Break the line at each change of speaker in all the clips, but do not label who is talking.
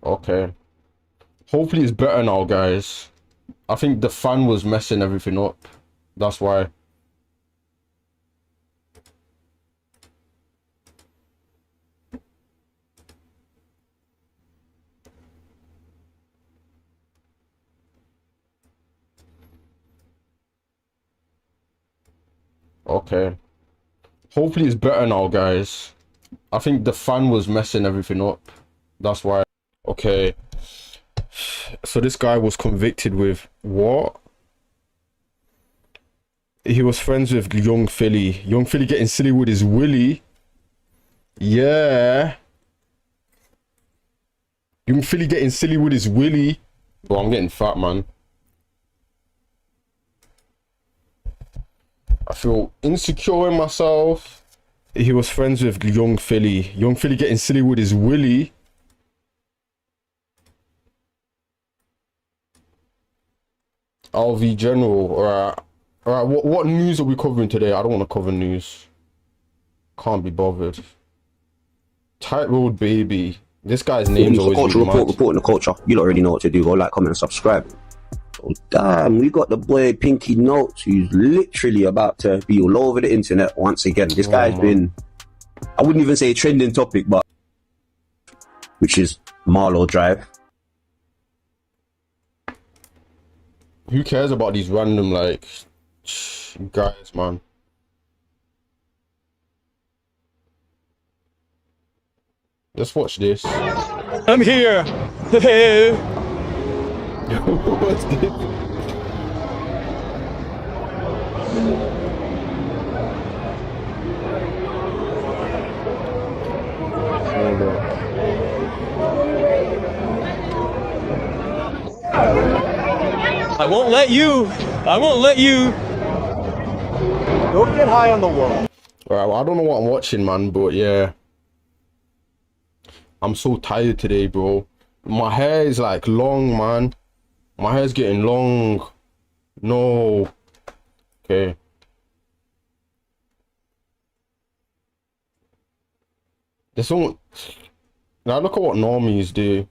Okay. Hopefully it's better now, guys. I think the fan was messing everything up. That's why. Okay. Hopefully it's better now, guys. I think the fan was messing everything up. That's why. Okay. So this guy was convicted with what? He was friends with Young Philly. Young Philly getting silly with his willy. Yeah. Young Philly getting silly with his willy. Bro, I'm getting fat, man. I feel insecure in myself. He was friends with Young Philly. Young Philly getting silly with his willy. LV General. Alright. Alright, what news are we covering today? I don't want to cover news. Can't be bothered. Tight Road Baby. This guy's name's always
Culture
really
report,
mad.
reporting the culture. You already know what to do. Go like, comment, and subscribe. Oh damn, we got the boy Pinky Notes, who's literally about to be all over the internet once again. This guy's been, I wouldn't even say a trending topic, but which is Marlow Drive.
Who cares about these random, like, guys, man? Let's watch this.
I'm here.
What's this? Hold on.
I won't let you. I won't let you. Don't get high on the wall.
Alright, well, I don't know what I'm watching, man, but yeah. I'm so tired today, bro. My hair is like long, man. My hair's getting long. No. Okay. There's someone. Now look at what normies do.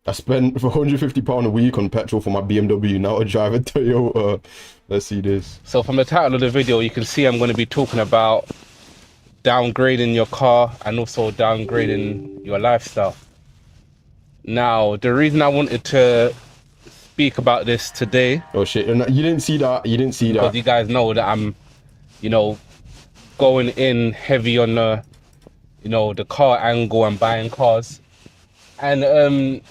I spent £150 a week on petrol for my BMW. Now I drive a Toyota. Let's see this.
So from the title of the video, you can see I'm going to be talking about downgrading your car and also downgrading your lifestyle. Now, the reason I wanted to speak about this today,
Oh shit, you didn't see that. You didn't see
because
that.
you guys know that I'm, you know, going in heavy on the, you know, the car angle and buying cars. And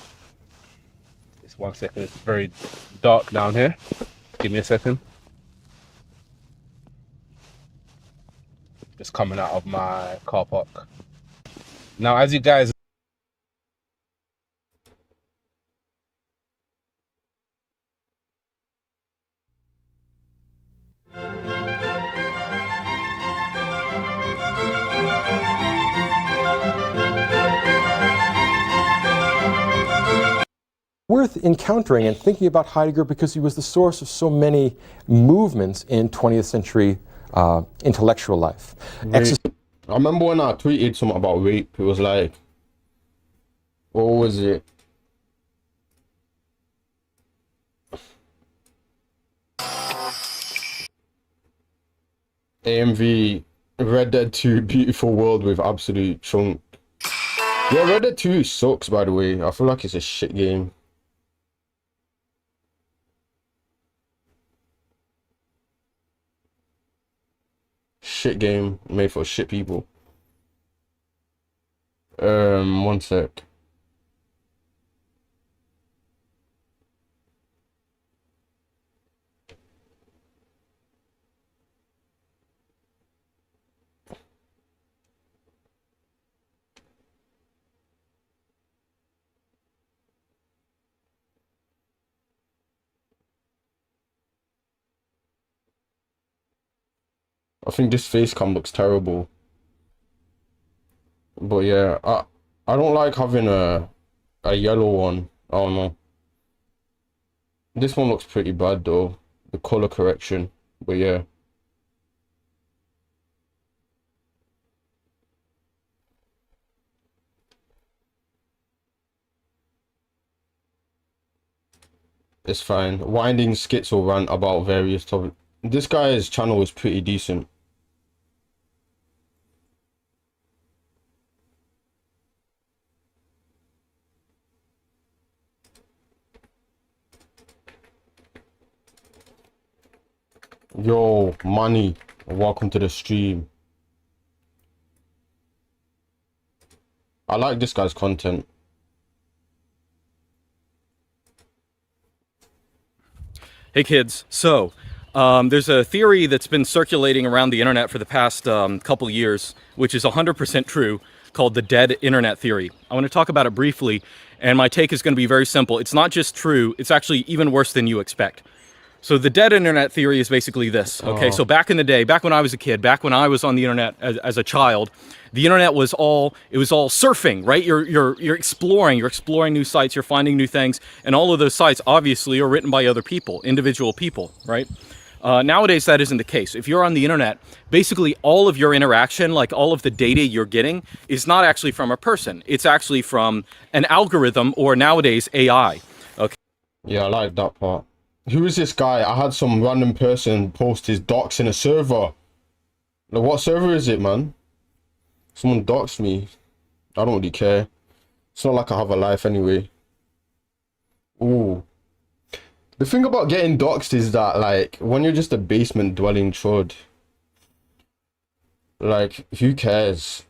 just 1 second, it's very dark down here. Give me a second. Just coming out of my car park. Now, as you guys
worth encountering and thinking about Heidegger because he was the source of so many movements in 20th century intellectual life.
I remember when I tweeted something about rape. It was like, what was it? AMV, Red Dead 2, Beautiful World with Absolute Chunk. Yeah, Red Dead 2 sucks, by the way. I feel like it's a shit game. Shit game made for shit people. 1 sec. I think this face cam looks terrible. But yeah, I don't like having a A yellow one. I don't know. This one looks pretty bad though. The color correction. But yeah. It's fine. Winding schizo rant about various topics. This guy's channel is pretty decent. Yo, Money, welcome to the stream. I like this guy's content.
Hey kids, so there's a theory that's been circulating around the internet for the past couple years, which is 100% true, called the dead internet theory. I want to talk about it briefly, and my take is going to be very simple. It's not just true, it's actually even worse than you expect. So the dead internet theory is basically this, okay? So back in the day, back when I was a kid, back when I was on the internet as a child, the internet was all surfing, right? You're exploring new sites, you're finding new things, and all of those sites obviously are written by other people, individual people, right? Nowadays, that isn't the case. If you're on the internet, basically all of your interaction, like all of the data you're getting, is not actually from a person. It's actually from an algorithm, or nowadays, AI, okay?
Yeah, I like that part. Who is this guy? I had some random person post his docs in a server. Like, what server is it, man? Someone doxed me. I don't really care. It's not like I have a life anyway. Ooh. The thing about getting doxed is that, like, when you're just a basement dwelling chud, like, who cares?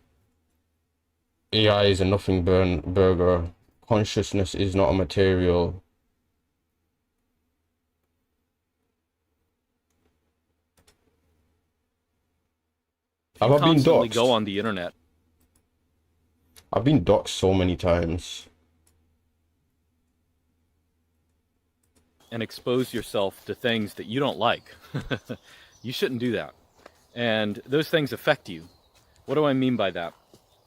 AI is a nothing burger. Consciousness is not a material. Have I been
Constantly
doxed?
go on the internet.
I've been doxed so many times.
And expose yourself to things that you don't like. You shouldn't do that. And those things affect you. What do I mean by that?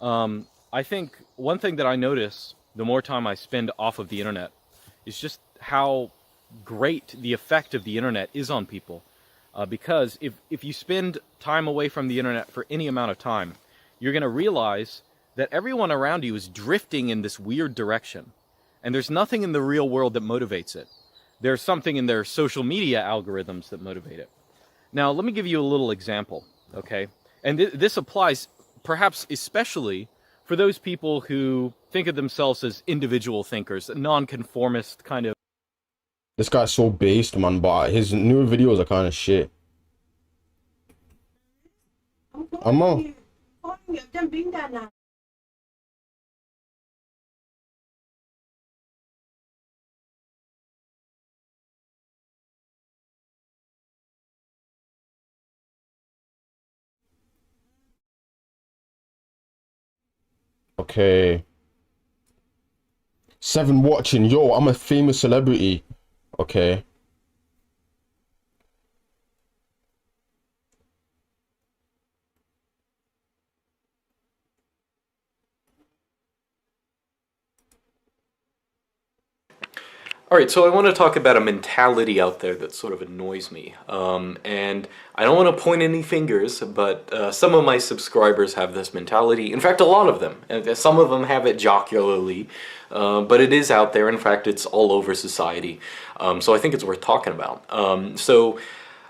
I think one thing that I notice the more time I spend off of the internet is just how great the effect of the internet is on people. Because if you spend time away from the internet for any amount of time, you're going to realize that everyone around you is drifting in this weird direction. And there's nothing in the real world that motivates it. There's something in their social media algorithms that motivate it. Now, let me give you a little example, okay? And this applies perhaps especially for those people who think of themselves as individual thinkers, a nonconformist kind of.
This guy's so based, man, but his newer videos are kind of shit. I'm on. Okay. 7 watching. Yo, I'm a famous celebrity. Okay.
All right, so I want to talk about a mentality out there that sort of annoys me. And I don't want to point any fingers, but some of my subscribers have this mentality. In fact, a lot of them. And some of them have it jocularly, but it is out there. In fact, it's all over society. So I think it's worth talking about. So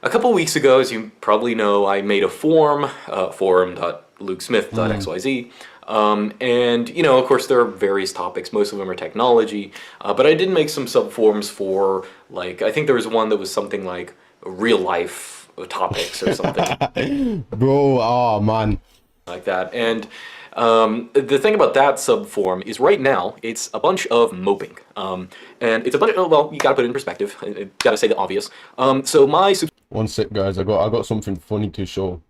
a couple weeks ago, as you probably know, I made a forum, forum.lukesmith.xyz. And, you know, of course, there are various topics. Most of them are technology. But I did make some subforums for, like, I think there was one that was something like real life topics or something.
Bro, oh, man.
Like that. And the thing about that subforum is right now, it's a bunch of moping. And it's a bunch of, well, you gotta put it in perspective. I gotta say the obvious. So my...
One sec, guys. I got something funny to show.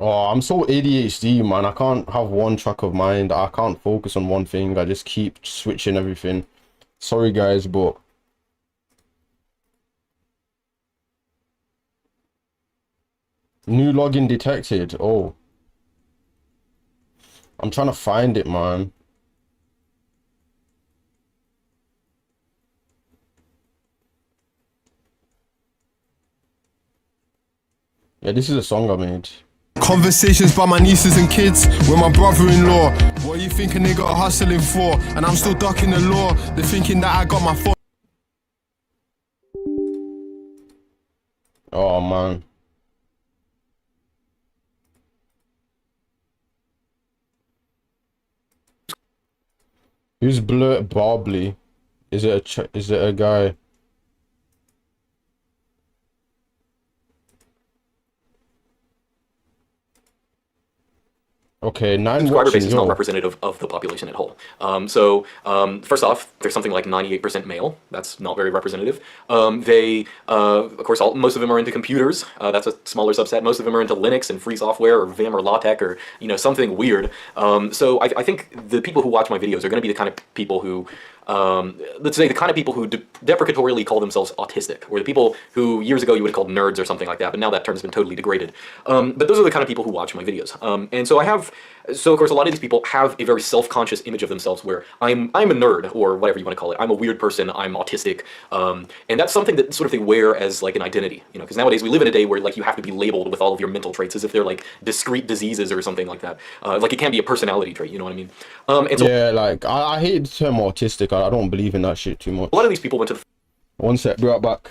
Oh, I'm so ADHD, man. I can't have one track of mind. I can't focus on one thing. I just keep switching everything. Sorry, guys, but... New login detected. Oh. I'm trying to find it, man. Yeah, this is a song I made.
Conversations by my nieces and kids with my brother-in-law. What you thinking they got hustling for? And I'm still ducking the law. They're thinking that I got my phone.
Oh man. Who's Blurt Barbly? Is it a guy? Okay, 9
subscriber base
watching,
is not
yo.
representative of the population at whole. First off, there's something like 98% male. That's not very representative. Of course, most of them are into computers. That's a smaller subset. Most of them are into Linux and free software or Vim or LaTeX or something weird. So I think the people who watch my videos are going to be the kind of people who let's say the kind of people who deprecatorily call themselves autistic, or the people who years ago you would have called nerds or something like that, but now that term's been totally degraded. But those are the kind of people who watch my videos. And so of course a lot of these people have a very self-conscious image of themselves where I'm a nerd, or whatever you want to call it. I'm a weird person, I'm autistic. And that's something that sort of they wear as like an identity, because nowadays we live in a day where like you have to be labeled with all of your mental traits as if they're like discrete diseases or something like that. Like it can be a personality trait, you know what I mean? And so
Yeah, like I hate the term autistic. I don't believe in that shit too much.
a lot of these people went to the
One sec, be right back.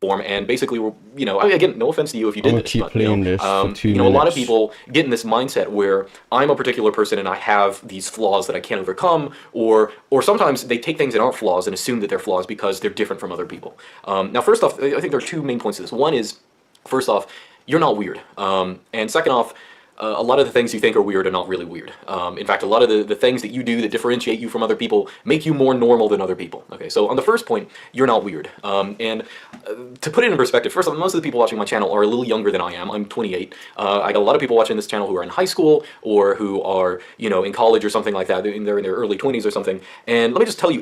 form and basically were, I mean, again, no offense to you if you did
I'm gonna
this,
keep
but,
playing this for 2
a lot of
minutes.
people get in this mindset where I'm a particular person and I have these flaws that I can't overcome, or sometimes they take things that aren't flaws and assume that they're flaws because they're different from other people. Now, first off, I think there are 2 main points to this. One is, first off, you're not weird. And second off, a lot of the things you think are weird are not really weird. In fact, a lot of the things that you do that differentiate you from other people make you more normal than other people. Okay, so on the first point, you're not weird. To put it in perspective, first off, most of the people watching my channel are a little younger than I am. I'm 28. I got a lot of people watching this channel who are in high school or who are, in college or something like that. They're in their early 20s or something. And let me just tell you,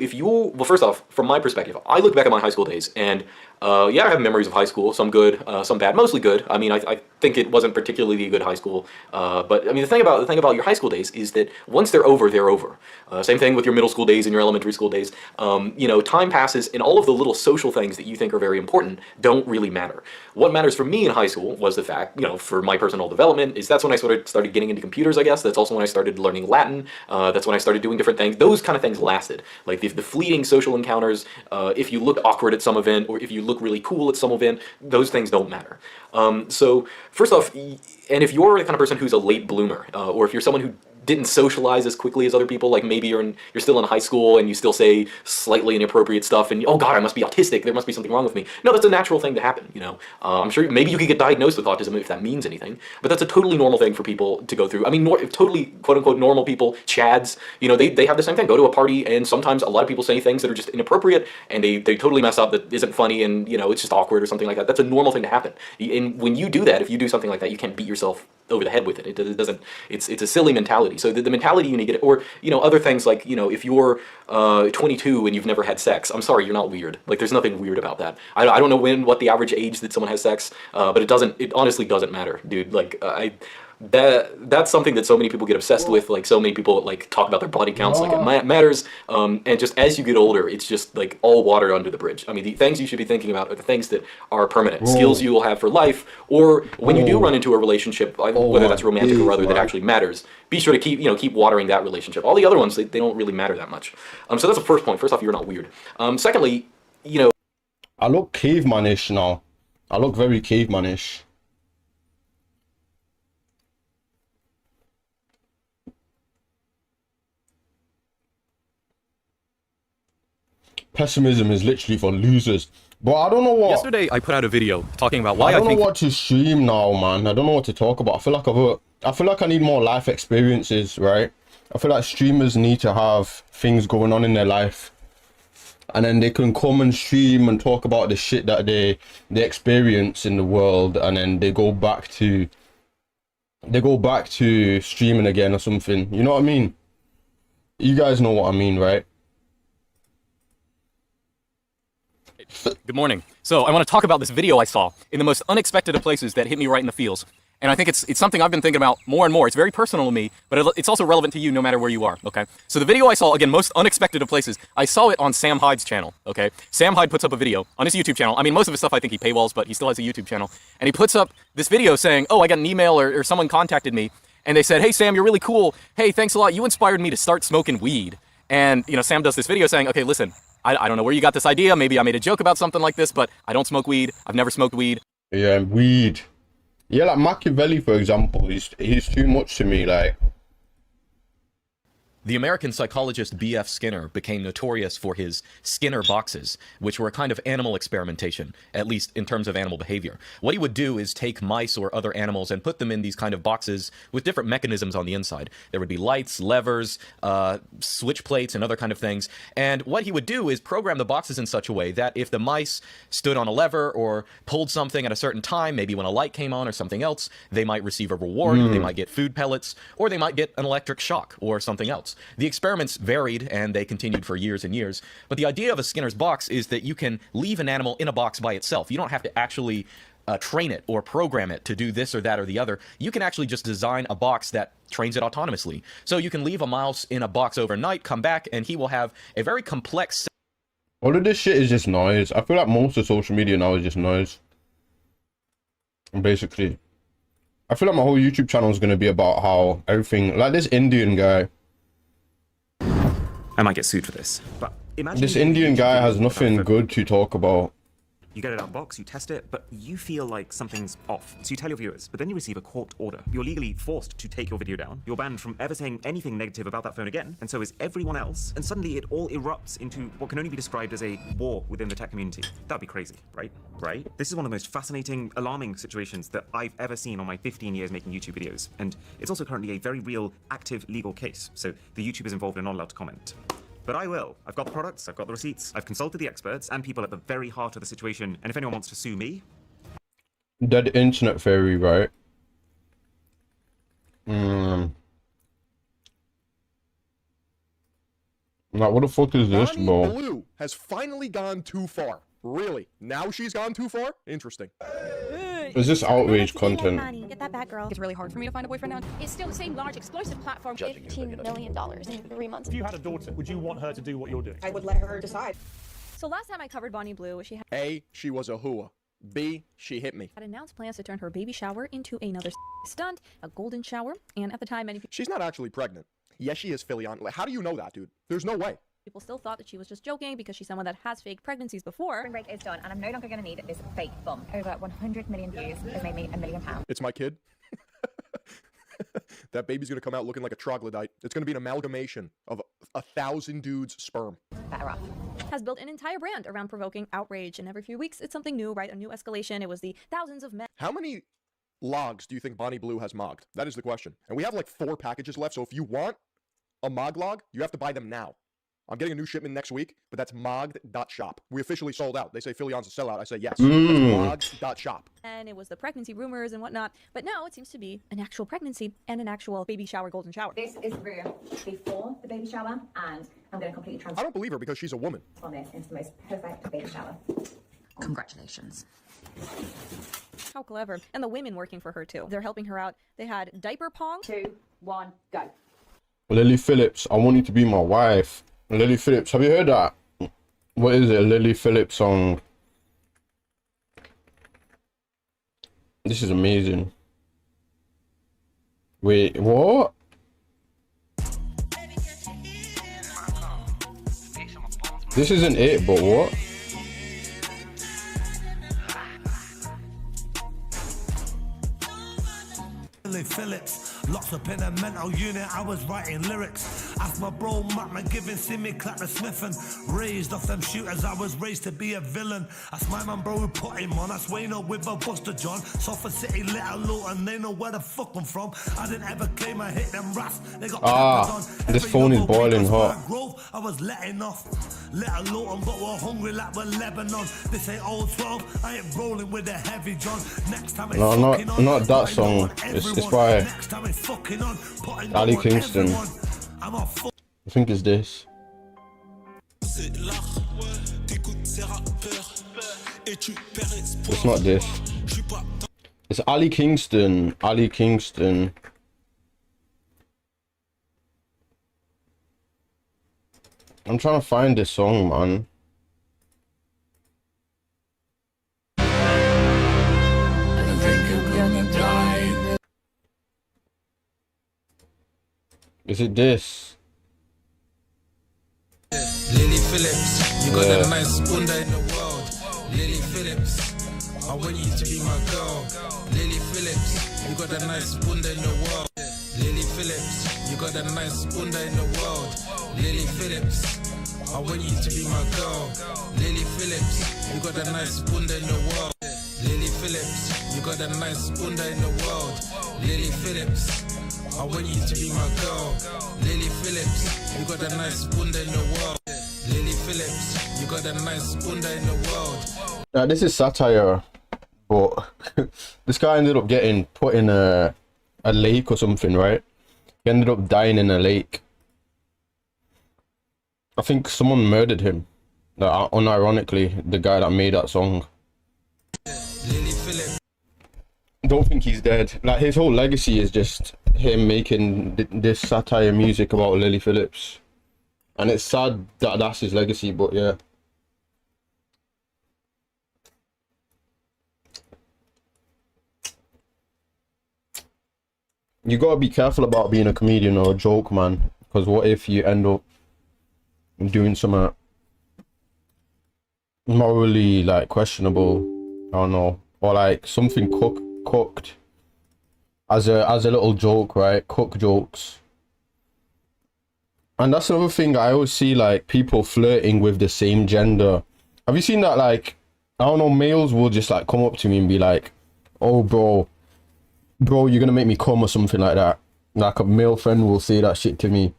well, first off, from my perspective, I look back at my high school days and yeah, I have memories of high school, some good, some bad, mostly good. I mean, I think it wasn't particularly a good high school, but I mean, the thing about your high school days is that once they're over, they're over. Same thing with your middle school days and your elementary school days. Time passes, and all of the little social things that you think are very important don't really matter. What matters for me in high school was the fact, for my personal development, is that's when I sort of started getting into computers, I guess. That's also when I started learning Latin. That's when I started doing different things. Those kind of things lasted. Like the fleeting social encounters, if you looked awkward at some event, or if you look really cool at some event, those things don't matter. So first off, and if you're the kind of person who's a late bloomer, or if you're someone who didn't socialize as quickly as other people, like maybe you're still in high school and you still say slightly inappropriate stuff and, oh God, I must be autistic, there must be something wrong with me. No, that's a natural thing to happen, I'm sure maybe you could get diagnosed with autism if that means anything, but that's a totally normal thing for people to go through. I mean, totally quote-unquote normal people, chads, they have the same thing. Go to a party and sometimes a lot of people say things that are just inappropriate and they totally mess up that isn't funny and, it's just awkward or something like that. That's a normal thing to happen. And when you do that, if you do something like that, you can't beat yourself over the head with it. It doesn't, it's a silly mentality. So the mentality you need to get, or, other things like, if you're 22 and you've never had sex, I'm sorry, you're not weird. Like, there's nothing weird about that. I don't know what the average age that someone has sex, but it honestly doesn't matter, dude. Like, that's something that so many people get obsessed with. Like, so many people like talk about their body counts like it matters, and just as you get older, it's just like all water under the bridge. I mean, the things you should be thinking about are the things that are permanent, skills you will have for life, or when you do run into a relationship, whether that's romantic or other, that actually matters, be sure to keep watering that relationship. All the other ones, they don't really matter that much. So that's the first point. First off, you're not weird. Secondly,
I look cavemanish now. I look very cavemanish. Pessimism is literally for losers. But I don't know what.
Yesterday, I put out a video talking about
I
why I
don't
think.
know what to stream now, man. I don't know what to talk about. I feel like I need more life experiences, right? I feel like streamers need to have things going on in their life, and then they can come and stream and talk about the shit that they experience in the world, and then they go back to streaming again or something. You know what I mean? You guys know what I mean, right?
Good morning. So I want to talk about this video I saw in the most unexpected of places that hit me right in the feels. And I think it's something I've been thinking about more and more. It's very personal to me, but it's also relevant to you no matter where you are, okay? So the video I saw, again, most unexpected of places, I saw it on Sam Hyde's channel, okay? Sam Hyde puts up a video on his YouTube channel. I mean, most of his stuff I think he paywalls, but he still has a YouTube channel. And he puts up this video saying, oh, I got an email or someone contacted me, and they said, hey, Sam, you're really cool. Hey, thanks a lot. You inspired me to start smoking weed. And, you know, Sam does this video saying, okay, listen, I don't know where you got this idea. Maybe I made a joke about something like this, but I don't smoke weed. I've never smoked weed.
Yeah, weed. Yeah, like Machiavelli, for example, he's too much to me, like.
The American psychologist B.F. Skinner became notorious for his Skinner boxes, which were a kind of animal experimentation, at least in terms of animal behavior. What he would do is take mice or other animals and put them in these kind of boxes with different mechanisms on the inside. There would be lights, levers, switch plates, and other kind of things. And what he would do is program the boxes in such a way that if the mice stood on a lever or pulled something at a certain time, maybe when a light came on or something else, they might receive a reward, they might get food pellets, or they might get an electric shock or something else. The experiments varied and they continued for years and years, but the idea of a Skinner's box is that you can leave an animal in a box by itself. You don't have to actually train it or program it to do this or that or the other. You can actually just design a box that trains it autonomously. So you can leave a mouse in a box overnight, come back, and he will have a very complex...
All of this shit is just noise. I feel like most of social media now is just noise. Basically. I feel like my whole YouTube channel is going to be about how everything... Like this Indian guy.
I might get sued for this, but imagine
this Indian guy has nothing good to talk about.
You get it out of the box, you test it, but you feel like something's off. So you tell your viewers, but then you receive a court order. You're legally forced to take your video down. You're banned from ever saying anything negative about that phone again, and so is everyone else. And suddenly it all erupts into what can only be described as a war within the tech community. That'd be crazy, right? Right? This is one of the most fascinating, alarming situations that I've ever seen on my 15 years making YouTube videos. And it's also currently a very real, active legal case. So the YouTubers involved are not allowed to comment. But I will. I've got the products, I've got the receipts, I've consulted the experts and people at the very heart of the situation, and if anyone wants to sue me...
Dead internet theory, right? Like, what the fuck is this, bro?
Bonnie Blue has finally gone too far. Really? Now she's gone too far? Interesting.
Is this outrage content?
Get that back, girl. It's really hard for me to find a boyfriend now. It's still the same large explosive platform. $15 million in 3 months.
If you had a daughter, would you want her to do what you're doing?
I would let her decide. So last time I covered Bonnie Blue, she had
A, she was a hooah. B, she hit me.
had announced plans to turn her baby shower into another stunt, a golden shower, and at the time many
She's not actually pregnant. Yes, she is Philion. Like, how do you know that, dude? There's no way.
people still thought that she was just joking because she's someone that has faked pregnancies before.
Spring break is done, and I'm no longer going to need this fake bum. Over 100 million views has made me £1 million.
It's my kid. That baby's gonna come out looking like a troglodyte. It's gonna be an amalgamation of 1,000 dudes' sperm.
Better off.
Has built an entire brand around provoking outrage, and every few weeks it's something new, right? A new escalation. It was the thousands of men.
How many logs do you think Bonnie Blue has mogged? That is the question. And we have like 4 packages left, so if you want a mog log, you have to buy them now. I'm getting a new shipment next week, but that's mogged.shop. We officially sold out. They say Philion's a sellout. I say yes. That's mogged.shop.
And it was the pregnancy rumors and whatnot. But now it seems to be an actual pregnancy and an actual baby shower, golden shower.
This is the room before the baby shower, and I'm going to completely
I
transform
don't believe her because she's a woman.
this into the most perfect baby shower. Congratulations.
How clever. And the women working for her too. They're helping her out. They had diaper pong.
2, 1, go.
Lily Phillips, I want you to be my wife. Lily Phillips, have you heard that? What is it? Lily Phillips song. This is amazing. Wait, what? This isn't it, but what?
Lily Phillips, locked up in a mental unit, I was writing lyrics. Ask my bro Matt McGivern, see me clap the Smith and raised off them shooters, I was raised to be a villain. That's my man bro who put him on, that's Wayne with a Buster John. Suffolk City, Little Luton, they know where the fuck I'm from. I didn't ever claim I hit them rats, they got
this phone is boiling hot.
I was letting off. Little Luton, but we're hungry like we're Lebanon. This ain't old 12, I ain't rolling with a heavy John. Next time it's
not that song. It's by Ali Kingston. I think it's this. It's not this. It's Ali Kingston. Ali Kingston. I'm trying to find this song, man. Is it this?
Lily Phillips, you got that nice bunda in the world. Lily Phillips, I want you to be my girl. Lily Phillips, you got that nice bunda in the world. Lily Phillips, you got that nice bunda in the world. Lily Phillips, I want you to be my girl. Lily Phillips, you got that nice bunda in the world. Lily Phillips, you got that nice bunda in the world. Lily Phillips, I want you to be my girl. Lily Phillips, you got that nice bunda in the world. Lily Phillips, you got that nice bunda in the world.
Now this is satire, but this guy ended up getting put in a lake or something, right? He ended up dying in a lake. I think someone murdered him. Unironically, the guy that made that song. Don't think he's dead. Like, his whole legacy is just him making this satire music about Lily Phillips, and it's sad that that's his legacy. But yeah, you gotta be careful about being a comedian or a joke, man, because what if you end up doing something morally like questionable, I don't know, or like something cooked as a little joke, right? Cook jokes. And that's another thing I always see, like people flirting with the same gender. Have you seen that? Like, I don't know, males will just like come up to me and be like, oh bro, you're gonna make me come, or something like that. Like a male friend will say that shit to me.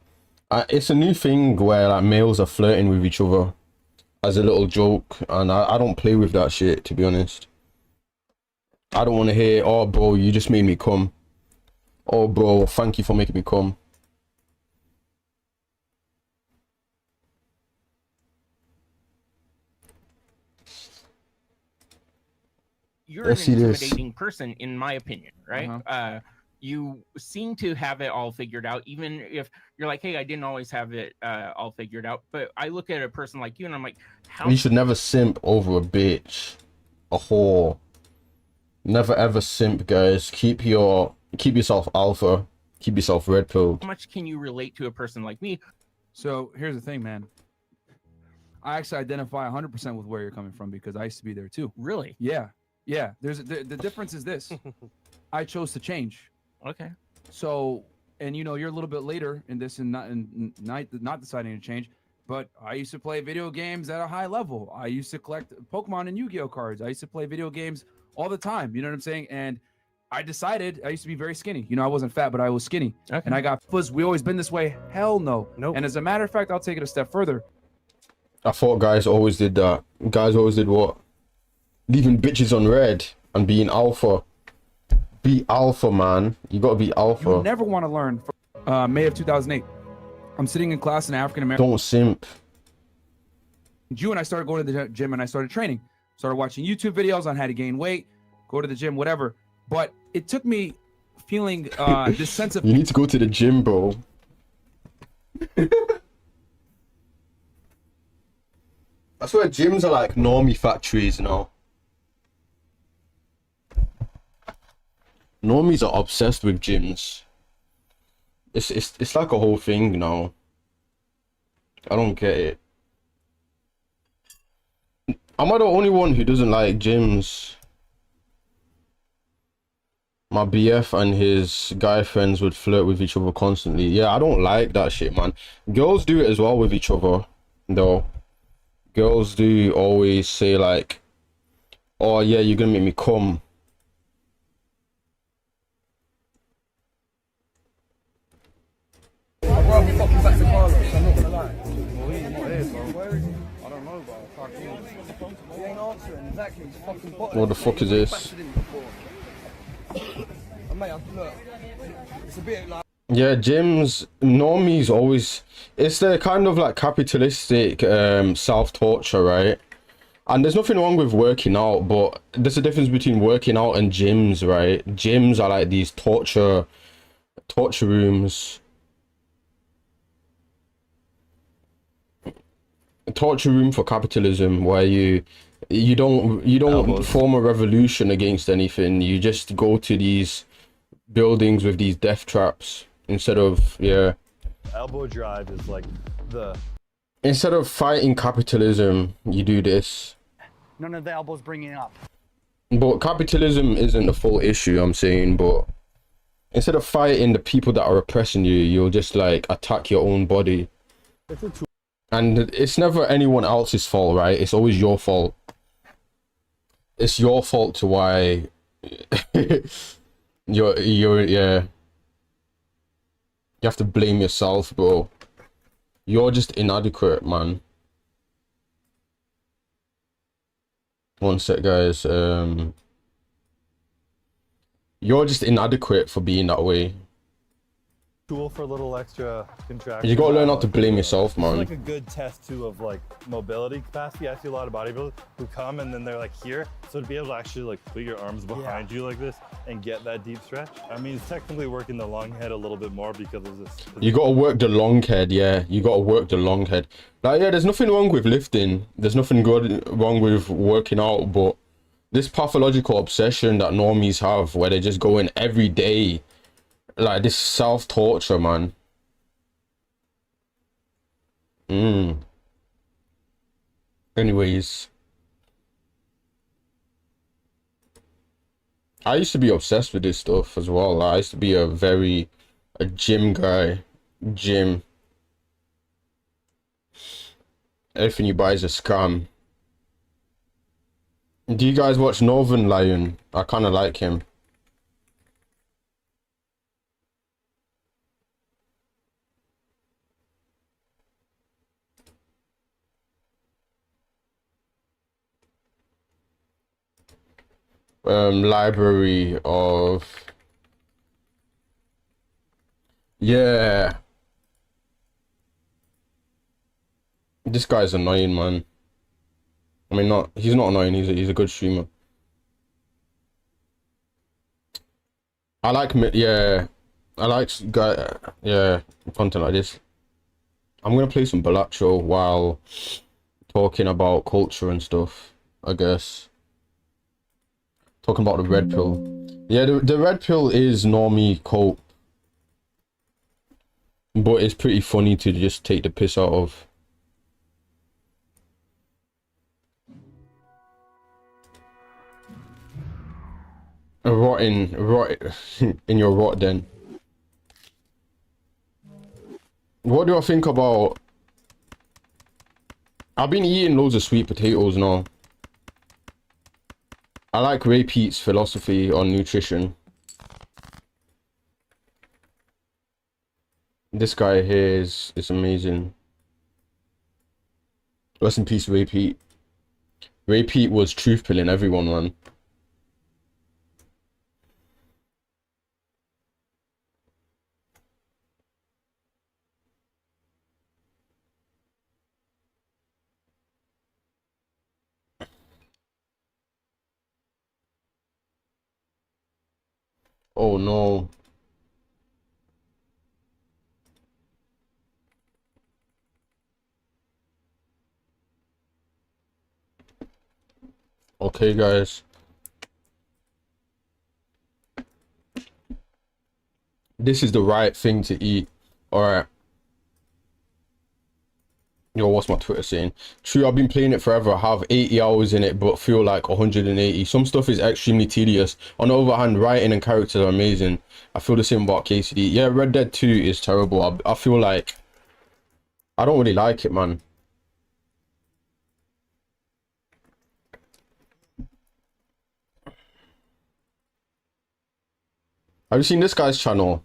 It's a new thing where like males are flirting with each other as a little joke, and I don't play with that shit, to be honest. I don't want to hear, oh bro, you just made me come. Oh bro, thank you for making me come.
You're
Let's
an
see this.
intimidating person, in my opinion, right? You seem to have it all figured out, even if you're like, hey, I didn't always have it all figured out. But I look at a person like you and I'm like, how?
You should never simp over a bitch, a whore. Never ever simp, guys. Keep yourself alpha. Keep yourself red pill.
How much can you relate to a person like me?
So here's the thing, man. I actually identify 100% with where you're coming from, because I used to be there too.
Really?
Yeah. There's the difference is this. I chose to change.
Okay.
So, and you know, you're a little bit later in this and not deciding to change. But I used to play video games at a high level. I used to collect Pokemon and Yu-Gi-Oh cards. I used to play video games all the time. You know what I'm saying? And I decided, I used to be very skinny. You know, I wasn't fat, but I was skinny.
Okay.
And I got, was we always been this way? Hell no.
Nope.
And as a matter of fact, I'll take it a step further.
I thought guys always did that. Guys always did what? Leaving bitches on red and being alpha. Be alpha, man. You gotta be alpha.
You never want to learn. May of 2008. I'm sitting in class in African American.
Don't simp.
June, I started going to the gym and I started training. Started watching YouTube videos on how to gain weight, go to the gym, whatever. But it took me feeling this sense of...
You need to go to the gym, bro. I swear gyms are like normie factories now. Normies are obsessed with gyms. It's like a whole thing now. I don't get it. Am I the only one who doesn't like gyms? My BF and his guy friends would flirt with each other constantly. Yeah, I don't like that shit, man. Girls do it as well with each other, though. Girls do always say like, oh yeah, you're gonna make me come.
I'd rather fucking back to Carlos, I'm not gonna lie. Well, he's not here, bro. Where is he? I don't know, bro. He ain't answering, exactly. He's fucking bottom.
What the fuck is this?
Mate, look, it's a bit like...
Yeah, gyms, normies always, it's the kind of like capitalistic self-torture, right? And there's nothing wrong with working out, but there's a difference between working out and gyms, right? Gyms are like these torture rooms. A torture room for capitalism, where you don't form a revolution against anything. You just go to these buildings with these death traps instead of
Elbow drive is like the...
Instead of fighting capitalism, you do this.
None of the elbows bringing it up.
But capitalism isn't the full issue, I'm saying, but instead of fighting the people that are oppressing you, you'll just like attack your own body. And it's never anyone else's fault, right? It's always your fault. It's your fault to why you're you have to blame yourself, bro. You're just inadequate, man. One sec, guys. You're just inadequate for being that way.
Tool for a little extra contraction.
You gotta learn how to blame yourself, man.
It's like a good test too of like mobility capacity. I see a lot of bodybuilders who come and then they're like here. So to be able to actually like put your arms behind you like this and get that deep stretch. I mean, it's technically working the long head a little bit more because of this.
You gotta work the long head, yeah. You gotta work the long head. Like, yeah, there's nothing wrong with lifting. There's nothing wrong with working out, but this pathological obsession that normies have, where they just go in every day, like this self-torture, man. Anyways, I used to be obsessed with this stuff as well. I used to be a gym guy. Gym. Everything you buy is a scam. Do you guys watch Northern Lion? I kind of like him. Library of... Yeah. This guy's annoying, man. I mean, he's not annoying, he's a good streamer. I like content like this. I'm gonna play some Balatro while talking about culture and stuff, I guess. Talking about the red pill. Yeah, the red pill is normie cope. But it's pretty funny to just take the piss out of. Rot in your rot den. What do I think about... I've been eating loads of sweet potatoes now. I like Ray Peat's philosophy on nutrition. This guy here is amazing. Rest in peace, Ray Peat. Ray Peat was truth pilling everyone, man. Oh no. Okay, guys. This is the right thing to eat. Alright. Yo, what's my Twitter saying? True, I've been playing it forever. I have 80 hours in it, but feel like 180. Some stuff is extremely tedious. On the other hand, writing and characters are amazing. I feel the same about KCD. Yeah, Red Dead 2 is terrible. I feel like... I don't really like it, man. Have you seen this guy's channel?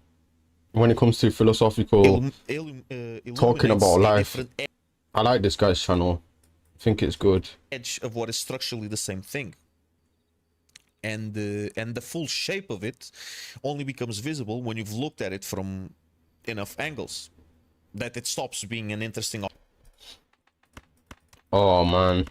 When it comes to philosophical... talking about life. I like this guy's channel. I think it's good.
Edge of what is structurally the same thing, and the full shape of it only becomes visible when you've looked at it from enough angles that it stops being an interesting.
Oh man.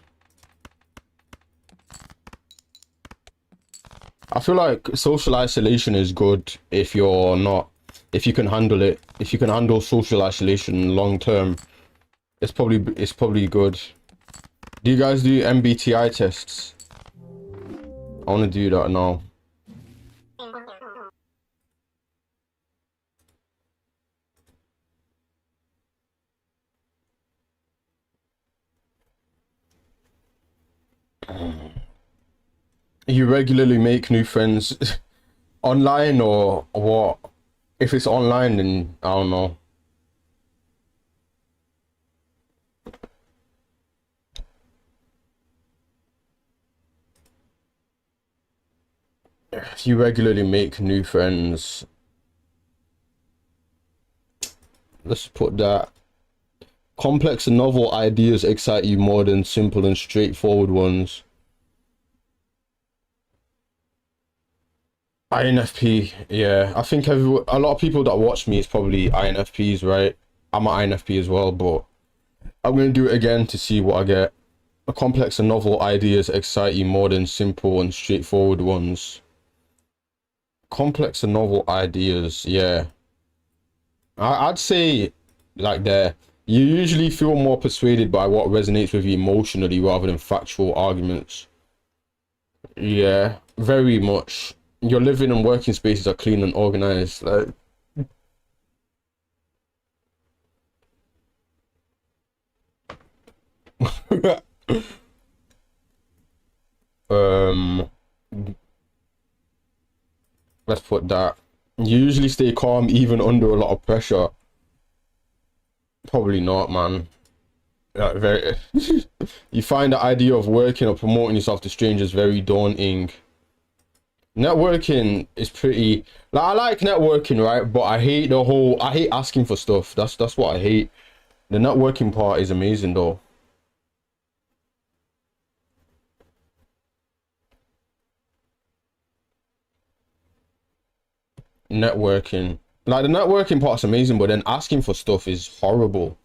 I feel like social isolation is good if you're not, if you can handle it. If you can handle social isolation long term, it's probably good. Do you guys do MBTI tests? I want to do that now. You regularly make new friends online or what? If it's online, then I don't know. If you regularly make new friends, let's put that. Complex and novel ideas excite you more than simple and straightforward ones. INFP, yeah. I think a lot of people that watch me is probably INFPs, right? I'm an INFP as well, but I'm going to do it again to see what I get. A complex and novel ideas excite you more than simple and straightforward ones. Complex and novel ideas, yeah. I'd say like there. You usually feel more persuaded by what resonates with you emotionally rather than factual arguments. Yeah, very much. Your living and working spaces are clean and organized. Like, let's put that. You usually stay calm even under a lot of pressure. Probably not, man. Like, very. You find the idea of working or promoting yourself to strangers very daunting. Networking is pretty, like, I like networking, right? But I hate I hate asking for stuff. That's what I hate. The networking part is amazing though. Networking, like, the networking part's amazing, but then asking for stuff is horrible.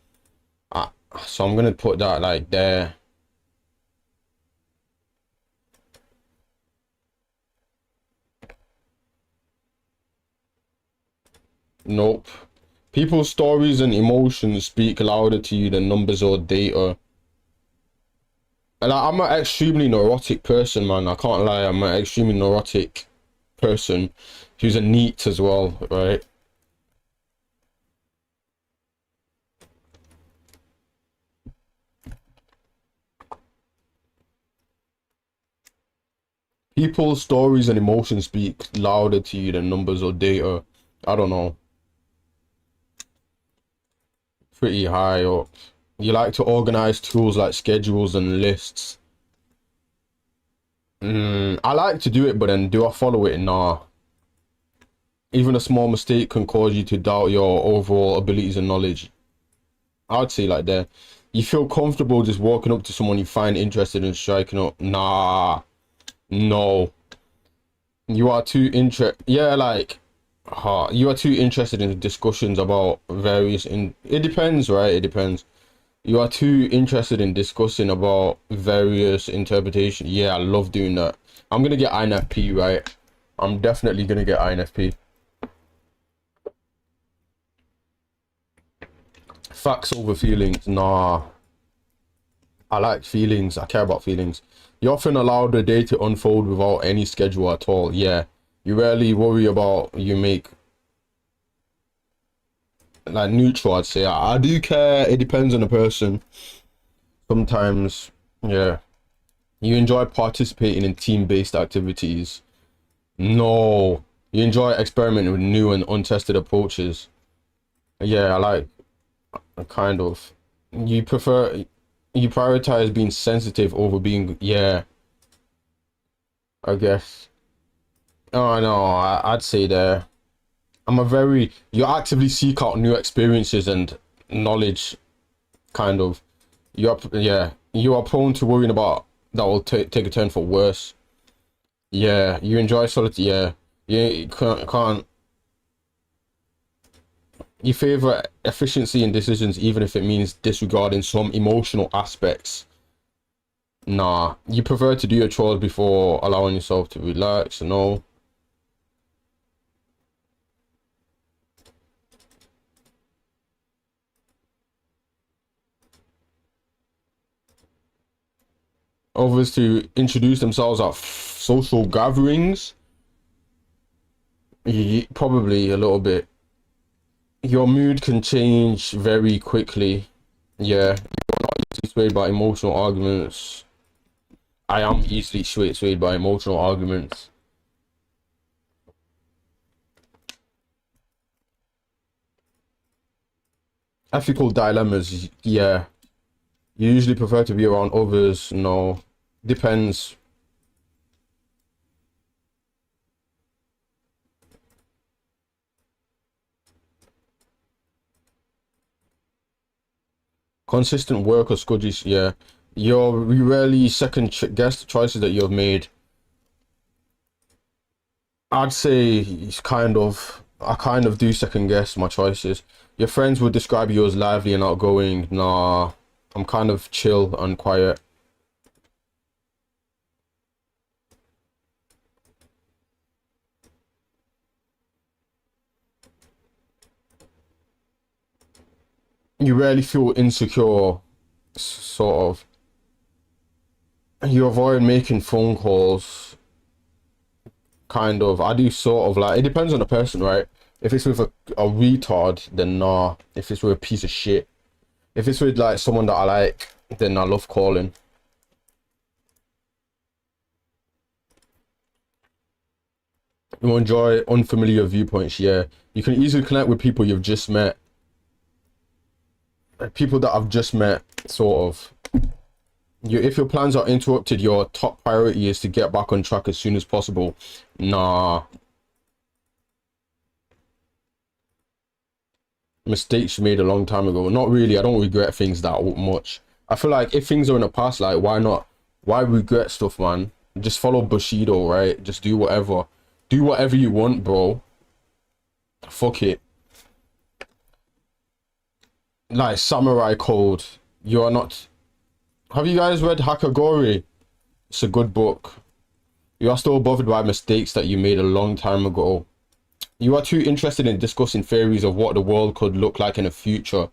So I'm gonna put that like there. Nope. People's stories and emotions speak louder to you than numbers or data. And I'm an extremely neurotic person, man. I can't lie. I'm an extremely neurotic person who's a NEET as well, right? People's stories and emotions speak louder to you than numbers or data. I don't know. Pretty high up. You like to organize tools like schedules and lists. I like to do it, but then do I follow it? Nah. Even a small mistake can cause you to doubt your overall abilities and knowledge. I'd say like that. You feel comfortable just walking up to someone you find interested in striking up. Nah. No. You are too you are too interested in discussions about various it depends, right? It depends. You are too interested in discussing about various interpretations. Yeah, I love doing that. I'm gonna get INFP, right? I'm definitely gonna get INFP. Facts over feelings. Nah. I like feelings. I care about feelings. You often allow the day to unfold without any schedule at all. Yeah. You rarely worry about you make like neutral, I'd say. I do care. It depends on the person. Sometimes, yeah. You enjoy participating in team-based activities. No. You enjoy experimenting with new and untested approaches. Yeah, I like kind of. You prioritize being sensitive over being, yeah. I guess. Oh no, I'd say there. You actively seek out new experiences and knowledge, kind of. You are prone to worrying about that will take a turn for worse. Yeah, you enjoy solitude. Yeah, you can't. You favor efficiency in decisions, even if it means disregarding some emotional aspects. Nah, you prefer to do your chores before allowing yourself to relax, no? Others to introduce themselves at social gatherings. Probably a little bit. Your mood can change very quickly. Yeah, you're not easily swayed by emotional arguments. I am easily swayed by emotional arguments. Ethical dilemmas, yeah. You usually prefer to be around others, no. Depends. Consistent work or studies, yeah. You rarely guess the choices that you've made. I'd say it's I kind of do second guess my choices. Your friends would describe you as lively and outgoing. Nah, I'm kind of chill and quiet. You rarely feel insecure, sort of. You avoid making phone calls, kind of. I do sort of, like, it depends on the person, right? If it's with a retard, then nah. If it's with a piece of shit. If it's with, like, someone that I like, then I love calling. You enjoy unfamiliar viewpoints, yeah. You can easily connect with people you've just met. People that I've just met, sort of. If your plans are interrupted, your top priority is to get back on track as soon as possible. Nah. Mistakes made a long time ago. Not really. I don't regret things that much. I feel like if things are in the past, like, why not? Why regret stuff, man? Just follow Bushido, right? Just do whatever. Do whatever you want, bro. Fuck it. Like Samurai Code. You are not... Have you guys read Hakagori? It's a good book. You are still bothered by mistakes that you made a long time ago. You are too interested in discussing theories of what the world could look like in the future.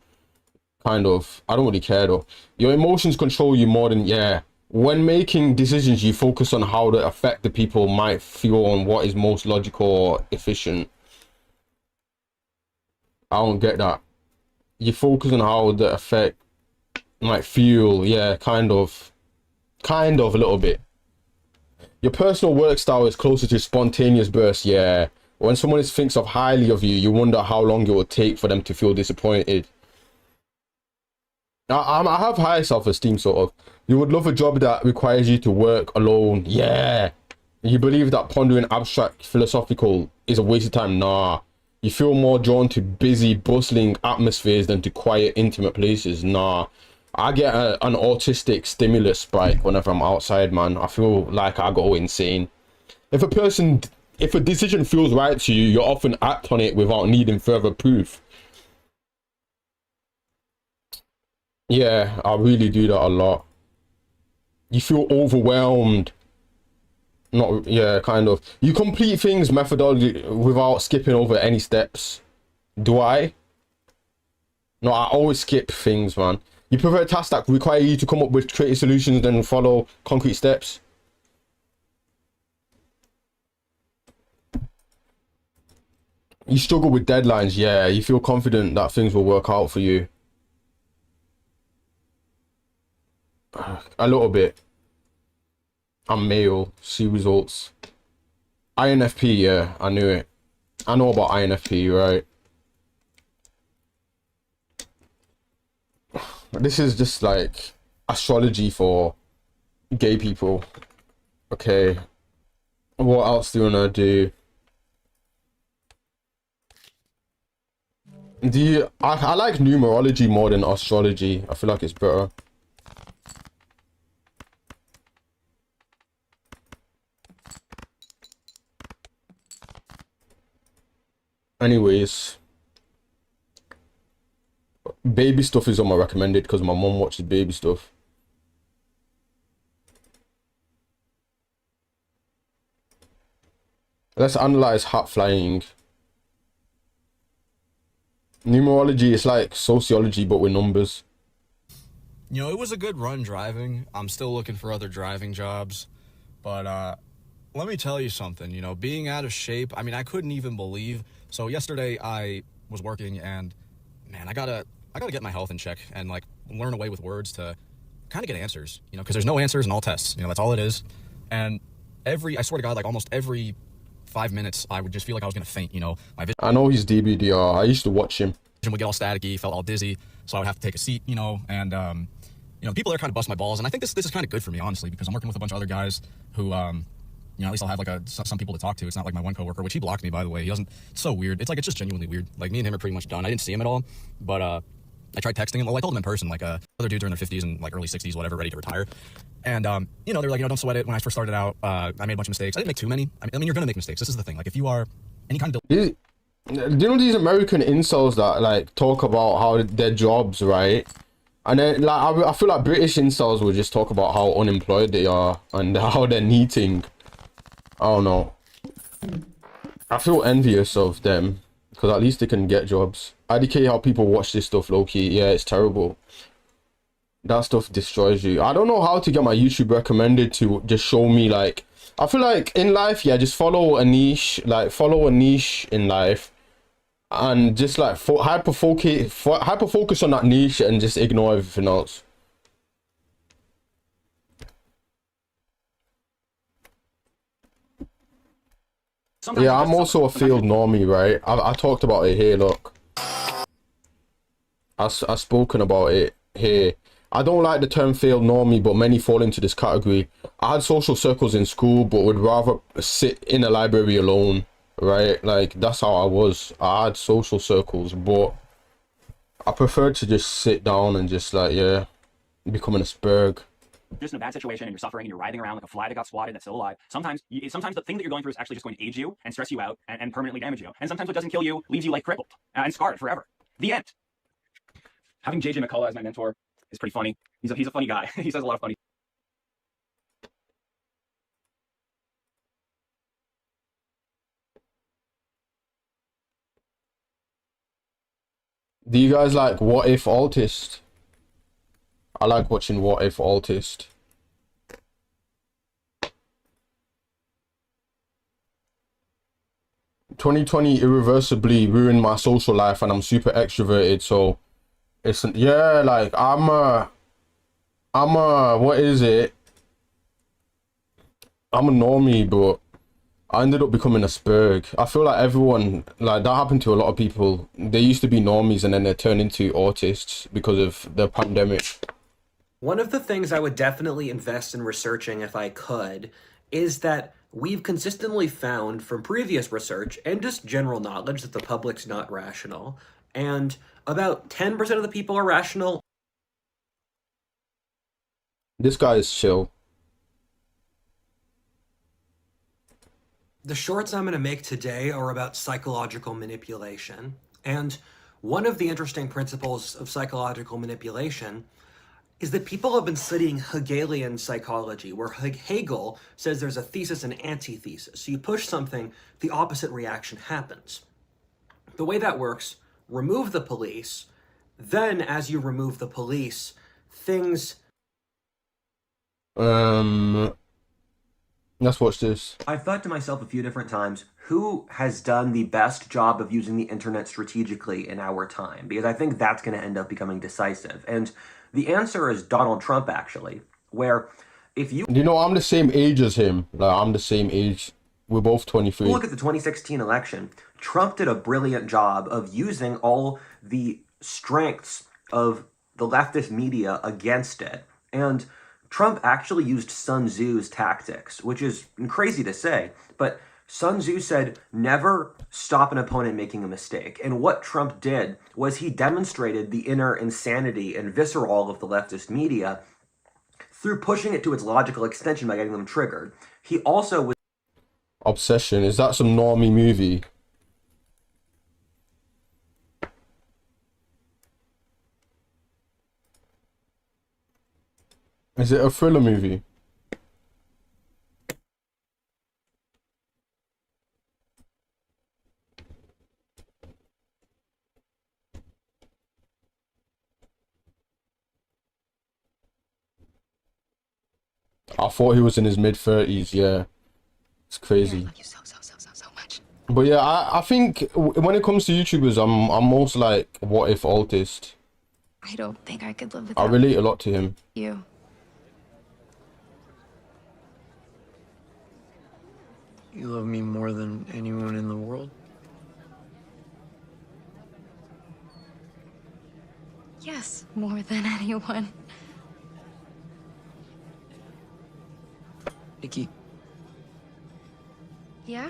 Kind of. I don't really care though. Your emotions control you more than... Yeah. When making decisions, you focus on how the effect the people might feel on what is most logical or efficient. I don't get that. You focus on how the effect might feel. Yeah, kind of a little bit. Your personal work style is closer to spontaneous bursts. Yeah, when someone thinks of highly of you, you wonder how long it will take for them to feel disappointed. I have high self-esteem, sort of. You would love a job that requires you to work alone. Yeah. You believe that pondering abstract philosophical is a waste of time. Nah. You feel more drawn to busy, bustling atmospheres than to quiet, intimate places. Nah. I get an autistic stimulus spike whenever I'm outside, man. I feel like I go insane. If a decision feels right to you, you often act on it without needing further proof. Yeah, I really do that a lot. You feel overwhelmed. Not, yeah, kind of. You complete things methodologically without skipping over any steps. Do I? No, I always skip things, man. You prefer tasks that require you to come up with creative solutions than follow concrete steps. You struggle with deadlines, yeah. You feel confident that things will work out for you. A little bit. I'm male. See results. INFP, yeah, I knew it. I know about INFP, right? This is just like astrology for gay people. Okay. What else do you wanna do? I like numerology more than astrology. I feel like it's better. Anyways, baby stuff is on my recommended because my mom watches baby stuff. Let's analyze hat flying. Numerology is like sociology, but with numbers.
You know, it was a good run driving. I'm still looking for other driving jobs. But let me tell you something, you know, being out of shape, I mean, I couldn't even believe. So yesterday I was working and, man, I gotta get my health in check and, like, learn a way with words to kind of get answers, you know, because there's no answers in all tests. You know, that's all it is. And I swear to God, like, almost every 5 minutes, I would just feel like I was going to faint, you know. My vision
I know he's DBDR. I used to watch him.
would get all staticky, felt all dizzy, so I would have to take a seat, you know, and, you know, people there kind of bust my balls, and I think this is kind of good for me, honestly, because I'm working with a bunch of other guys who, you know, at least I'll have, like, some people to talk to. It's not like my one coworker, which he blocked me, by the way. He doesn't, it's so weird. It's just genuinely weird. Like, me and him are pretty much done. I didn't see him at all, but, I tried texting him. Well, I told him in person, like, other dudes are in their 50s and, like, early 60s, whatever, ready to retire. And, you know, they're like, you know, don't sweat it. When I first started out, I made a bunch of mistakes. I didn't make too many. I mean, you're going to make mistakes. This is the thing. Like, if you are any kind of...
Do you know these American incels that, like, talk about how their jobs, right? And then, like, I feel like British incels will just talk about how unemployed they are and how they're neating. I don't know. I feel envious of them because at least they can get jobs. I IDK how people watch this stuff low-key. Yeah, it's terrible. That stuff destroys you. I don't know how to get my YouTube recommended to just show me, like, I feel like in life, yeah, just follow a niche, like follow a niche in life and just like hyper focus on that niche and just ignore everything else. Yeah, I'm also a field normie, right? I talked about it here, look. I've spoken about it here. I don't like the term failed normie, but many fall into this category. I had social circles in school, but would rather sit in a library alone, right? Like, that's how I was. I had social circles, but I preferred to just sit down and just, like, yeah, become an Asperg.
Just in a bad situation and you're suffering and you're writhing around like a fly that got swatted that's still alive. Sometimes the thing that you're going through is actually just going to age you and stress you out and permanently damage you. And sometimes what doesn't kill you leaves you like crippled and scarred forever. The end. Having JJ McCullough as my mentor is pretty funny. He's a funny guy. He says a lot of funny.
Do you guys like What If Altist? I like watching What If Altist. "2020 irreversibly ruined my social life and I'm super extroverted, so it's, yeah, like I'm a what is it? I'm a normie, but I ended up becoming a Asperg. I feel like everyone, like, that happened to a lot of people. They used to be normies and then they turned into autists because of the pandemic.
One of the things I would definitely invest in researching if I could is that we've consistently found from previous research and just general knowledge that the public's not rational. And about 10% of the people are rational.
This guy is chill.
The shorts I'm going to make today are about psychological manipulation. And one of the interesting principles of psychological manipulation is that people have been studying Hegelian psychology, where Hegel says there's a thesis and antithesis. So you push something, the opposite reaction happens. The way that works, remove the police, then as you remove the police, things...
Let's watch this.
I've thought to myself a few different times, who has done the best job of using the internet strategically in our time? Because I think that's going to end up becoming decisive. And the answer is Donald Trump, actually, where if you...
You know, I'm the same age as him. Like, I'm the same age. We're both 23.
Look at the 2016 election. Trump did a brilliant job of using all the strengths of the leftist media against it. And Trump actually used Sun Tzu's tactics, which is crazy to say, but Sun Tzu said, never stop an opponent making a mistake. And what Trump did was he demonstrated the inner insanity and visceral of the leftist media through pushing it to its logical extension by getting them triggered. He also was...
Obsession. Is that some normie movie? Is it a thriller movie? I thought he was in his mid-30s. Yeah, it's crazy. But yeah, I think when it comes to YouTubers, I'm most like What If Altist.
I don't think I could live
I
without
relate a lot to him.
you.
You love me more than anyone in the world?
Yes, more than anyone.
Nikki,
Yeah?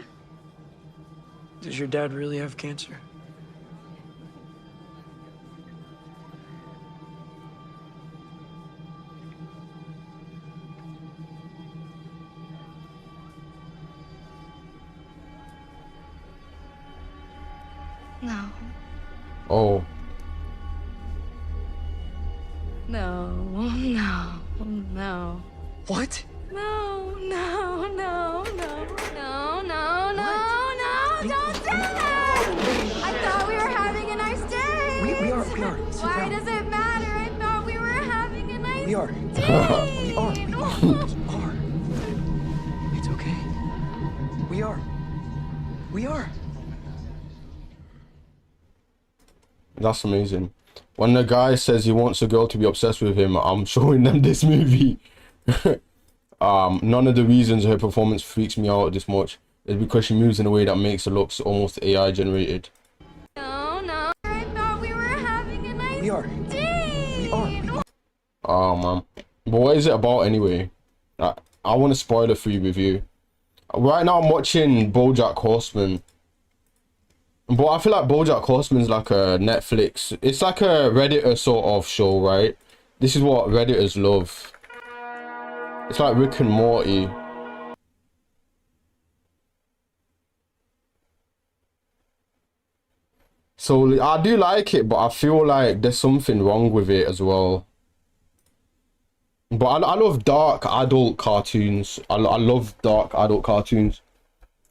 does your dad really have cancer?
No.
Oh,
No. No. No.
What?
No. No. No. No. No. No. No. No. Don't do it! I thought we were having a nice day.
We are. Sit
Why
down.
does it matter? I thought we were having a nice
We are.
day.
We are. It's okay. We are. We are.
that's amazing. When the guy says he wants a girl to be obsessed with him, I'm showing them this movie. None of the reasons her performance freaks me out this much is because she moves in a way that makes her looks almost AI generated.
No. No. I thought we were having a nice
We are.
day.
We are.
Oh man, but what is it about anyway? I want a spoiler-free review. Right now I'm watching BoJack Horseman, but I feel like BoJack Horseman's like a Netflix. It's like a Redditor sort of show, right? This is what Redditors love. It's like Rick and Morty. So I do like it, but I feel like there's something wrong with it as well. But I love dark adult cartoons. I love dark adult cartoons.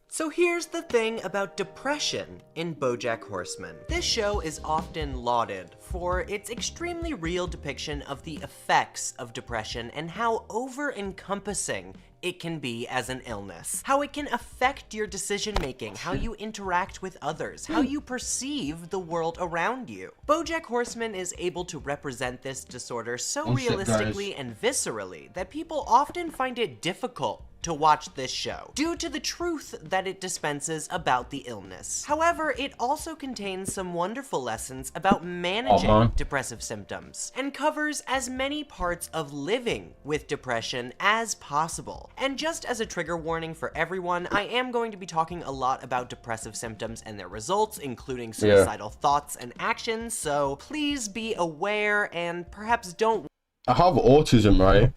So here's the thing about depression in BoJack Horseman. This show is often lauded for its extremely real depiction of the effects of depression and how over-encompassing it can be as an illness. How it can affect your decision-making, how you interact with others, how you perceive the world around you. BoJack Horseman is able to represent this disorder so
Oh, shit,
realistically and viscerally that people often find it difficult to watch this show, due to the truth that it dispenses about the illness. However, it also contains some wonderful lessons about managing depressive symptoms, and covers as many parts of living with depression as possible. And just as a trigger warning for everyone, I am going to be talking a lot about depressive symptoms and their results, including suicidal thoughts and actions, so please be aware and perhaps don't.
I have autism, right?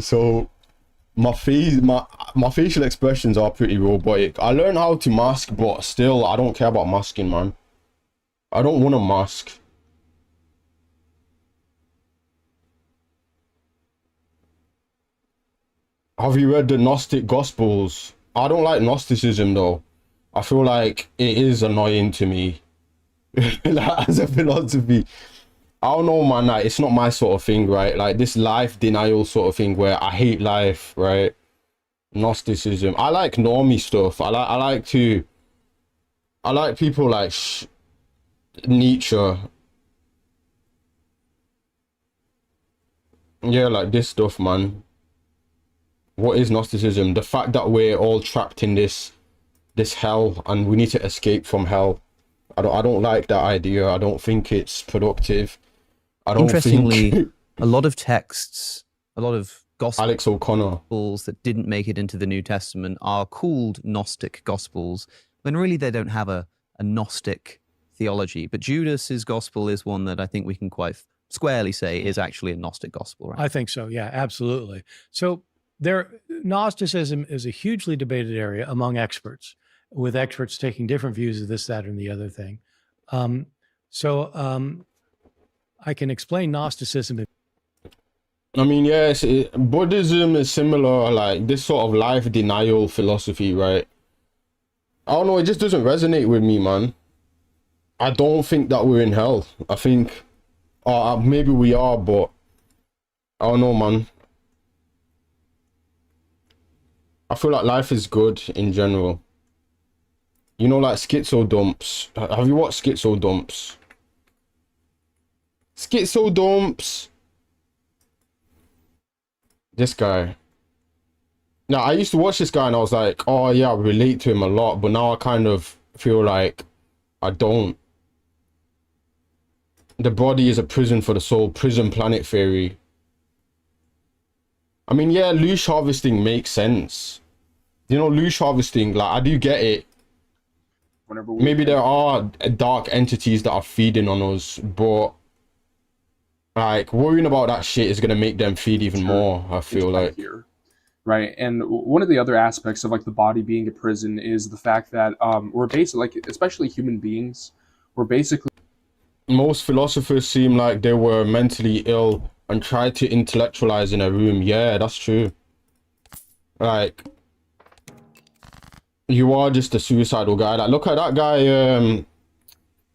So my facial expressions are pretty robotic. I learned how to mask, but still I don't care about masking, man. I don't want to mask. Have you read the Gnostic Gospels? I don't like Gnosticism though. I feel like it is annoying to me. Like, as a philosophy, I don't know, man. Like, it's not my sort of thing, right? Like this life denial sort of thing where I hate life, right? Gnosticism. I like normie stuff. I like people like Nietzsche. Yeah, like this stuff, man. What is Gnosticism? The fact that we're all trapped in this hell and we need to escape from hell. I don't like that idea. I don't think it's productive. I don't
Interestingly,
think...
a lot of texts, a lot of gospels
Alex O'Connor
that didn't make it into the New Testament are called Gnostic Gospels, when really they don't have a Gnostic theology. But Judas's gospel is one that I think we can quite squarely say is actually a Gnostic gospel, right?
I think so. Yeah, absolutely. So Gnosticism is a hugely debated area among experts, with experts taking different views of this, that, and the other thing. I can explain Gnosticism.
I mean, yes, Buddhism is similar, like this sort of life denial philosophy, right? I don't know, it just doesn't resonate with me, man. I don't think that we're in hell. I think maybe we are, but I don't know, man. I feel like life is good in general. You know, like Schizo Dumps. Have you watched Schizo Dumps? Schizo Dumps. This guy. Now, I used to watch this guy and I was like, oh yeah, I relate to him a lot. But now I kind of feel like I don't. The body is a prison for the soul. Prison planet theory. I mean, yeah, loosh harvesting makes sense. You know, loosh harvesting, like, I do get it. Maybe there are dark entities that are feeding on us, but like worrying about that shit is gonna make them feed even more, I feel like.
Right, and one of the other aspects of like the body being a prison is the fact that we're basically, like, especially human beings, we're basically...
Most philosophers seem like they were mentally ill and tried to intellectualize in a room. Yeah, that's true. Like, you are just a suicidal guy. Like, look at that guy,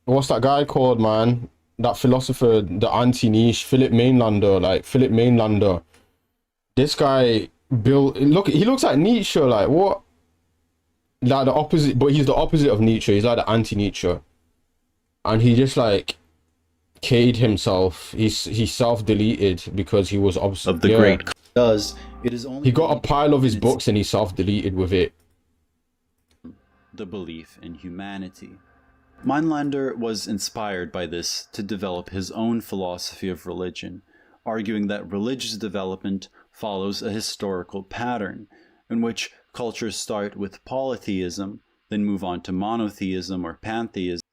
what's that guy called, man? That philosopher, the anti-niche, Philip Mainlander. Like, Philip Mainlander. This guy built... Look, he looks like Nietzsche. Like, what? Like, the opposite... But he's the opposite of Nietzsche. He's like the anti-Nietzsche. And he just, like, K'd himself. He self-deleted because he was obsessed.
Of the great does, it is only...
He got a pile of his books and he self-deleted with it.
The belief in humanity. Mainlander was inspired by this to develop his own philosophy of religion, arguing that religious development follows a historical pattern, in which cultures start with polytheism, then move on to monotheism or pantheism.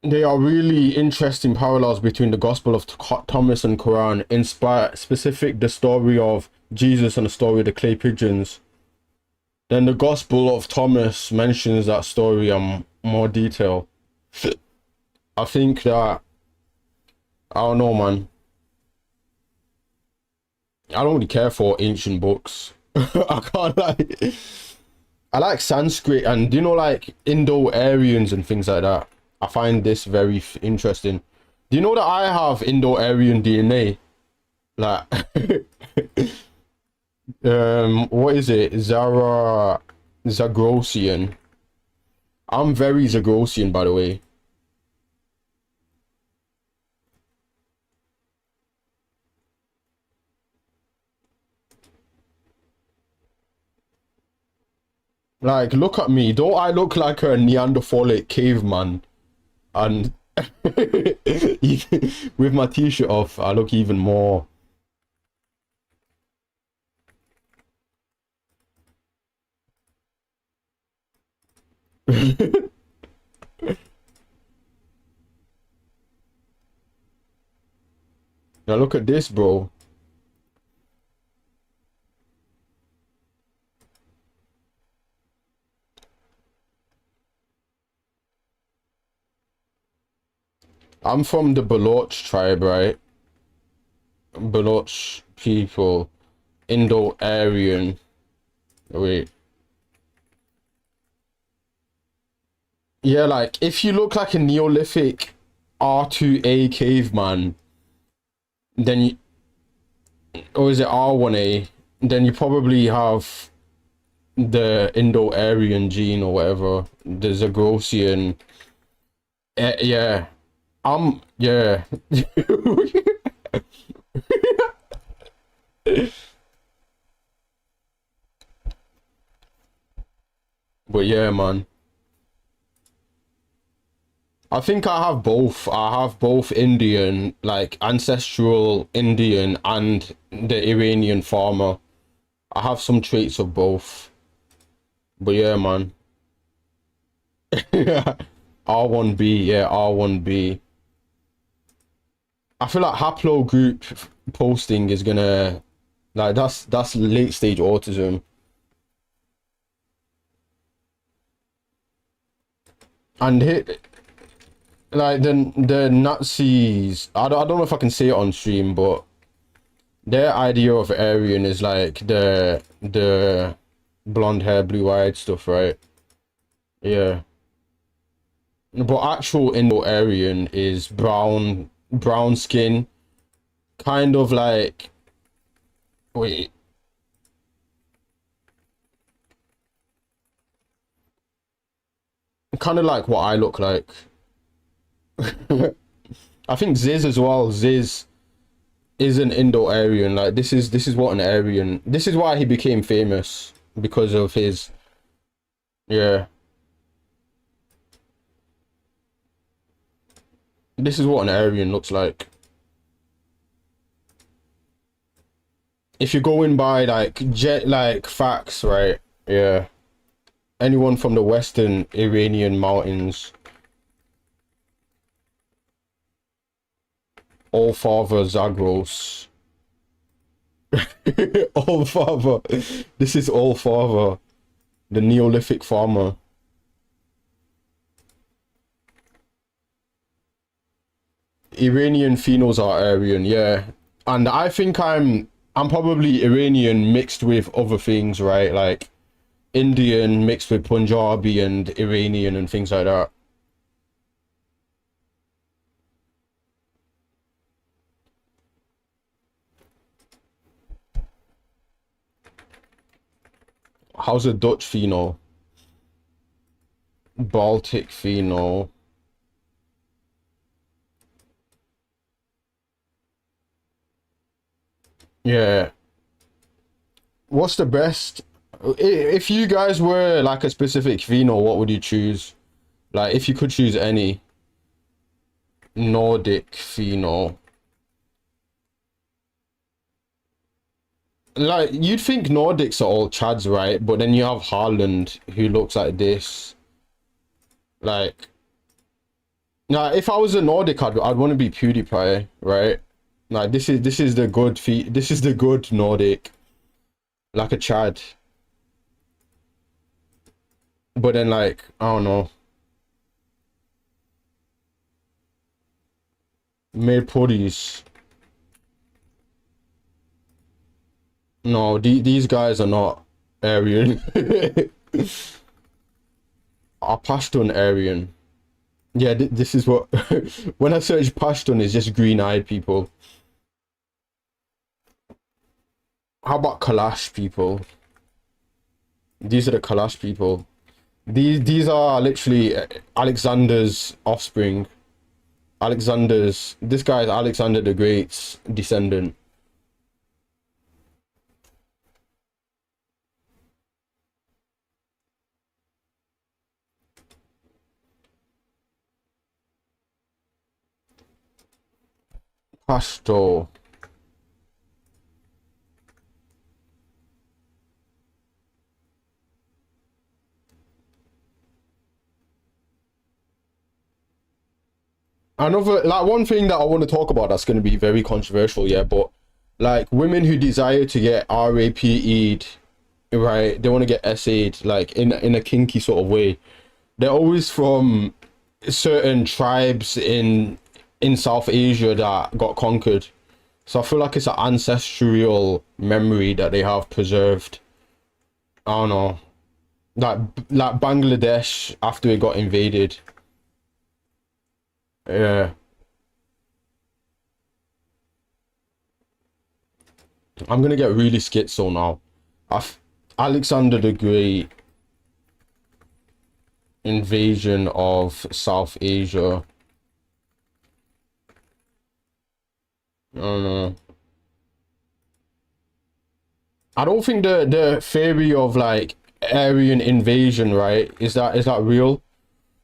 There are really interesting parallels between the Gospel of Thomas and Quran, specific the story of Jesus and the story of the clay pigeons. Then the Gospel of Thomas mentions that story in more detail. I think that, I don't know, man. I don't really care for ancient books. I can't like. I like Sanskrit and, you know, like Indo-Aryans and things like that. I find this very interesting. Do you know that I have Indo-Aryan DNA? Like, what is it? Zagrosian. I'm very Zagrosian, by the way. Like, look at me. Don't I look like a Neanderthalic caveman? And with my t-shirt off, I look even more. Now look at this, bro. I'm from the Baloch tribe, right? Baloch people. Indo-Aryan. Wait. Yeah, like, if you look like a Neolithic R2A caveman, then you... Or is it R1A? Then you probably have the Indo-Aryan gene or whatever. The Zagrosian. Yeah. Yeah. But yeah, man. I think I have both. I have both Indian, like ancestral Indian and the Iranian farmer. I have some traits of both. But yeah, man. R1B, yeah, R1B. I feel like haplogroup posting is gonna, like, that's late stage autism. And like the Nazis, I don't know if I can say it on stream, but their idea of Aryan is like the blonde hair, blue eyed stuff, right? Yeah. But actual Indo-Aryan is brown skin, kind of like, wait, kind of like what I look like. I think Ziz as well. Ziz is an Indo-Aryan. Like this is what an Aryan. This is why he became famous, because of his, yeah. This is what an Aryan looks like. If you're going by like facts, right? Yeah. Anyone from the Western Iranian mountains. All Father Zagros. All Father. This is All Father. The Neolithic farmer. Iranian phenols are Aryan, yeah. And I think I'm probably Iranian mixed with other things, right? Like Indian mixed with Punjabi and Iranian and things like that. How's a Dutch phenol? Baltic phenol. Yeah. What's the best? If you guys were like a specific phenol, what would you choose? Like if you could choose any. Nordic phenol. Like you'd think Nordics are all Chads, right? But then you have Haaland who looks like this. Like, now if I was a Nordic, I'd want to be PewDiePie, right? Like this is the good this is the good Nordic, like a Chad. But then like I don't know, made putties. No, these guys are not Aryan. Are Pashtun Aryan? Yeah, this is what when I search Pashtun, it's just green-eyed people. How about Kalash people? These are the Kalash people. These are literally Alexander's offspring. This guy is Alexander the Great's descendant. Pashto. Another, like, one thing that I want to talk about that's going to be very controversial, yeah, but like women who desire to get RAPE'd, right, they want to get SA'd, like in a kinky sort of way. They're always from certain tribes in South Asia that got conquered. So I feel like it's an ancestral memory that they have preserved. I don't know. Like Bangladesh after it got invaded. Yeah. I'm gonna get really schizo now. Alexander the Great invasion of South Asia. I don't know. I don't think the theory of like Aryan invasion, right? Is that real?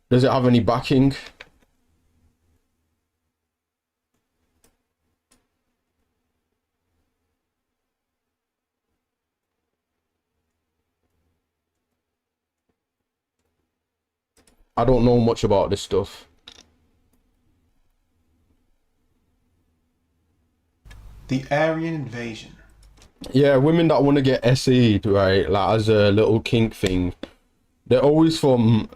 Does it have any backing? I don't know much about this stuff.
The Aryan invasion.
Yeah, women that want to get SA'd, right, like as a little kink thing, they're always from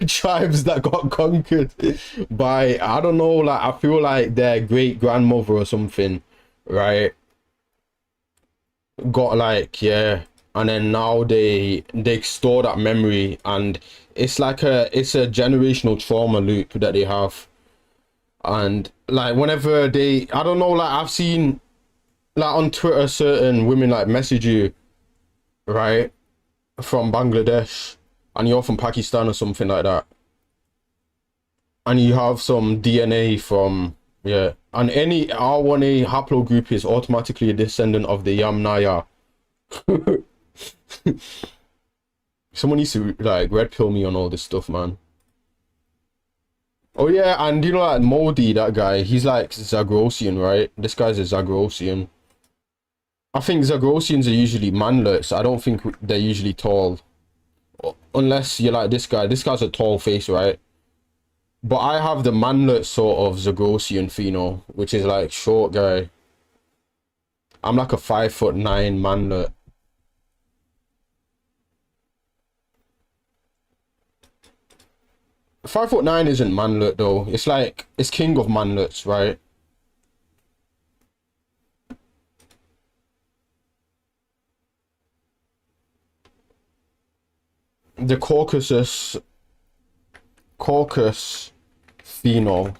tribes that got conquered by, I don't know, like I feel like their great grandmother or something, right, got like, yeah, and then now they store that memory, and it's like it's a generational trauma loop that they have. And like whenever I don't know, like I've seen like on Twitter certain women like message you, right, from Bangladesh, and you're from Pakistan or something like that, and you have some DNA from, yeah, and any R1A haplogroup is automatically a descendant of the Yamnaya. Someone needs to like red pill me on all this stuff, man. Oh yeah, and you know, like Modi, that guy, he's like Zagrosian, right? This guy's a Zagrosian. I think Zagrosians are usually manlets. I don't think they're usually tall. Unless you're like this guy. This guy's a tall face, right? But I have the manlet sort of Zagrosian pheno, which is like short guy. I'm like a 5'9" manlet. "5'9" isn't manlet though. It's like, it's king of manlets, right? The Caucasus pheno.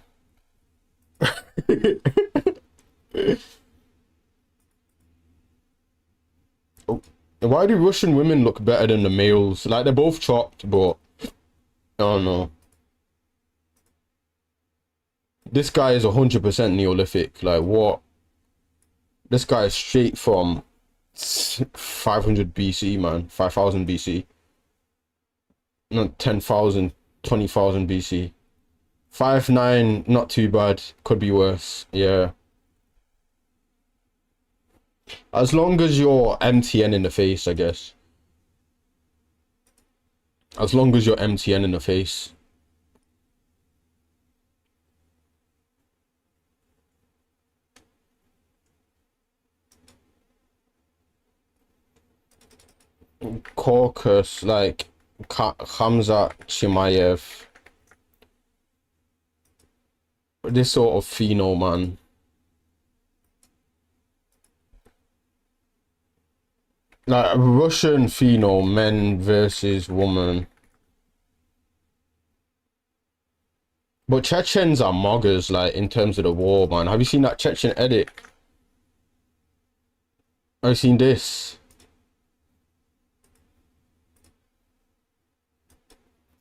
Why do Russian women look better than the males? Like, they're both chopped, but I don't know. This guy is 100% Neolithic. Like, what? This guy is straight from 500 BC, man. 5000 BC. Not 10,000, 20,000 BC. 5'9", not too bad. Could be worse. Yeah. As long as you're MTN in the face, I guess. As long as you're MTN in the face. Caucus, like Khamzat Chimaev. This sort of pheno, man. Like Russian pheno, men versus woman. But Chechens are muggers, like, in terms of the war, man. Have you seen that Chechen edit? Have you seen this?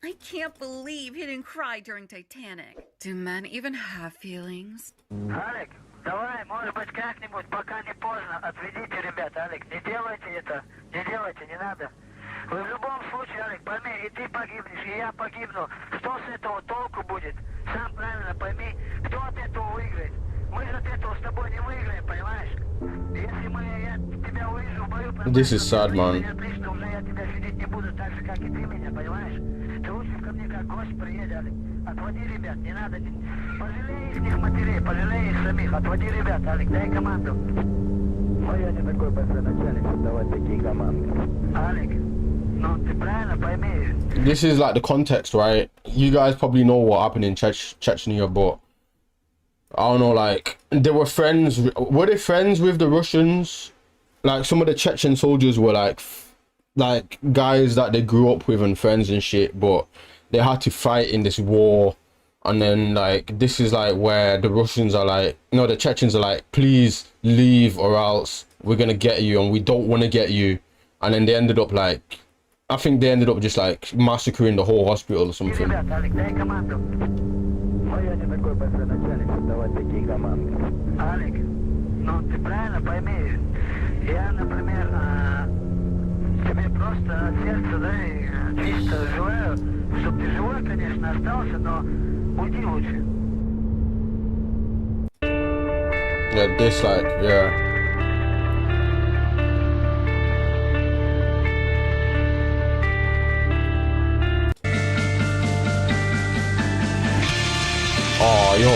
I can't believe he didn't cry during Titanic. Do men even have feelings?
Алик, давай, может быть, как-нибудь, пока не поздно, отведите ребят, Алик, не делайте это, не делайте, не надо. Вы в любом случае, Алик, пойми, и ты погибнешь, и я погибну. Что с этого толку будет? Сам правильно пойми, кто от этого выиграет? Мы же от этого с тобой не выиграем, понимаешь? Если я тебя увижу в бою,
This is sad, man.
отлично, уже я тебя видеть не буду так же, как и ты меня, понимаешь? Ты лучше ко мне как гость приедь, Алик. Отводи ребят, не надо. Пожалей их матерей, пожалей их самих. Отводи ребят, Алик, дай команду. Но я не такой большой начальник, чтобы давать такие команды. Алик, ну ты правильно пойми.
This is like the context, right? You guys probably know what happened in Chechnya, but I don't know, like, they were friends. Were they friends with the Russians? Like, some of the Chechen soldiers were like guys that they grew up with and friends and shit, but they had to fight in this war. And then, like, this is like where the Russians are like, no, the Chechens are like, please leave or else we're gonna get you and we don't want to get you. And then they ended up like, I think they ended up just like massacring the whole hospital or something.
Алик, ну ты правильно пойми, я, например, тебе просто от сердца, да, чисто желаю, чтобы ты живой, конечно, остался, но уйди лучше.
Yeah, this, like, yeah. Oh, yo.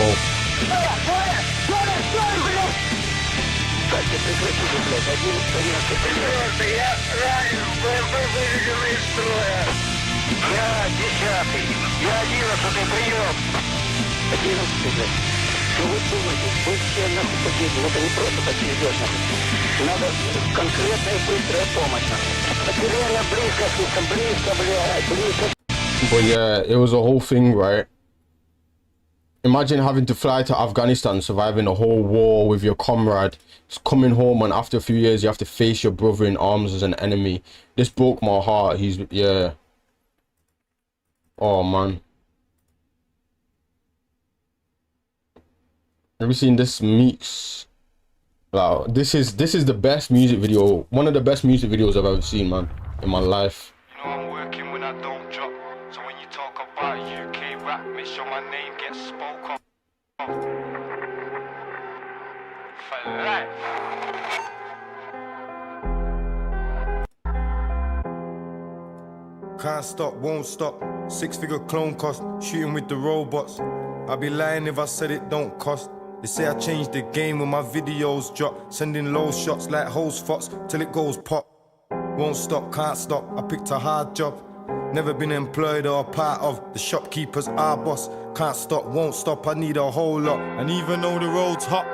Я ранен, БМП выведено из строя. Я 10-й, я 11-й, прием. 11-й, блядь. Что вы думаете? Вы все нахуй погибли. Это не просто так идешь, нахуй. Надо конкретная быстрая помощь, нахуй. Потеряно близко, слишком близко, блядь, близко.
But yeah, it was a whole thing, right? Imagine having to fly to Afghanistan, surviving a whole war with your comrade, coming home, and after a few years you have to face your brother in arms as an enemy. This broke my heart. Yeah. Oh man. Have you seen this Meeks? Wow, this is the best music video, one of the best music videos I've ever seen, man, in my life.
You know I'm working when I don't drop. So when you talk about UK rap, make sure my name gets spoke of. For life.
Can't stop, won't stop. 6-figure clone cost, shooting with the robots. I'd be lying if I said it don't cost. They say I changed the game when my videos drop. Sending low shots like hose fots till it goes pop. Won't stop, can't stop, I picked a hard job. Never been employed or a part of. The shopkeepers our boss. Can't stop, won't stop, I need a whole lot. And even though the road's hot,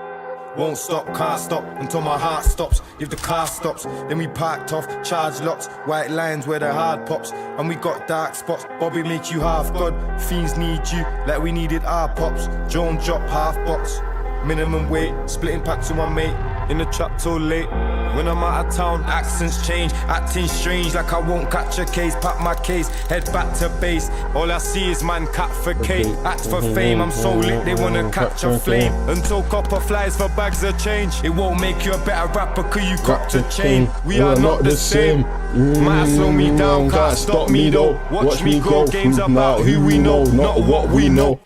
won't stop, can't stop until my heart stops. If the car stops, then we parked off, charge locks, white lines where the hard pops. And we got dark spots, Bobby make you half God. Fiends need you like we needed our pops. Joan drop half box, minimum weight, splitting packs with my mate. In the trap till late. When I'm out of town, accents change, acting strange like I won't catch a case. Pack my case, head back to base. All I see is man cat for cake. Act for fame, I'm so lit they wanna catch a flame. Until copper flies for bags of change. It won't make you a better rapper cause you got to chain. We are not the same. Might slow me down, can't stop me though. Watch me go, games about who we know, not what we know.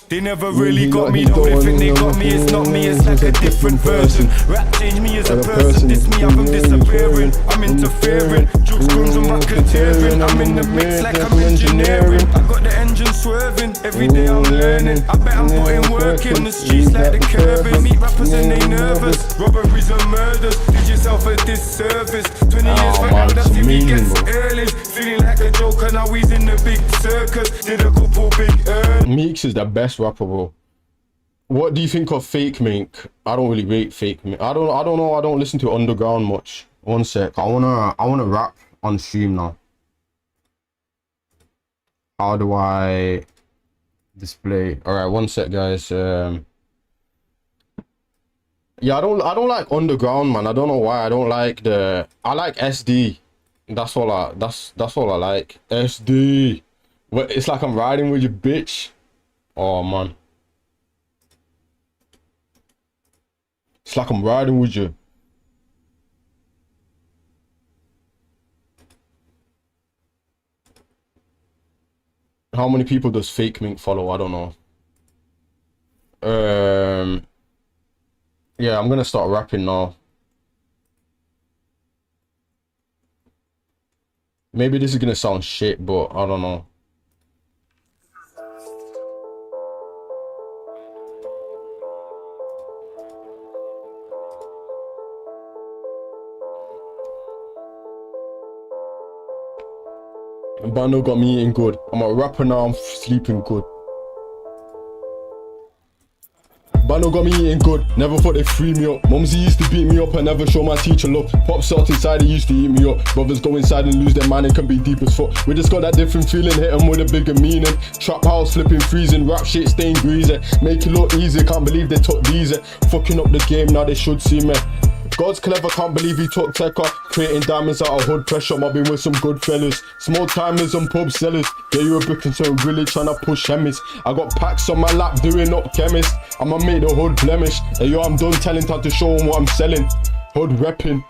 They never really got me though. They think they got me, it's not me, it's like a different version. Rap changed me as a person, this me, I'm disappearing. I'm interfering, jokes, grooms and racketeering. I'm in the mix like I'm engineering. I got the engine swerving, every day I'm learning. I bet I'm putting work in the streets like the curbing. Meet rappers and they nervous, robberies and murders. Did yourself a disservice. 20 years from now, that's if he gets early. Feeling like a joker, now he's in the big circus. Did a couple big earn.
Meeks is the best rapper, bro. What do you think of Fake Mink? I don't really rate Fake Mink. I don't know. I don't listen to Underground much. One sec. I wanna rap on stream now. How do I display? All right, one sec, guys. Yeah, I don't like Underground, man. I don't know why. I don't like the. I like SD. That's all I like. SD. But it's like I'm riding with your bitch. Oh man. It's like I'm riding with you. How many people does Fake Mink follow? I don't know. Yeah, I'm gonna start rapping now. Maybe this is gonna sound shit, but I don't know. Bando got me eating good. I'm a rapper now, I'm sleeping good. Bando got me eating good, never thought they'd free me up. Mumsy used to beat me up, I never show my teacher love. Pop salt inside, he used to eat me up. Brothers go inside and lose their mind, it can be deep as fuck. We just got that different feeling, hit 'em with a bigger meaning. Trap house, flipping, freezing, rap shit, staying greasy. Make it look easy, can't believe they took these. Fucking up the game, now they should see me. God's clever, can't believe he took Tekka. Creating diamonds out of hood pressure, mobbing with some good fellas. Small timers and pub sellers. Yeah, you're a brick and so really trying to push Hemis. I got packs on my lap doing up chemist. I'ma make the hood blemish. Hey yo, I'm done telling time to show them what I'm selling. Hood repping.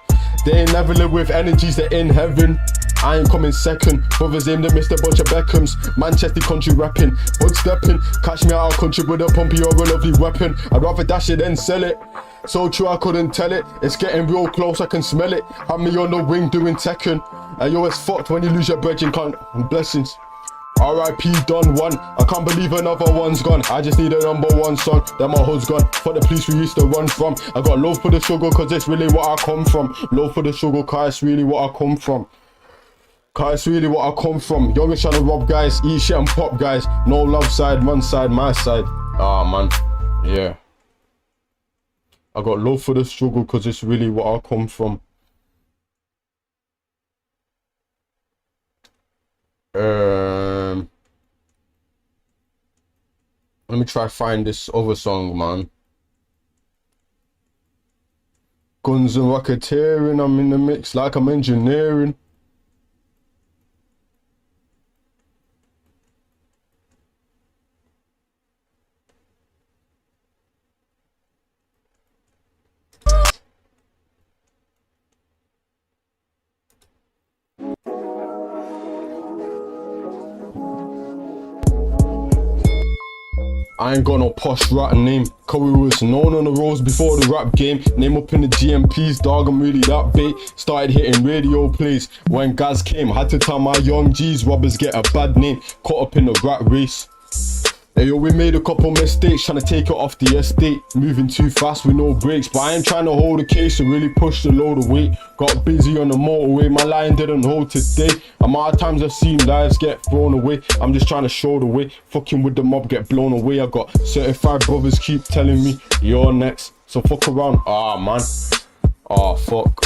They ain't never live with energies, they're in heaven. I ain't coming second. Brothers aim to miss a bunch of Beckhams. Manchester country rapping. Hood stepping. Catch me out of country with a pumpy or a lovely weapon. I'd rather dash it than sell it. So true I couldn't tell it. It's getting real close, I can smell it. Have me on the wing doing Tekken. And yo, it's fucked when you lose your bread and can't. Blessings. R.I.P. Don 1. I can't believe another one's gone. I just need a #1 song. Then my hood's gone. For the police we used to run from. I got love for the struggle cause it's really what I come from. Love for the struggle cause it's really what I come from. Cause it's really what I come from. Youngest trying to rob guys, eat shit and pop guys. No love side, one side, my side. Ah man. Yeah. I got love for the struggle cause it's really what I come from. Let me try find this other song, man. Guns and racketeering, I'm in the mix like I'm engineering. I ain't got no posh rat name. Curry was known on the roads before the rap game. Name up in the GMPs, dog, I'm really that bait. Started hitting radio plays when Gaz came. Had to tell my young G's, robbers get a bad name. Caught up in the rat race. Hey yo, we made a couple mistakes trying to take it off the estate. Moving too fast with no brakes, but I ain't trying to hold a case and really push the load of weight. Got busy on the motorway, my line didn't hold today. Amount of times I've seen lives get thrown away. I'm just trying to show the way. Fucking with the mob, get blown away. I got certified brothers keep telling me you're next, so fuck around. Ah man, ah fuck.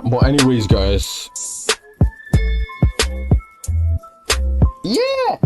But anyways guys, yeah.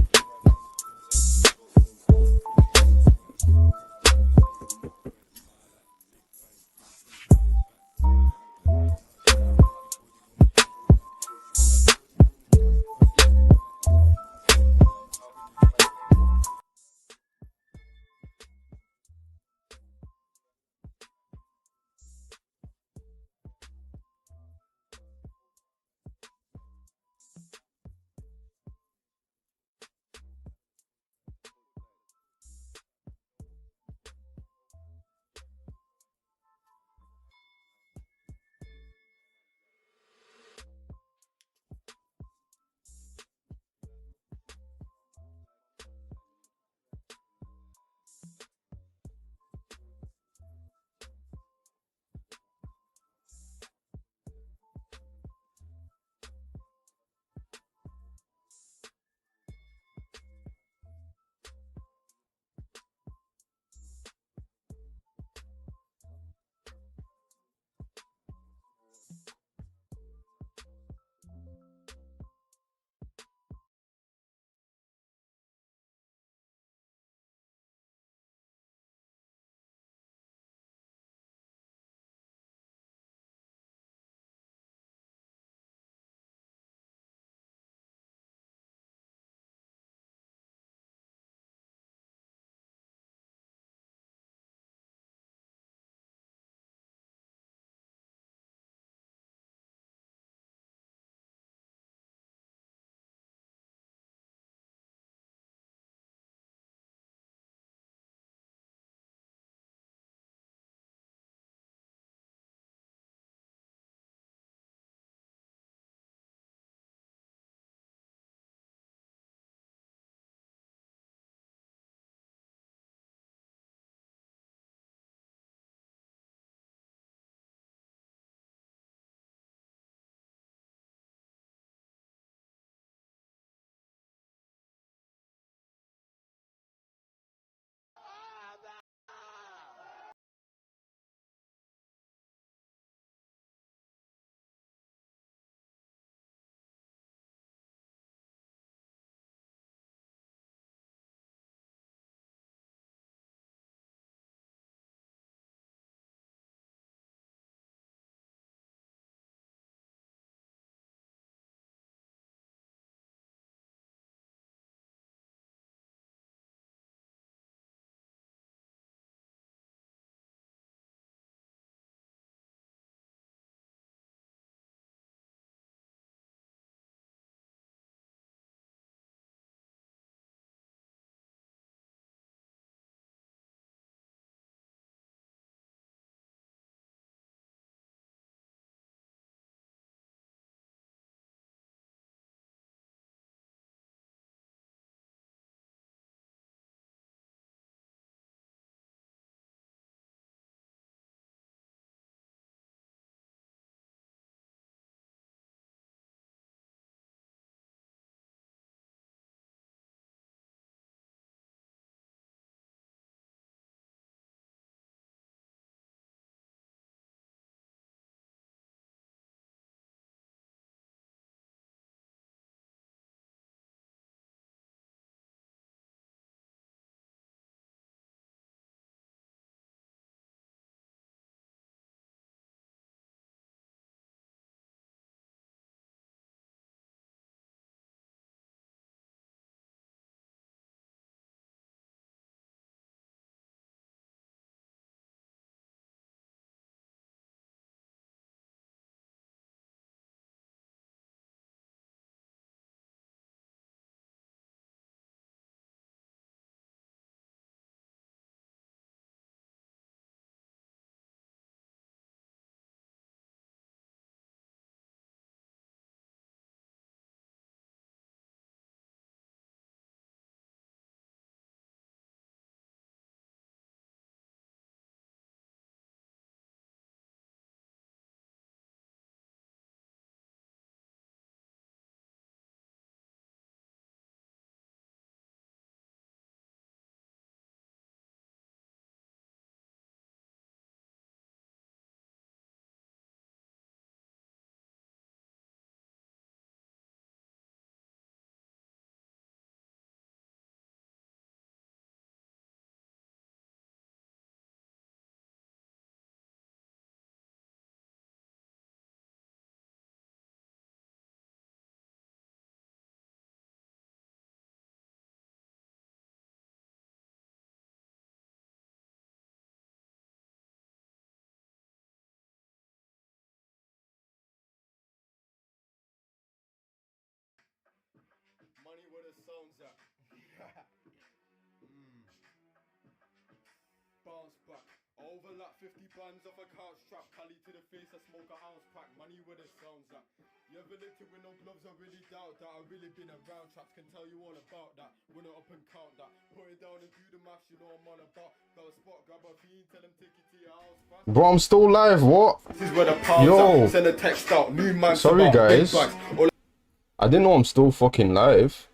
Bounce back. Over like 50 bands off a couch strap. Cali to the face, I smoke an ounce pack. Money where the sounds at. You ever lived it with no gloves? I really doubt that. I really been around traps, can tell you all about that. Run it up and count that. Put it down and do the maths, you know I'm on about. Got a spot, grab a fiend, tell him take it to your house fast. Bro, I'm still live. What?
This is where the pounds
Yo.
at. Send a text out. New man.
Sorry guys. I didn't know I'm still fucking live.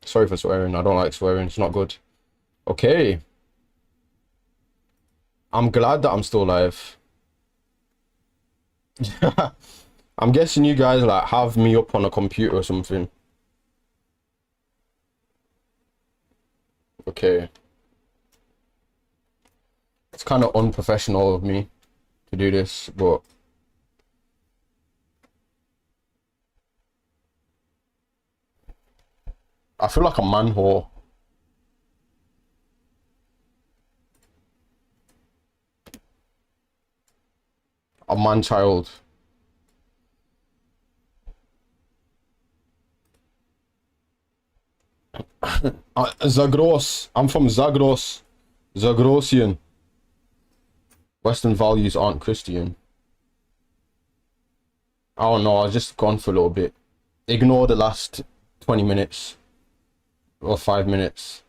Sorry for swearing. I don't like swearing. It's not good. Okay. I'm glad that I'm still live. I'm guessing you guys like have me up on a computer or something. Okay. It's kind of unprofessional of me to do this, but I feel like a man whore. A man child. Zagros. I'm from Zagros. Zagrosian. Western values aren't Christian. I don't know. I was just gone for a little bit. Ignore the last 20 minutes. Or 5 minutes.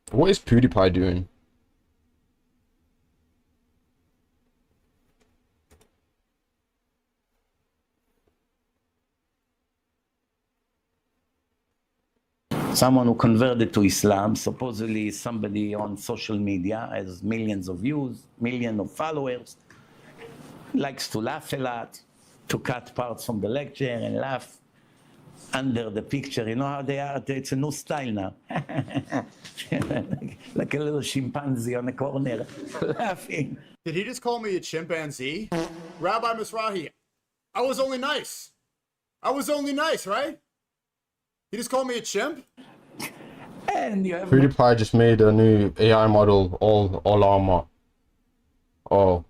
What is PewDiePie doing?
Someone who converted to Islam, supposedly somebody on social media, has millions of views, millions of followers, likes to laugh a lot, to cut parts from the lecture and laugh under the picture. You know how they are? It's a new style now. Like a little chimpanzee on the corner, laughing.
Did he just call me a chimpanzee? Rabbi Mizrahi, I was only nice. I was only nice, right? He just called me a chimp?
And you have
PewDiePie just made a new AI model, all armor. Oh.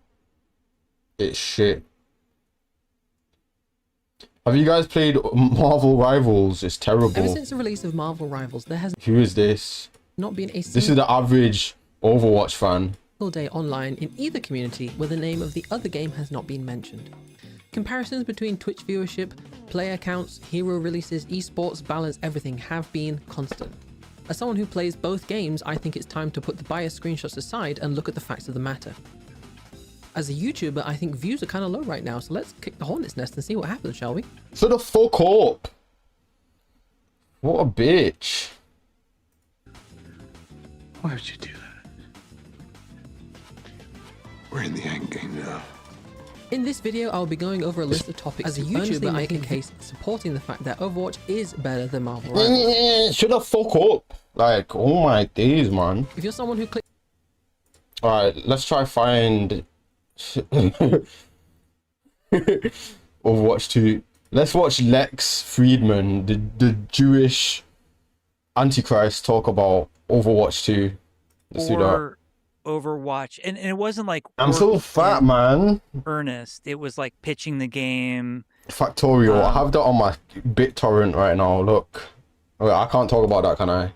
It's shit. Have you guys played Marvel Rivals? It's terrible.
Ever since the release of Marvel Rivals, there has
Who is this?
not been a
This is the average Overwatch fan.
single day online in either community where the name of the other game has not been mentioned. Comparisons between Twitch viewership, player counts, hero releases, esports, balance, everything have been constant. As someone who plays both games, I think it's time to put the biased screenshots aside and look at the facts of the matter. As a YouTuber, I think views are kind of low right now, so let's kick the hornet's nest and see what happens, shall we?
So the fuck up. What a bitch.
Why would you do that? We're in the end game now.
In this video, I'll be going over a list of topics. As a YouTuber, I make a case supporting the fact that Overwatch is better than Marvel Rivals.
Shut the fuck up. Like, oh my days, man.
If you're someone who clicks...
Alright, let's try find Overwatch 2. Let's watch Lex Friedman, the Jewish Antichrist, talk about Overwatch 2. Let's do that.
Or Overwatch, and it wasn't like
I'm so fat, man.
earnest. It was like pitching the game.
Factorial. I have that on my BitTorrent right now. Look. Okay, I can't talk about that, can I?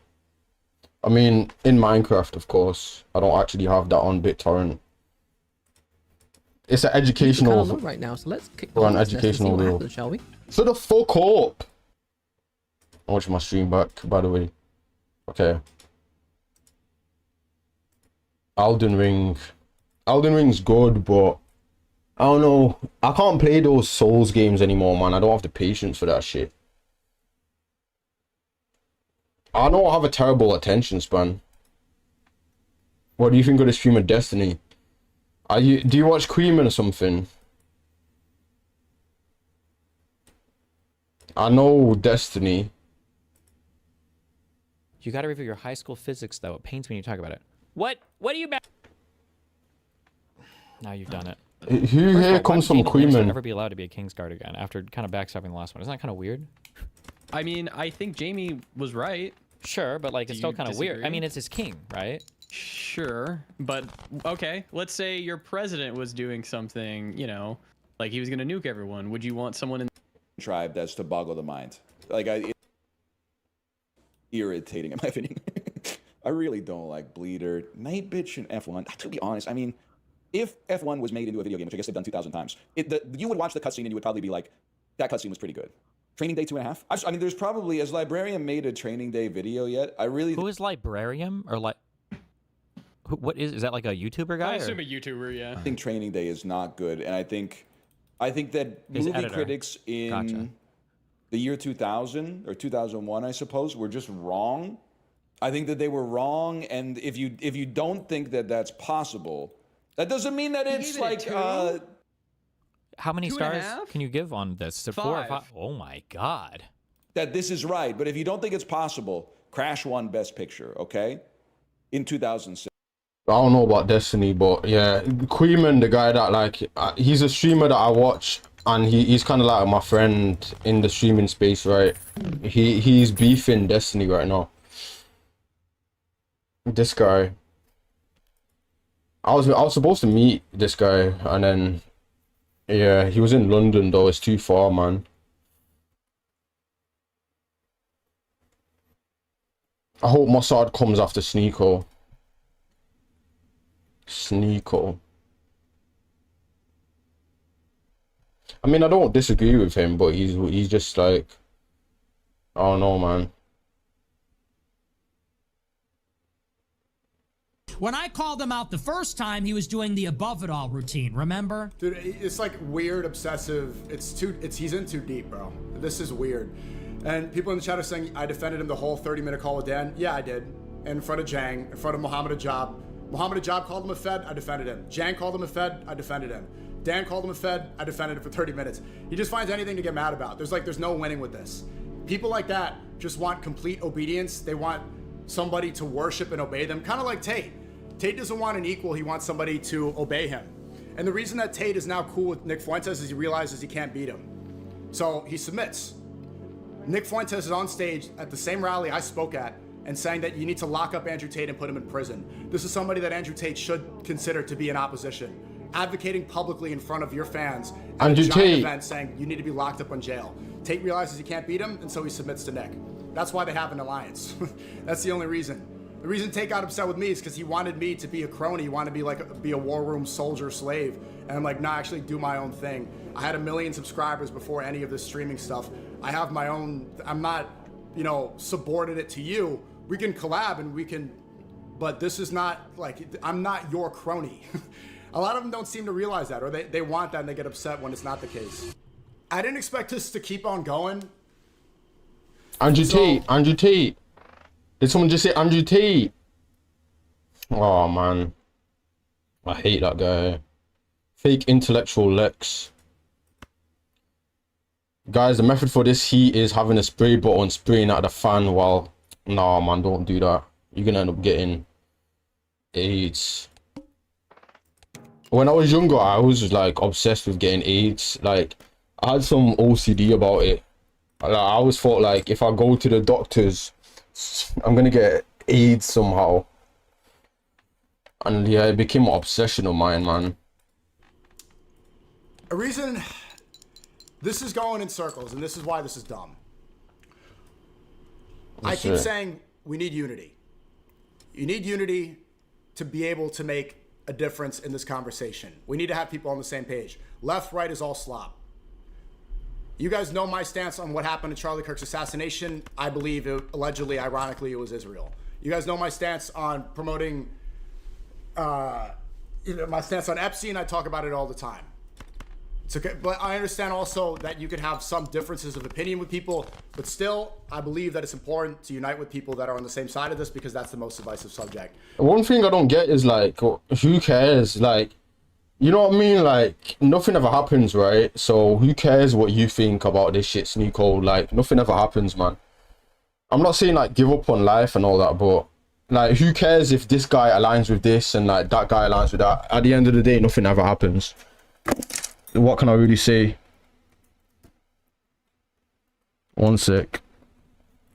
I mean, in Minecraft, of course. I don't actually have that on BitTorrent. It's an educational.
Kind of low right now, so let's kick the
or an
hornet's nest and see
educational
what
deal.
happens, shall we?
So the fuck up. I'll watch my stream back, by the way. Okay. Elden Ring. Elden Ring's good, but I don't know. I can't play those Souls games anymore, man. I don't have the patience for that shit. I know I have a terrible attention span. What do you think of the stream of Destiny? Do you watch Creamin' or something? I know Destiny.
You gotta review your high school physics, though. It pains me when you talk about it. What are you back? Now you've done it.
Who here comes from Creamin'?
Never be allowed to be a Kingsguard again after kind of backstabbing the last one. Isn't that kind of weird?
I mean, I think Jamie was right.
Sure, but like it's still kind of weird. I mean, it's his king, right?
Sure, but okay. Let's say your president was doing something, you know, Like he was gonna nuke everyone. Would you want someone in
tribe that's to boggle the mind? Like it's irritating in my opinion. I really don't like Bleeder, Night Bitch, and F1. To be honest, I mean, if F1 was made into a video game, which I guess they've done 2,000 times, you would watch the cutscene and you would probably be like, that cutscene was pretty good. Training Day 2.5. I mean, there's probably, has Librarian made a Training Day video yet?
Who is Librarian or like? What is that like a YouTuber guy?
I assume a YouTuber, yeah.
I think Training Day is not good, and I think that
His
movie
editor.
critics in
Gotcha.
the year 2000 or 2001, I suppose, were just wrong. I think that they were wrong, and if you don't think that that's possible, that doesn't mean that it's like
How many
2.5?
stars can you give on this? Is it 4 or 5?
5.
Oh my god.
that this is right. But if you don't think it's possible, Crash won Best Picture, okay, in 2006.
I don't know about Destiny, but yeah, Queeman, the guy that like, he's a streamer that I watch, and he's kind of like my friend in the streaming space, right? He's beefing Destiny right now. This guy, I was supposed to meet this guy, and then yeah, he was in London though. It's too far, man. I hope Mossad comes after Sneeko. Sneeko. I mean, I don't disagree with him, but he's just like, I don't know, man.
When I called him out the first time, he was doing the above it all routine, remember?
Dude, it's like weird, obsessive. He's in too deep, bro. This is weird. And people in the chat are saying I defended him the whole 30-minute call with Dan. Yeah, I did. In front of Jang, in front of Mohammed Ajab. Mohammed Ajab called him a Fed, I defended him. Jang called him a Fed, I defended him. Dan called him a Fed, I defended him for 30 minutes. He just finds anything to get mad about. There's no winning with this. People like that just want complete obedience. They want somebody to worship and obey them, kind of like Tate. Tate doesn't want an equal, he wants somebody to obey him. And the reason that Tate is now cool with Nick Fuentes is he realizes he can't beat him. So he submits. Nick Fuentes is on stage at the same rally I spoke at and saying that you need to lock up Andrew Tate and put him in prison. This is somebody that Andrew Tate should consider to be in opposition. Advocating publicly in front of your fans at
Andrew
a giant
Tate.
event saying you need to be locked up in jail. Tate realizes he can't beat him, and so he submits to Nick. That's why they have an alliance. That's the only reason. The reason Tate got upset with me is because he wanted me to be a crony. He wanted to be a war room soldier slave. And I'm like, nah, actually do my own thing. I had 1 million subscribers before any of this streaming stuff. I have my own, I'm not, subordinate to you. We can collab and we can, but this is not like, I'm not your crony. A lot of them don't seem to realize that, or they want that and they get upset when it's not the case. I didn't expect this to keep on going.
Andrew Tate. Did someone just say Andrew Tate? Oh man, I hate that guy. Fake intellectual Lex. Guys, the method for this heat is having a spray bottle and spraying at the fan while... Nah, man, don't do that. You're gonna end up getting AIDS. When I was younger, I was like obsessed with getting AIDS. Like, I had some OCD about it. Like, I always thought like, if I go to the doctors, I'm gonna get AIDS somehow. And yeah, it became an obsession of mine, man.
A reason this is going in circles, and this is why this is dumb. I keep saying we need unity. You need unity to be able to make a difference in this conversation. We need to have people on the same page. Left, right is all slop. You guys know my stance on what happened in Charlie Kirk's assassination. I believe, allegedly, ironically, it was Israel. You guys know my stance on promoting, my stance on Epstein. I talk about it all the time. It's okay, but I understand also that you could have some differences of opinion with people, but still, I believe that it's important to unite with people that are on the same side of this because that's the most divisive subject.
One thing I don't get is like, who cares? Like, you know what I mean? Like, nothing ever happens, right? So who cares what you think about this shit, Sneeko? Like, nothing ever happens, man. I'm not saying like give up on life and all that, but like, who cares if this guy aligns with this and like that guy aligns with that? At the end of the day, nothing ever happens. What can I really say? One sec.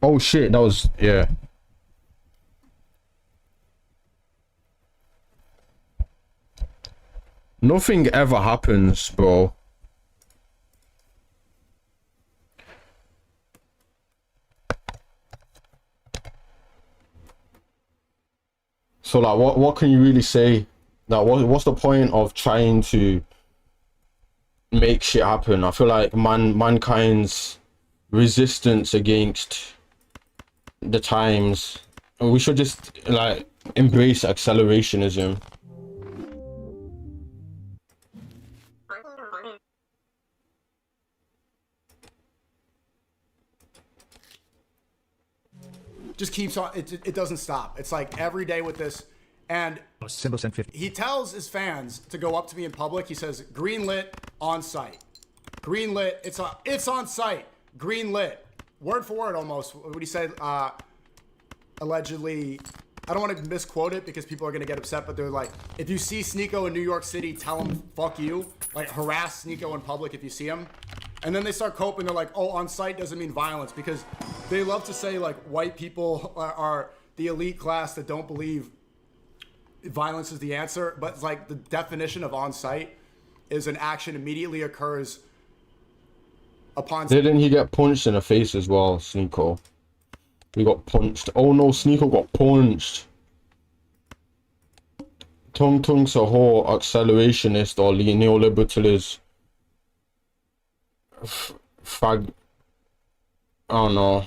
Oh shit, that was, yeah. Nothing ever happens, bro. So like, what can you really say? Like, what's the point of trying to make shit happen? I feel like mankind's resistance against the times, we should just like embrace accelerationism.
Just keeps on. It doesn't stop. It's like every day with this. And he tells his fans to go up to me in public. He says, "Green lit on site. Green lit. It's on site. Green lit." Word for word, almost. What he said. Allegedly, I don't want to misquote it because people are gonna get upset. But they're like, if you see Sneako in New York City, tell him "fuck you." Like, harass Sneako in public if you see him. And then they start coping. They're like, "Oh, on site doesn't mean violence," because they love to say like white people are the elite class that don't believe violence is the answer. But it's like the definition of on site is an action immediately occurs upon.
Didn't he get punched in the face as well, Sneako? He got punched. Oh no, Sneako got punched. Tung Tung Sahur, accelerationist or neoliberalist. Fag. I don't know.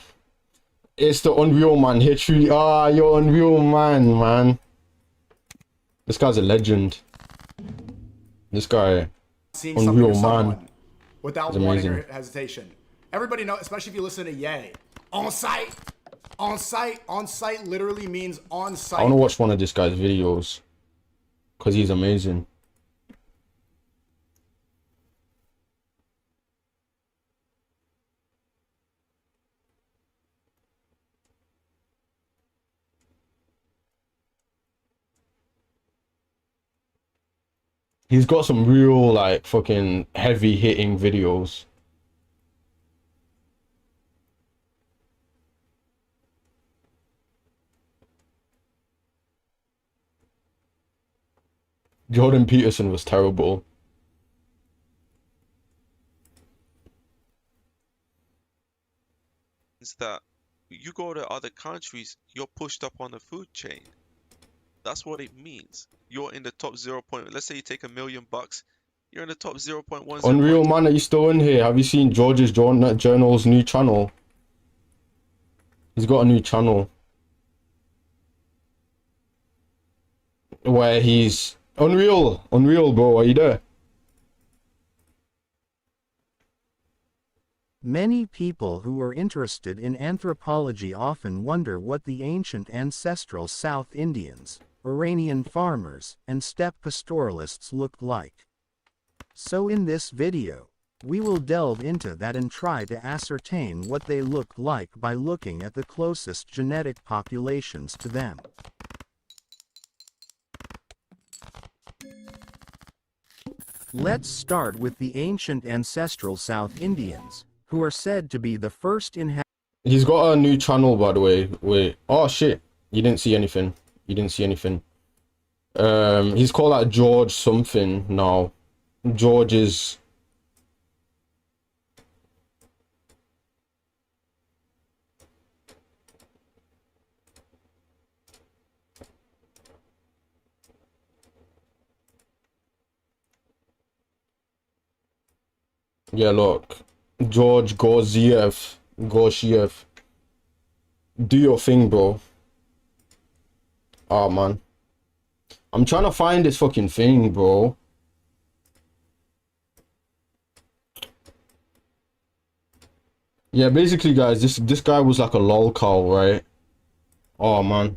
It's the Unreal Man. Hitchery. Ah, you're Unreal Man. This guy's a legend. This guy.
Seeing something
Unreal
or someone
Man.
without
It's
warning or
amazing.
hesitation. Everybody knows, especially if you listen to Ye. On site. On site. On site literally means on
I
site.
want to watch one of this guy's videos because he's amazing. He's got some real like fucking heavy hitting videos. Jordan Peterson was terrible.
Is that you go to other countries, you're pushed up on the food chain. That's what it means. You're in the top 0. Let's say you take $1 million, you're in the top 0.1.
Unreal Man, are you still in here? Have you seen George's Journal's new channel? He's got a new channel where he's Unreal, bro. Are you there?
Many people who are interested in anthropology often wonder what the ancient ancestral South Indians, Iranian farmers, and steppe pastoralists looked like. So in this video, we will delve into that and try to ascertain what they looked like by looking at the closest genetic populations to them. Let's start with the ancient ancestral South Indians, who are said to be the first inhabitants.
He's got a new channel, by the way. Wait. Oh shit. You didn't see anything. You didn't see anything. He's called like George something now. George is. Yeah, look. George Goziev. Do your thing, bro. Oh, man. I'm trying to find this fucking thing, bro. Yeah, basically, guys, this guy was like a lol cow, right? Oh, man.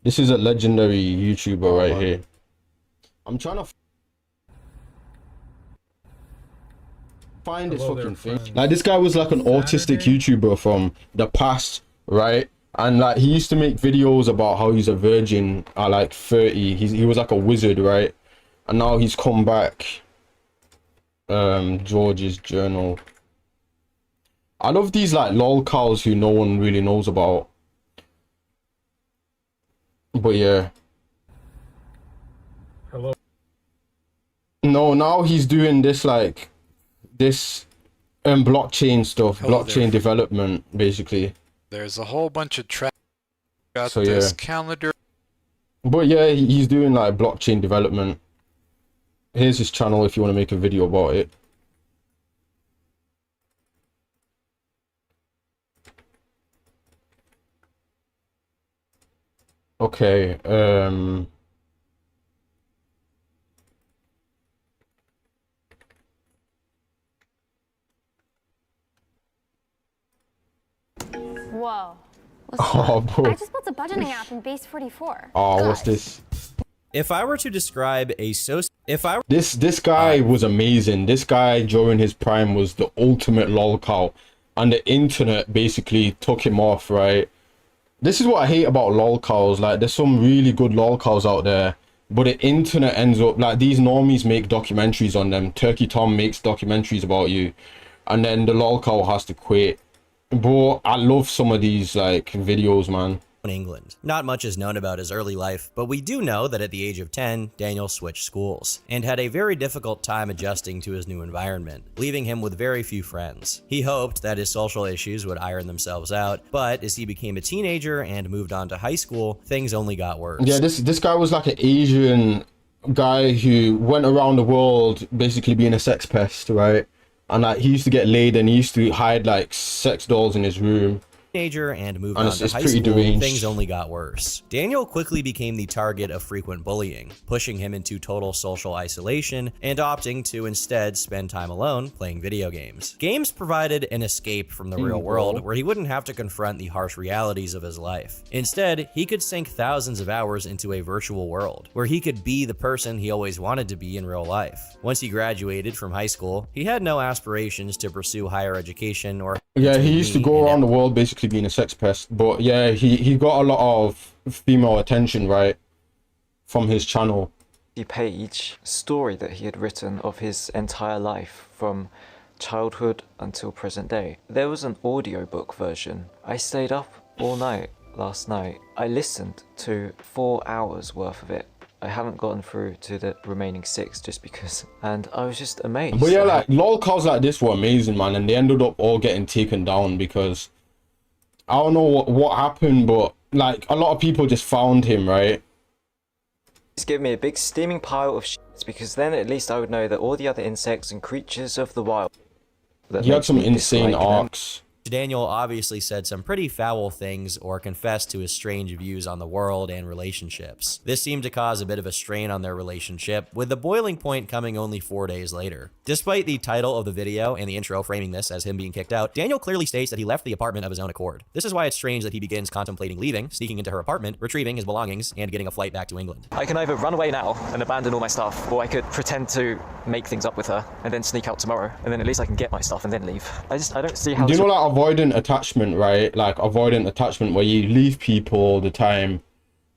This is a legendary YouTuber right here. I'm trying to find this fucking thing. Like, this guy was like an autistic YouTuber from the past, right? And like, he used to make videos about how he's a virgin at like 30. He was like a wizard, right? And now he's come back. George's Journal. I love these like lol cows who no one really knows about. But yeah.
Hello.
No, now he's doing this like this blockchain stuff,
Hello
blockchain
there.
development, basically.
There's a whole bunch of Got
So,
this
yeah.
calendar.
But yeah, he's doing like blockchain development. Here's his channel if you want to make a video about it. Okay,
Whoa.
oh, bro.
I just built a budgeting app in Base 44.
Oh, what's this?
If I were to describe a
This guy was amazing. This guy during his prime was the ultimate lolcow, and the internet basically took him off, right? This is what I hate about lolcows. Like, there's some really good lolcows out there, but the internet ends up like these normies make documentaries on them. Turkey Tom makes documentaries about you, and then the lolcow has to quit. But I love some of these like videos, man.
in England. Not much is known about his early life, but we do know that at the age of 10, Daniel switched schools and had a very difficult time adjusting to his new environment, leaving him with very few friends. He hoped that his social issues would iron themselves out, but as he became a teenager and moved on to high school, things only got worse.
Yeah, this guy was like an Asian guy who went around the world basically being a sex pest, right? And like he used to get laid and he used to hide like sex dolls in his room.
Teenager and moved
And
on to
it's
high
pretty
school,
deranged.
things only got worse. Daniel quickly became the target of frequent bullying, pushing him into total social isolation and opting to instead spend time alone playing video games. Games provided an escape from the real world where he wouldn't have to confront the harsh realities of his life. Instead, he could sink thousands of hours into a virtual world where he could be the person he always wanted to be in real life. Once he graduated from high school, he had no aspirations to pursue higher education or
Yeah, he used to go around the world basically being a sex pest, but yeah, he got a lot of female attention, right, from his channel.
The page story that he had written of his entire life from childhood until present day. There was an audiobook version. I stayed up all night last night. I listened to 4 hours worth of it. I haven't gotten through to the remaining 6 just because, and I was just amazed.
But yeah, like lolcows like this were amazing, man, and they ended up all getting taken down because I don't know what happened, but like a lot of people just found him, right?
Just give me a big steaming pile of shit, because then at least I would know that all the other insects and creatures of the wild. That
He had
makes
some
me
insane
dislike them.
arcs.
Daniel obviously said some pretty foul things or confessed to his strange views on the world and relationships. This seemed to cause a bit of a strain on their relationship, with the boiling point coming only 4 days later. Despite the title of the video and the intro framing this as him being kicked out, Daniel clearly states that he left the apartment of his own accord. This is why it's strange that he begins contemplating leaving, sneaking into her apartment, retrieving his belongings, and getting a flight back to England.
I can either run away now and abandon all my stuff, or I could pretend to make things up with her and then sneak out tomorrow, and then at least I can get my stuff and then leave. I don't see how.
Do you know like avoidant attachment, right? Like avoidant attachment where you leave people all the time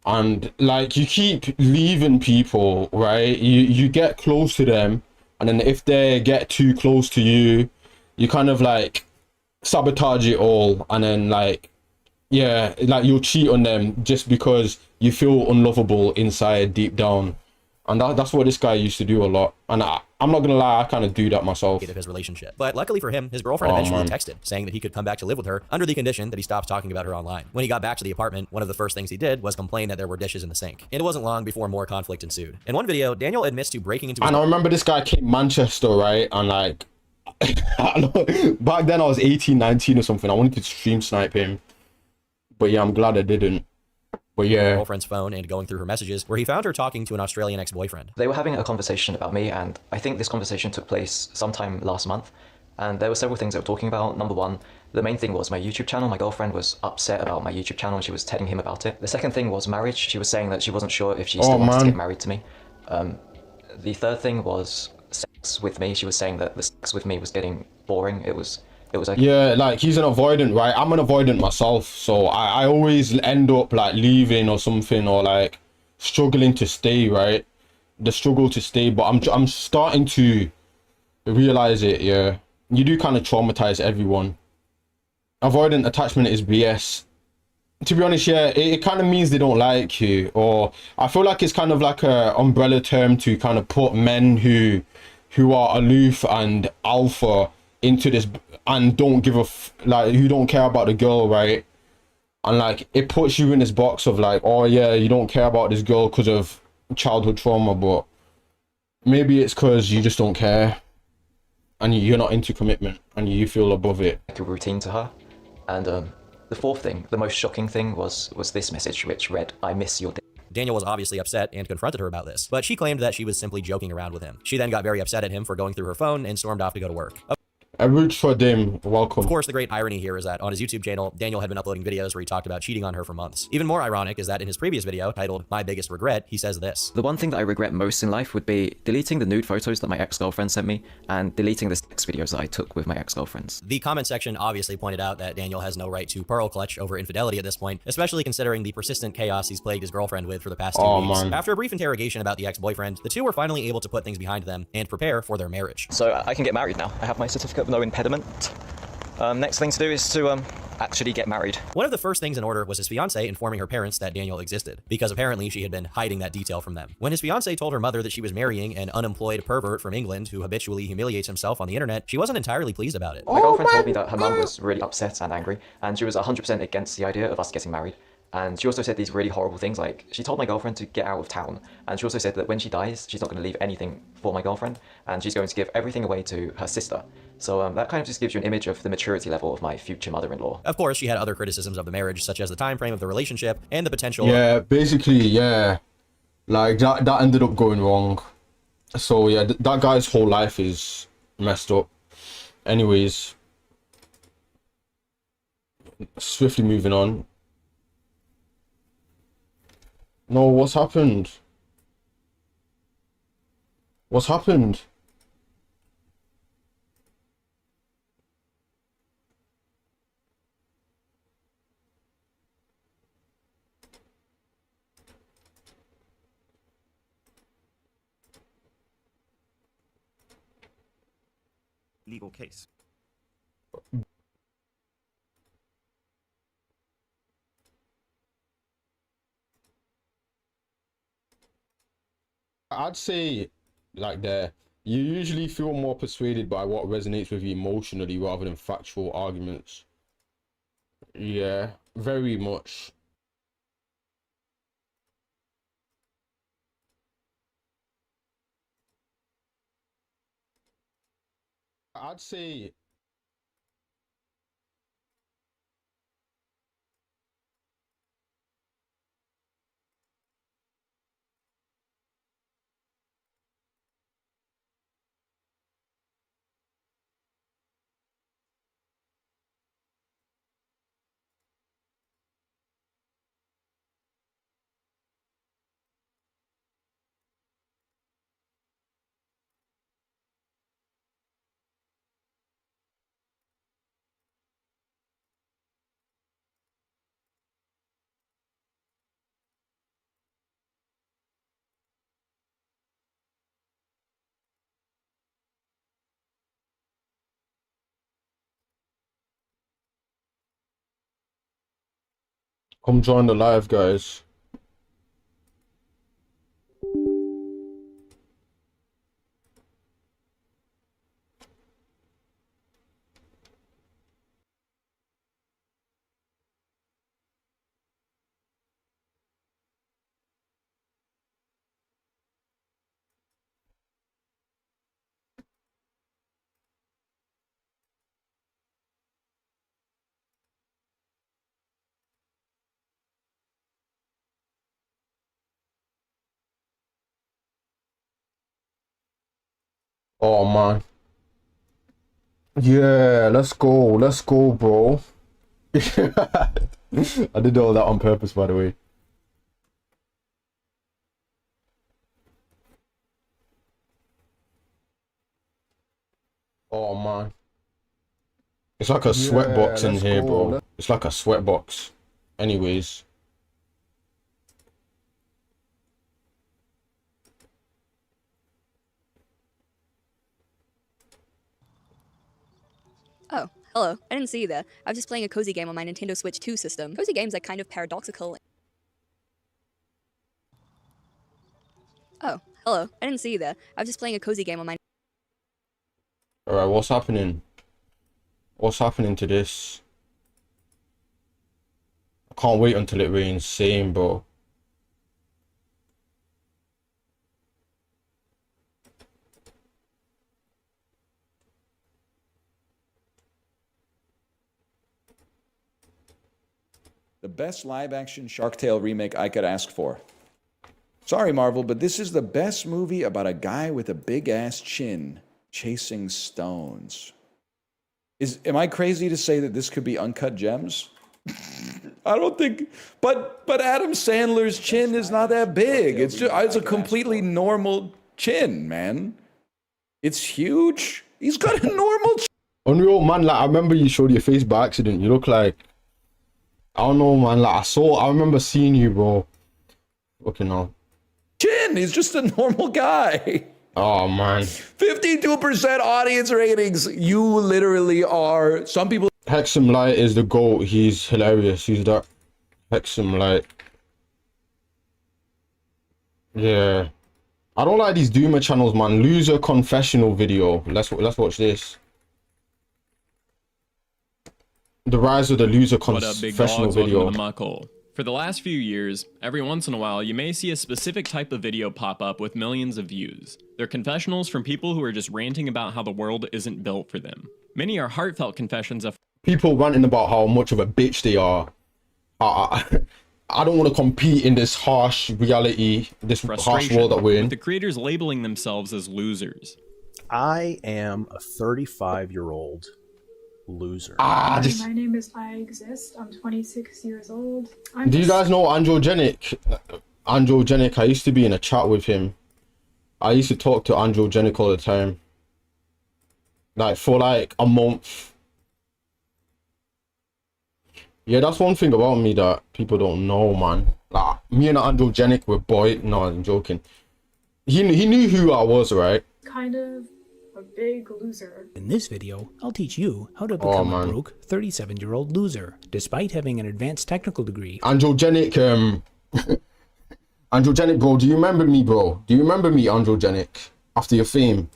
and like you keep leaving people, right? You get close to them and then if they get too close to you, you kind of like sabotage it all and then like, yeah, like you'll cheat on them just because you feel unlovable inside deep down. And that's what this guy used to do a lot. And I'm not gonna lie, I kind of do that myself.
Of his relationship. But luckily for him, his girlfriend eventually texted, saying that he could come back to live with her under the condition that he stops talking about her online. When he got back to the apartment, one of the first things he did was complain that there were dishes in the sink. And it wasn't long before more conflict ensued. In one video, Daniel admits to breaking into his
And I remember this guy came Manchester, right? And like, I don't know, back then I was 18, 19 or something. I wanted to stream snipe him. But yeah, I'm glad I didn't. But yeah.
Girlfriend's phone and going through her messages, where he found her talking to an Australian ex-boyfriend.
They were having a conversation about me, and I think this conversation took place sometime last month. And there were several things they were talking about. Number one, the main thing was my YouTube channel. My girlfriend was upset about my YouTube channel and she was telling him about it. The second thing was marriage. She was saying that she wasn't sure if she still wanted to get married to me. The third thing was sex with me. She was saying that the sex with me was getting boring. It was okay.
Yeah, like he's an avoidant, right? I'm an avoidant myself, so I always end up like leaving or something, or like struggling to stay, right? The struggle to stay, but I'm starting to realize it. Yeah, you do kind of traumatize everyone. Avoidant attachment is BS. To be honest, yeah, it kind of means they don't like you, or I feel like it's kind of like a umbrella term to kind of put men who are aloof and alpha into this and don't give a like who don't care about the girl, right? And like it puts you in this box of like, oh yeah, you don't care about this girl because of childhood trauma, but maybe it's because you just don't care and you're not into commitment and you feel above it.
Like a routine to her. And the fourth thing, the most shocking thing was this message which read, "I miss your dick."
Daniel was obviously upset and confronted her about this, but she claimed that she was simply joking around with him. She then got very upset at him for going through her phone and stormed off to go to work.
I root for them. Welcome.
Of course, the great irony here is that on his YouTube channel, Daniel had been uploading videos where he talked about cheating on her for months. Even more ironic is that in his previous video, titled My Biggest Regret, he says this.
The one thing that I regret most in life would be deleting the nude photos that my ex-girlfriend sent me and deleting the sex videos that I took with my ex-girlfriends.
The comment section obviously pointed out that Daniel has no right to pearl clutch over infidelity at this point, especially considering the persistent chaos he's plagued his girlfriend with for the past 2 weeks.
Man.
After a brief interrogation about the ex-boyfriend, the two were finally able to put things behind them and prepare for their marriage.
So I can get married now. I have my certificate of no impediment. Next thing to do is to actually get married.
One of the first things in order was his fiancée informing her parents that Daniel existed, because apparently she had been hiding that detail from them. When his fiancée told her mother that she was marrying an unemployed pervert from England who habitually humiliates himself on the internet, she wasn't entirely pleased about it.
My girlfriend told me that her mum was really upset and angry, and she was 100% against the idea of us getting married. And she also said these really horrible things, like she told my girlfriend to get out of town, and she also said that when she dies, she's not going to leave anything for my girlfriend, and she's going to give everything away to her sister. So that kind of just gives you an image of the maturity level of my future mother-in-law.
Of course, she had other criticisms of the marriage, such as the time frame of the relationship and the potential.
Yeah, basically, yeah, like that ended up going wrong. So yeah, that guy's whole life is messed up. Anyways, swiftly moving on. No, what's happened? What's happened?
Legal case.
I'd say like you usually feel more persuaded by what resonates with you emotionally rather than factual arguments. Yeah, very much. I'd say come join the live, guys. Oh man. Yeah, let's go, bro. I did all that on purpose, by the way. Oh man. It's like a sweatbox in here, bro. It's like a sweatbox. Anyways.
Oh, hello. I didn't see you there. I was just playing a cozy game on my Nintendo Switch 2 system. Cozy games are kind of paradoxical. Oh, hello. I didn't see you there. I was just playing a cozy game on my...
Alright, what's happening? What's happening to this? I Can't wait until it rains. Same, bro.
The best live-action Shark Tale remake I could ask for. Sorry, Marvel, but this is the best movie about a guy with a big-ass chin chasing stones. Am I crazy to say that this could be Uncut Gems? I don't think... But Adam Sandler's chin is not that big. It's a completely normal chin, man. It's huge. He's got a normal chin.
Unreal, man, like, I remember you showed your face by accident. You look like... I don't know, man, like, I remember seeing you, bro. Fucking hell.
Chin, he's just a normal guy.
Oh, man.
52% audience ratings. You literally are... Some people...
Hexam Light is the GOAT. He's hilarious. He's that Hexam Light. Yeah. I don't like these Doomer channels, man. Loser confessional video. Let's watch this. The rise of the loser confessional video.
Welcome to the muck hole. For the last few years, every once in a while, you may see a specific type of video pop up with millions of views. They're confessionals from people who are just ranting about how the world isn't built for them. Many are heartfelt confessions of
people ranting about how much of a bitch they are. I don't want to compete in this harsh reality, this harsh world that we're in.
with the creators labeling themselves as losers.
I am a 35-year-old loser.
My name is I Exist. I'm 26 years old.
Do you guys know Androgenic? Androgenic, I used to be in a chat with him. I used to talk to Androgenic all the time. Like, for like a month. Yeah, that's one thing about me that people don't know, man. Like, me and Androgenic were no, I'm joking. He knew who I was, right?
Kind of a big loser.
In this video, I'll teach you how to become a broke 37-year-old loser, despite having an advanced technical degree.
Androgenic, Androgenic, bro, do you remember me, bro? Do you remember me, Androgenic, after your fame?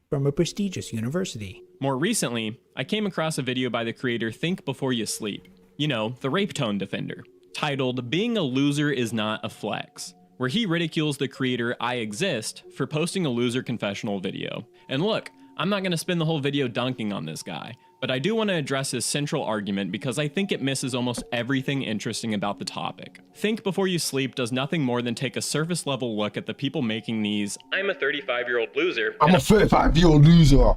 From a prestigious university.
More recently, I came across a video by the creator Think Before You Sleep. You know, the rape tone defender. Titled, Being a Loser is Not a Flex, where he ridicules the creator I Exist for posting a loser confessional video. And look, I'm not going to spend the whole video dunking on this guy, but I do want to address his central argument because I think it misses almost everything interesting about the topic. Think Before You Sleep does nothing more than take a surface level look at the people making these I'm a 35-year-old loser.
I'm a 35-year-old loser.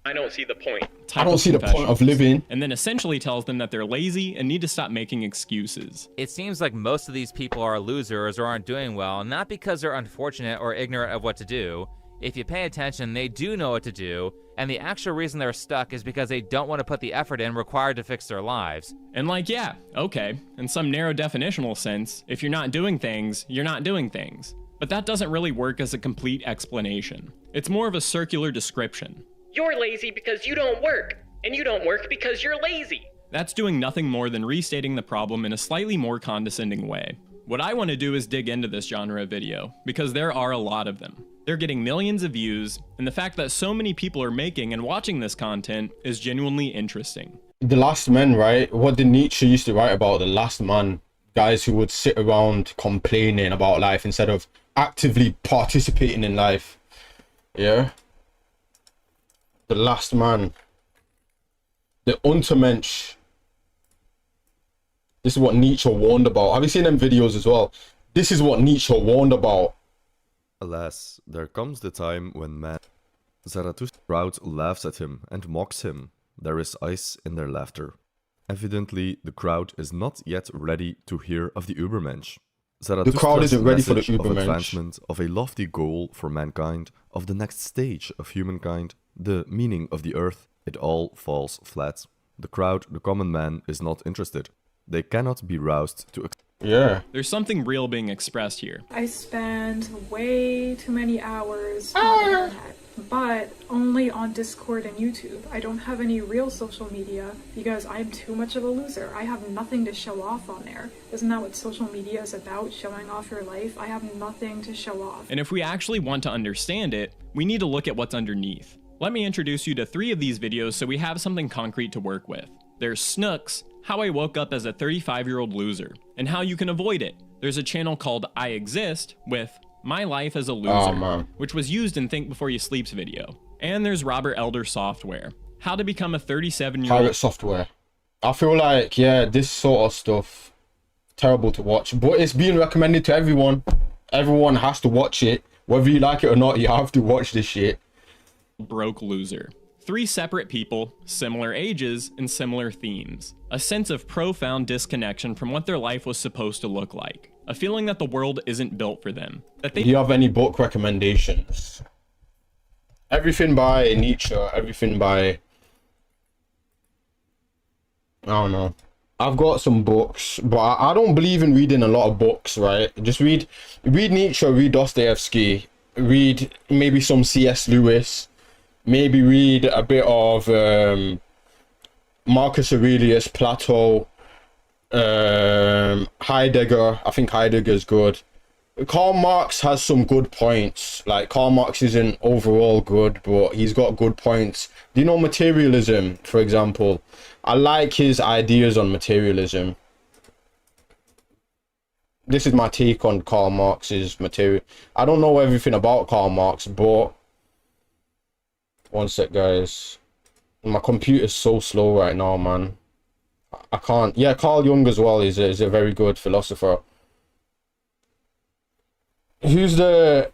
I don't see the point.
I don't see the point of living.
And then essentially tells them that they're lazy and need to stop making excuses.
It seems like most of these people are losers or aren't doing well, not because they're unfortunate or ignorant of what to do. If you pay attention, they do know what to do, and the actual reason they're stuck is because they don't want to put the effort in required to fix their lives.
And like, yeah, okay, in some narrow definitional sense, if you're not doing things, you're not doing things. But that doesn't really work as a complete explanation. It's more of a circular description.
You're lazy because you don't work, and you don't work because you're lazy.
That's doing nothing more than restating the problem in a slightly more condescending way. What I want to do is dig into this genre of video, because there are a lot of them. They're getting millions of views, and the fact that so many people are making and watching this content is genuinely interesting.
The Last Men, right? What did Nietzsche used to write about the last man? Guys who would sit around complaining about life instead of actively participating in life. Yeah? The last man. The Untermensch. This is what Nietzsche warned about. Have you seen them videos as well? This is what Nietzsche warned about.
Alas, there comes the time when man... Zarathustra's crowd laughs at him and mocks him. There is ice in their laughter. Evidently, the crowd is not yet ready to hear of the Übermensch.
The crowd isn't ready for the
Übermensch. Of
Übermensch.
advancement of a lofty goal for mankind, of the next stage of humankind, the meaning of the earth, it all falls flat. The crowd, the common man, is not interested. They cannot be roused to...
Yeah.
There's something real being expressed here.
I spend way too many hours on the internet, but only on Discord and YouTube. I don't have any real social media because I'm too much of a loser. I have nothing to show off on there. Isn't that what social media is about, showing off your life? I have nothing to show off.
And if we actually want to understand it, we need to look at what's underneath. Let me introduce you to 3 of these videos so we have something concrete to work with. There's Snooks, How I Woke Up as a 35-Year-Old Loser, and how you can avoid it. There's a channel called I Exist with My Life as a Loser, which was used in Think Before You Sleep's video. And there's Robert Elder Software, How to Become a 37-Year-Old...
Pirate Software. I feel like, yeah, this sort of stuff, terrible to watch. But it's being recommended to everyone. Everyone has to watch it. Whether you like it or not, you have to watch this shit.
Broke Loser. 3 separate people, similar ages, and similar themes. A sense of profound disconnection from what their life was supposed to look like. A feeling that the world isn't built for them. That they...
Do you have any book recommendations? Everything by Nietzsche, everything by... I don't know. I've got some books, but I don't believe in reading a lot of books, right? Just read Nietzsche, read Dostoevsky, read maybe some C.S. Lewis, maybe read a bit of Marcus Aurelius, Plato, Heidegger. I think Heidegger's good. Karl Marx has some good points. Like, Karl Marx isn't overall good, but he's got good points. Do you know materialism, for example? I like his ideas on materialism. This is my take on Karl Marx's material. I don't know everything about Karl Marx, but... One sec, guys. My computer's so slow right now, man. I can't... Yeah, Carl Jung as well is a very good philosopher. Who's the...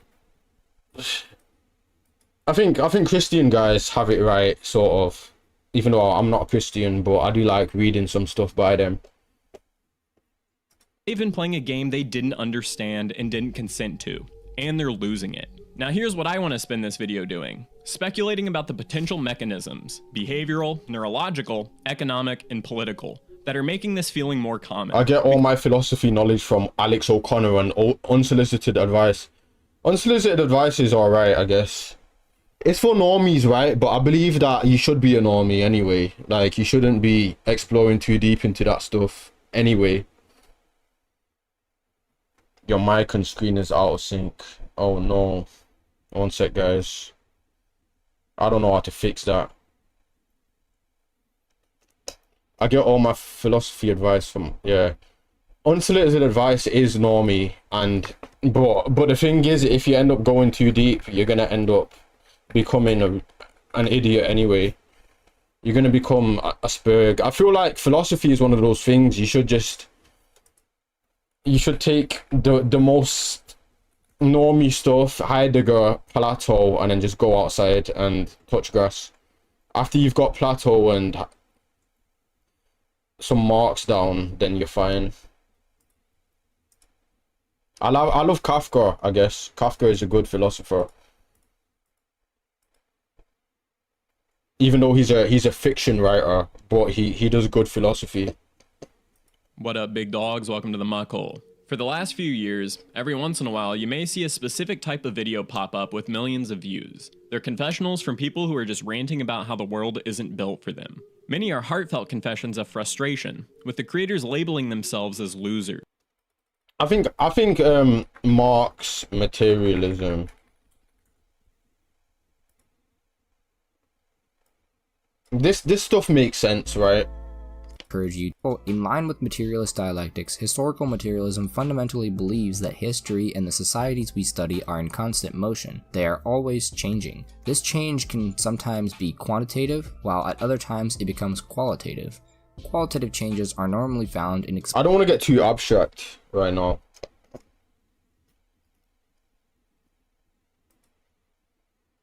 I think Christian guys have it right, sort of. Even though I'm not a Christian, but I do like reading some stuff by them.
They've been playing a game they didn't understand and didn't consent to, and they're losing it. Now here's what I want to spend this video doing. Speculating about the potential mechanisms, behavioral, neurological, economic, and political, that are making this feeling more common.
I get all my philosophy knowledge from Alex O'Connor and unsolicited advice. Unsolicited advice is alright, I guess. It's for normies, right? But I believe that you should be a normie anyway. Like, you shouldn't be exploring too deep into that stuff anyway. Your mic and screen is out of sync. Oh no. One sec, guys. I don't know how to fix that. I get all my philosophy advice from, yeah. Unsolicited advice is normie, and but the thing is, if you end up going too deep, you're gonna end up becoming an idiot anyway. You're gonna become a spurg. I feel like philosophy is one of those things you should take the most normie stuff, Heidegger, Plato, and then just go outside and touch grass. After you've got Plato and some Marx down, then you're fine. I love Kafka, I guess. Kafka is a good philosopher. Even though he's a fiction writer, but he does good philosophy.
What up, big dogs? Welcome to the muck hole. For the last few years, every once in a while, you may see a specific type of video pop up with millions of views. They're confessionals from people who are just ranting about how the world isn't built for them. Many are heartfelt confessions of frustration, with the creators labeling themselves as losers.
I think Marx materialism. This stuff makes sense, right?
Encourage you. Well, in line with materialist dialectics, historical materialism fundamentally believes that history and the societies we study are in constant motion. They are always changing. This change can sometimes be quantitative, while at other times it becomes qualitative. Qualitative changes are normally found in...
I don't want to get too abstract right now.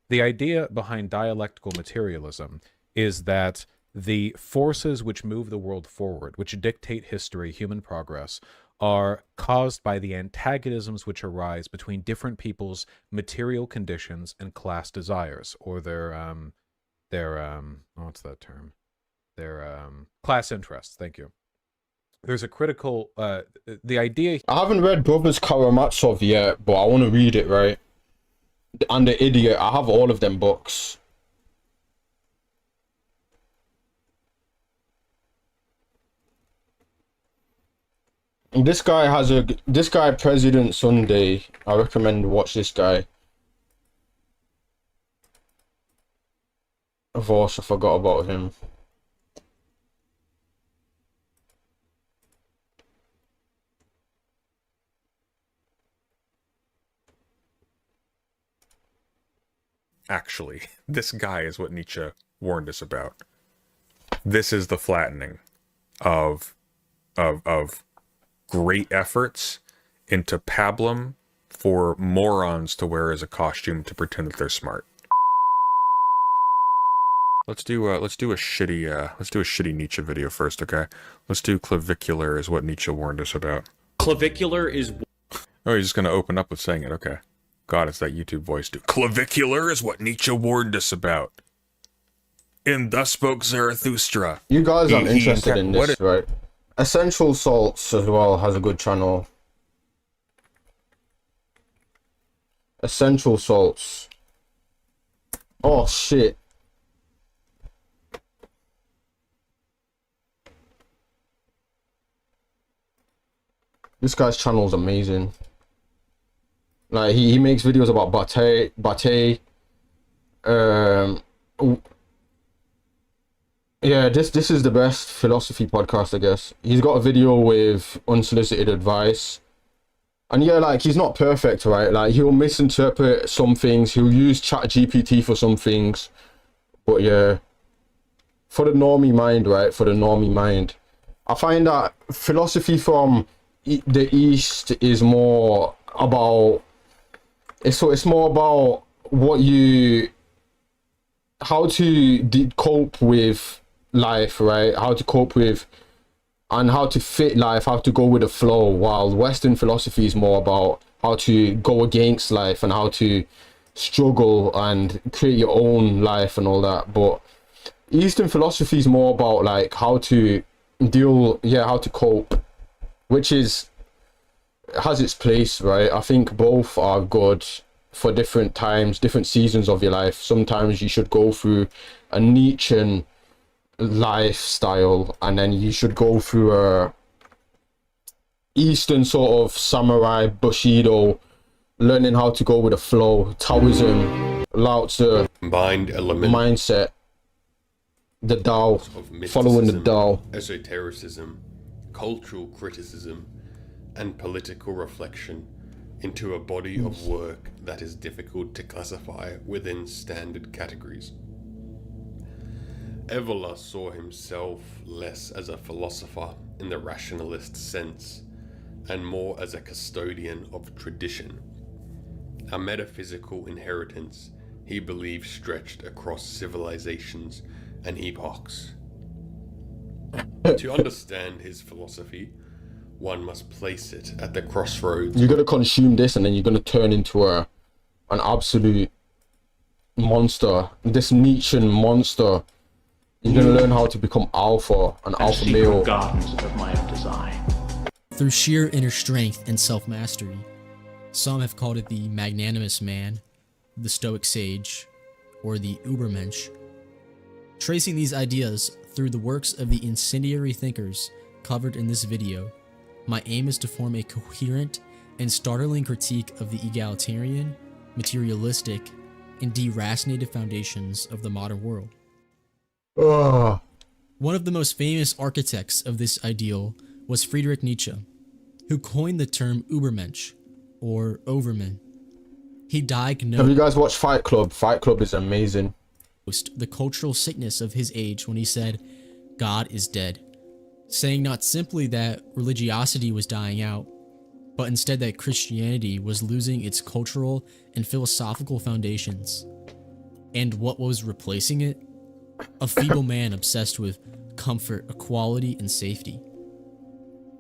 The idea behind dialectical materialism is that the forces which move the world forward, which dictate history, human progress, are caused by the antagonisms which arise between different people's material conditions and class desires, or their what's that term? Their class interests. Thank you. There's a critical the idea.
I haven't read Brothers Karamazov yet, but I want to read it, right? And The Idiot. I have all of them books. This guy President Sunday. I recommend watch this guy. Of course, I forgot about him.
actually. This guy is what Nietzsche warned us about. This is the flattening of great efforts into pablum for morons to wear as a costume to pretend that they're smart. Let's do a shitty Nietzsche video first, okay? Let's do clavicular is what Nietzsche warned us about.
Clavicular is...
Oh, you're just gonna open up with saying it, okay. God, it's that YouTube voice, dude. Clavicular is what Nietzsche warned us about. And thus spoke Zarathustra.
You guys aren't interested in this, right? Essential Salts as well has a good channel. Essential Salts. Oh shit. This guy's channel is amazing. Like he makes videos about Bate. Yeah, this is the best philosophy podcast, I guess. He's got a video with unsolicited advice. And yeah, like, he's not perfect, right? Like, he'll misinterpret some things. He'll use ChatGPT for some things. But yeah, for the normie mind, right? For the normie mind. I find that philosophy from the East is more about... It's more about what you... How to cope with life, right? How to cope with and how to fit life, how to go with the flow, while Western philosophy is more about how to go against life and how to struggle and create your own life and all that. But Eastern philosophy is more about like how to deal, how to cope, which has its place, right? I think both are good for different times, different seasons of your life. Sometimes you should go through a Nietzschean lifestyle, and then you should go through a Eastern sort of samurai Bushido, learning how to go with the flow, Taoism, Lao Tzu,
combined element
mindset, the Tao, following the Tao,
esotericism, cultural criticism, and political reflection into a body of work that is difficult to classify within standard categories. Evola saw himself less as a philosopher in the rationalist sense, and more as a custodian of tradition, a metaphysical inheritance he believed stretched across civilizations and epochs. To understand his philosophy, one must place it at the crossroads.
You're going to consume this and then you're going to turn into an absolute monster, this Nietzschean monster. You're going to learn how to become alpha, an alpha male.
Gardens of my own design.
Through sheer inner strength and self-mastery, some have called it the magnanimous man, the stoic sage, or the Übermensch. Tracing these ideas through the works of the incendiary thinkers covered in this video, my aim is to form a coherent and startling critique of the egalitarian, materialistic, and deracinated foundations of the modern world. One of the most famous architects of this ideal was Friedrich Nietzsche, who coined the term Übermensch, or Overman. He diagnosed...
Have you guys watched Fight Club? Fight Club is amazing.
...the cultural sickness of his age when he said, "God is dead," saying not simply that religiosity was dying out, but instead that Christianity was losing its cultural and philosophical foundations. And what was replacing it? A feeble man obsessed with comfort, equality, and safety.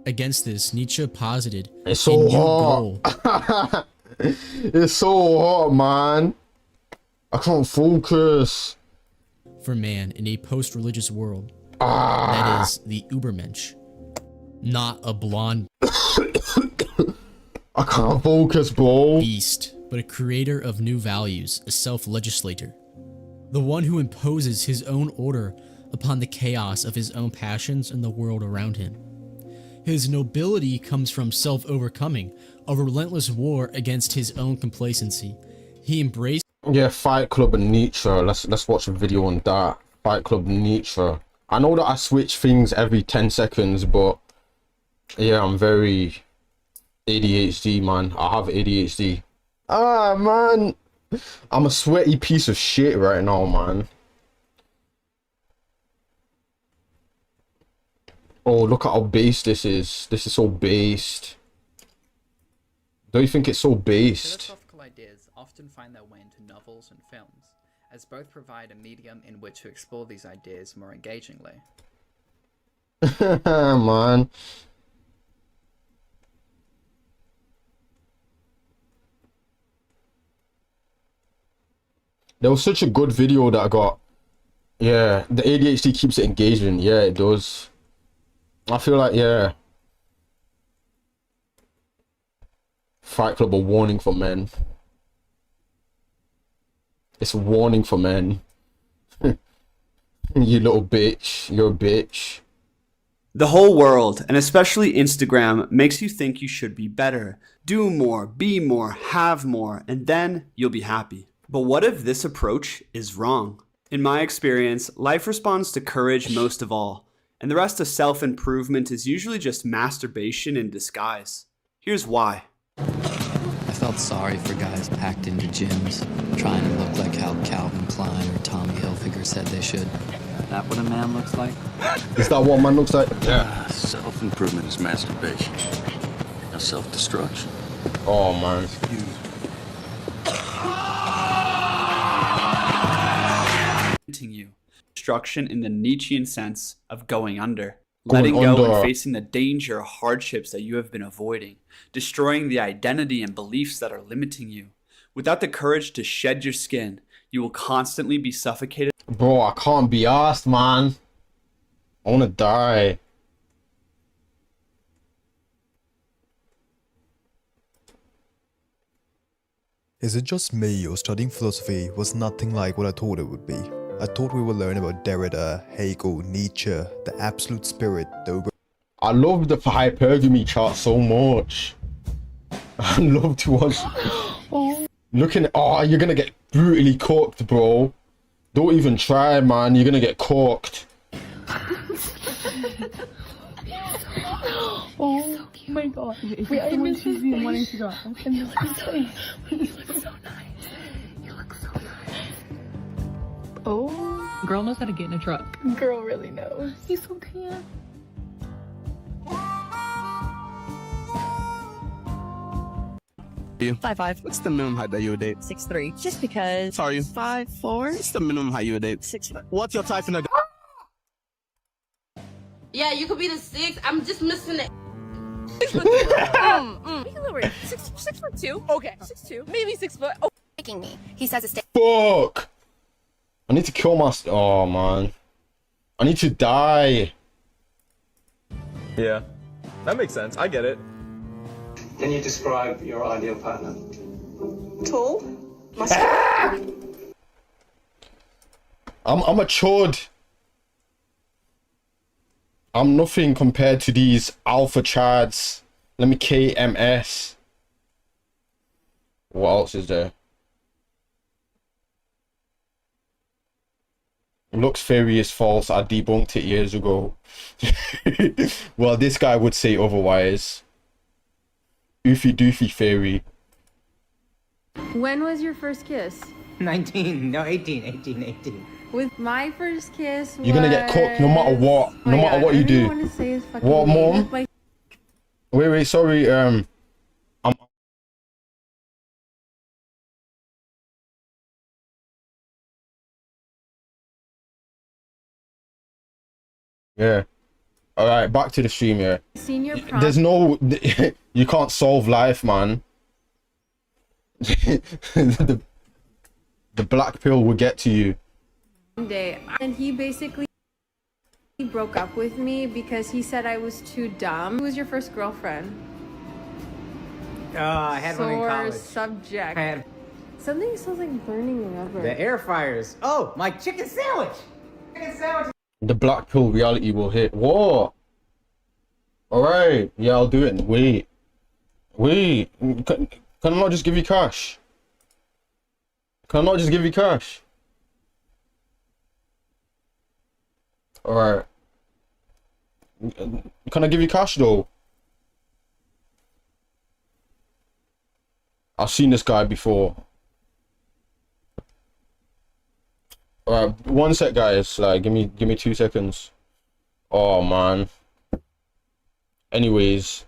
Against this, Nietzsche posited
it's so hot. It's so hot, man. I can't focus.
For man in a post-religious world. That is the Übermensch. Not a blonde
I can't focus, bro.
Beast, but a creator of new values, a self-legislator. The one who imposes his own order upon the chaos of his own passions and the world around him. His nobility comes from self-overcoming, a relentless war against his own complacency. He embraced...
Yeah, Fight Club and Nietzsche. Let's watch a video on that. Fight Club and Nietzsche. I know that I switch things every 10 seconds, but yeah, I'm very ADHD, man. I have ADHD. Man. I'm a sweaty piece of shit right now, man. Oh, look at how based this is. This is so based. Don't you think it's so based?
Philosophical ideas often find their way into novels and films, as both provide a medium in which to explore these ideas more engagingly.
Man. There was such a good video that I got. Yeah, the ADHD keeps it engaging. Yeah, it does. I feel like, yeah. Fight Club, a warning for men. It's a warning for men. You little bitch. You're a bitch.
The whole world, and especially Instagram, makes you think you should be better. Do more, be more, have more, and then you'll be happy. But what if this approach is wrong? In my experience, life responds to courage most of all, and the rest of self-improvement is usually just masturbation in disguise. Here's why.
I felt sorry for guys packed into gyms, trying to look like how Calvin Klein or Tommy Hilfiger said they should. That what a man looks like?
Is that what a man looks like?
Yeah. Self-improvement is masturbation. Not self-destruction.
Oh, man.
You. Destruction in the Nietzschean sense of going under. Letting go and facing the danger or hardships that you have been avoiding. Destroying the identity and beliefs that are limiting you. Without the courage to shed your skin, you will constantly be suffocated.
Bro, I can't be asked, man. I wanna die.
Is it just me, or studying philosophy was nothing like what I thought it would be? I thought we would learn about Derrida, Hegel, Nietzsche, the absolute spirit, the
I love the hypergamy chart so much. I love to watch. Looking at, oh, you're gonna get brutally cooked, bro. Don't even try, man. You're gonna get cooked.
Oh my god. Wait, I miss this wanting to go. You look so nice. You look so nice. Oh. Girl knows how to get in a truck. Girl really knows. He's so tan.
You?
5'5".
What's the minimum height that you would date?
6'3". Just because.
Sorry.
5'4".
What's the minimum height you would date?
6 foot.
What's your type in a
Yeah, you could be the 6. I'm just missing it.
6 foot 2. We can lower it. 6'2". Okay. 6'2". Maybe 6 foot. Oh,
Making me. He says it's.
Fuck! I need to kill my. Oh, man. I need to die.
Yeah, that makes sense. I get it.
Can you describe your ideal partner?
tall.
I'm a chud. I'm nothing compared to these alpha chads. Let me KMS. What else is there? Looks fairy is false. I debunked it years ago. Well, this guy would say otherwise. Oofy doofy fairy.
When was your first kiss?
18.
With my first kiss
You're gonna get cooked no matter what. No matter what you do. What, mom? Wait, sorry, I'm... Yeah. Alright, back to the stream here.
Senior prom.
There's no... You can't solve life, man. The black pill will get to you.
One day, and he basically broke up with me because he said I was too dumb. Who was your first girlfriend?
I had one in college.
Subject. Something smells like burning rubber.
The air fryers. Oh, my chicken sandwich. Chicken sandwich.
The black pill reality will hit. What? Alright. Yeah, I'll do it. Wait. Can I not just give you cash? Can I not just give you cash? Alright. Can I give you cash though? I've seen this guy before. Alright, one sec, guys. Like, give me 2 seconds. Oh man. Anyways,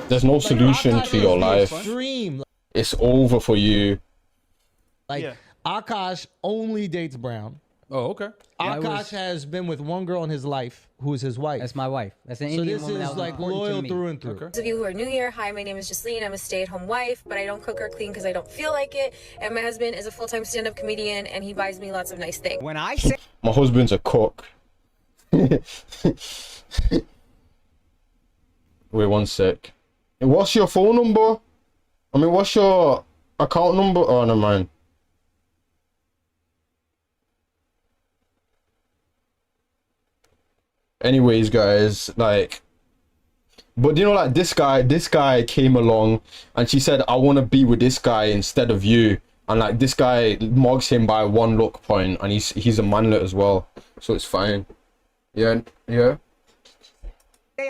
there's no solution to your life.
Extreme.
It's over for you.
Like Akash only dates Brown.
Oh, okay.
Akash has been with one girl in his life who is his wife.
That's my wife. That's an
so
Indian
this
woman.
is like loyal through and through.
Those of you who are new here, hi, my name is Jasleen. I'm a stay-at-home wife, but I don't cook or clean because I don't feel like it. And my husband is a full-time stand-up comedian, and he buys me lots of nice things.
When I say
my husband's a cook. Wait 1 sec. What's your phone number? I mean, what's your account number? Oh, never mind. Anyways, guys, like, but you know, like this guy came along and she said, I want to be with this guy instead of you. And like this guy mugs him by 1 look point, and he's a manlet as well, so it's fine. Yeah.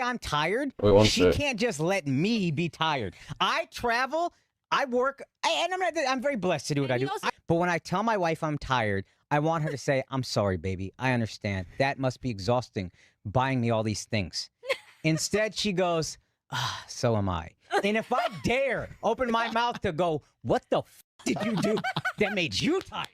I'm tired,
Wait 1
she
sec.
can't just let me be tired. I travel, I work, and I'm very blessed to do what I do. But when I tell my wife I'm tired, I want her to say, I'm sorry, baby. I understand. That must be exhausting, buying me all these things. Instead, she goes, so am I. And if I dare open my mouth to go, what the f did you do that made you tired?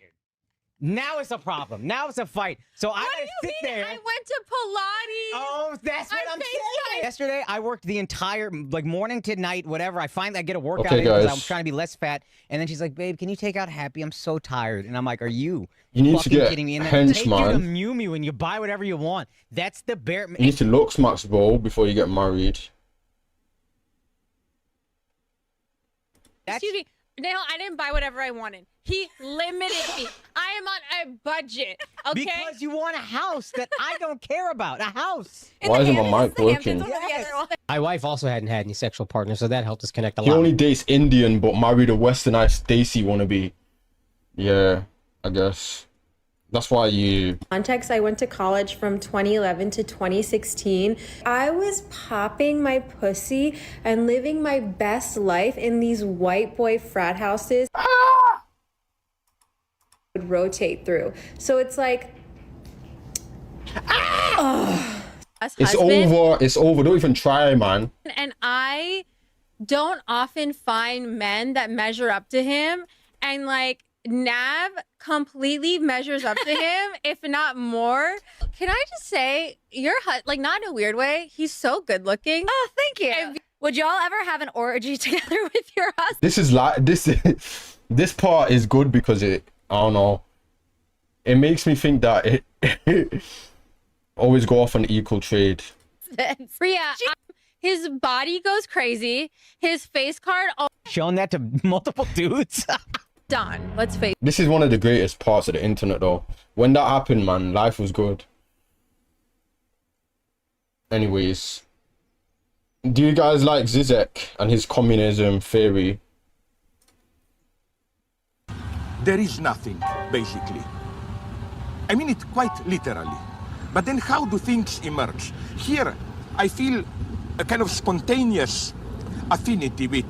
Now it's a problem. Now it's a fight. So I gotta sit there.
I went to Pilates.
Oh, that's what I'm saying. Yesterday, I worked the entire, like, morning to night, whatever. I get a workout
Okay,
in because
guys.
I'm trying to be less fat. And then she's like, babe, can you take out Happy? I'm so tired. And I'm like, are you
You need to
fucking
get
kidding me? And then
hench,
take you to
man.
Mew Mew and you buy whatever you want. That's the bare...
You need to look smacks, bro, before you get married.
Excuse me. No, I didn't buy whatever I wanted. He limited me. I am on a budget, okay?
Because you want a house that I don't care about. A house.
Why isn't my mic working?
My wife also hadn't had any sexual partners, so that helped us connect a
He only dates Indian, but married a westernized Stacy wannabe. Yeah, I guess. That's why you...
Context, I went to college from 2011 to 2016. I was popping my pussy and living my best life in these white boy frat houses. Would rotate through. So it's like...
It's over. It's over. Don't even try, man.
And I don't often find men that measure up to him, and like Nav completely measures up to him, if not more. Can I just say, like, not in a weird way, he's so good looking.
Oh, thank you. Would y'all ever have an orgy together with your husband?
This is like this part is good because I don't know. It makes me think that it always go off an equal trade.
Priya, his body goes crazy. His face card,
Showing that to multiple dudes?
done. Let's face
This is one of the greatest parts of the internet, though. When that happened, man, life was good. Anyways, do you guys like Zizek and his communism theory?
There is nothing, basically. I mean it quite literally. But then how do things emerge? Here, I feel a kind of spontaneous affinity with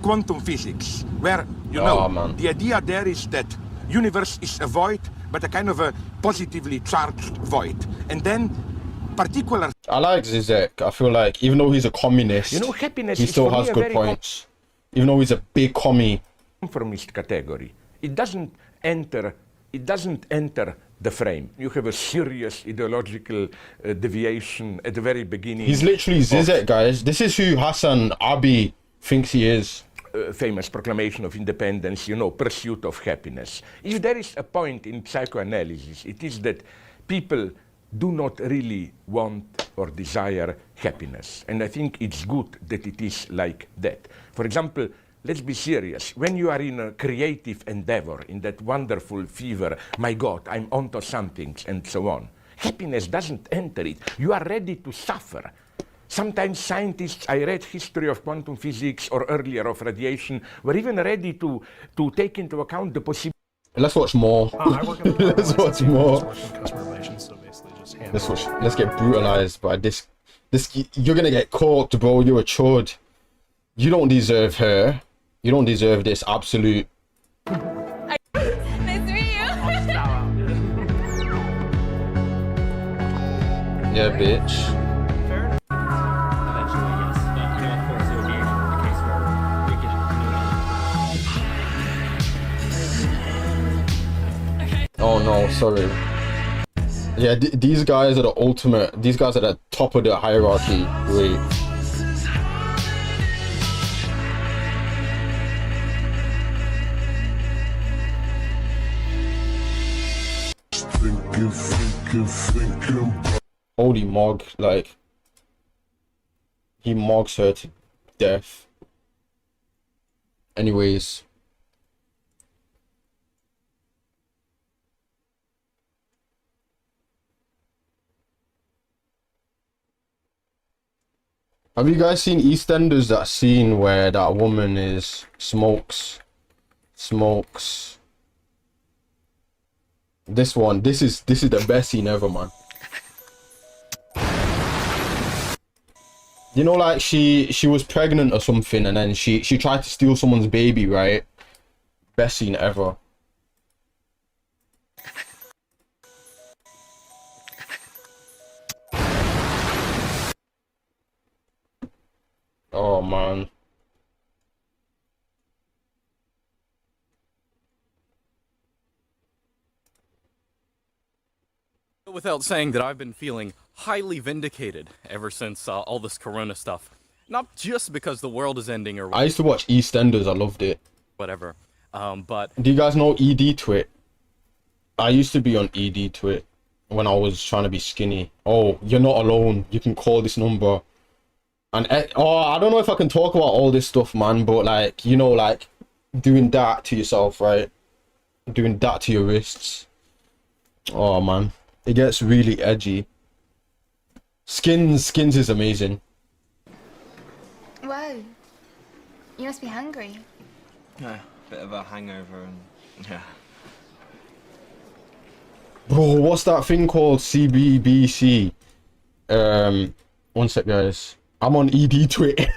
quantum physics, where, you know, the idea there is that universe is a void, but a kind of a positively charged void. And then particular...
I like Zizek. I feel like even though he's a communist,
You know, happiness
he
is
still
for
has
me a
good
very
points. Even though he's a big commie.
Conformist category. It doesn't enter the frame. You have a serious ideological deviation at the very beginning.
He's literally Zizek, guys. This is who Hassan Abi thinks he is.
Famous proclamation of independence, you know, pursuit of happiness. If there is a point in psychoanalysis, it is that people do not really want or desire happiness. And I think it's good that it is like that. For example, let's be serious. When you are in a creative endeavor, in that wonderful fever, my God, I'm onto something, and so on, happiness doesn't enter it. You are ready to suffer. Sometimes scientists, I read history of quantum physics or earlier of radiation, were even ready to take into account the possibility.
Let's watch more. Let's watch more.
Customer relations, so basically just
Let's get brutalized by this. You're gonna get caught, bro. You're a chode. You don't deserve her. You don't deserve this absolute.
Nice to meet you.
Yeah, bitch.
Eventually, yes. But, you know, of course, it would be a case where we could,
Oh no, sorry. Yeah, these guys are the ultimate. These guys are the top of the hierarchy. Wait. Holy Mog, like he mogs her to death. Anyways. Have you guys seen EastEnders, that scene where that woman is smokes? This one, this is the best scene ever, man. You know, like she was pregnant or something, and then she tried to steal someone's baby, right? Best scene ever. Oh man.
Without saying that I've been feeling highly vindicated ever since all this corona stuff. Not just because the world is ending or
I used to watch EastEnders, I loved it.
whatever, but...
Do you guys know ED Twit? I used to be on ED Twit when I was trying to be skinny. Oh, you're not alone. You can call this number. And oh, I don't know if I can talk about all this stuff, man, but like, you know, like doing that to yourself, right? Doing that to your wrists. Oh man, it gets really edgy. Skins is amazing.
Whoa, you must be hungry.
Yeah, bit of a hangover and yeah.
Bro, what's that thing called? CBBC. One sec, guys. I'm on ED Twit.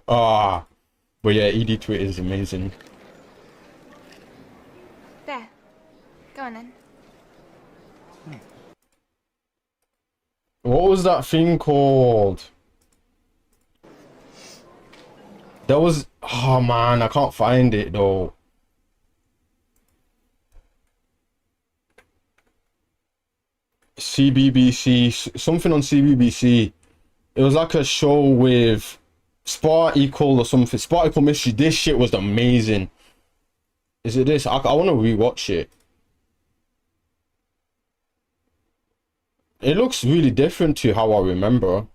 But yeah, ED Twit is amazing.
There, go on then.
What was that thing called? There was... Oh man, I can't find it though. CBBC, something on CBBC. It was like a show with Sparticle or something. Sparticle Mystery. This shit was amazing. Is it this? I want to rewatch it. It looks really different to how I remember.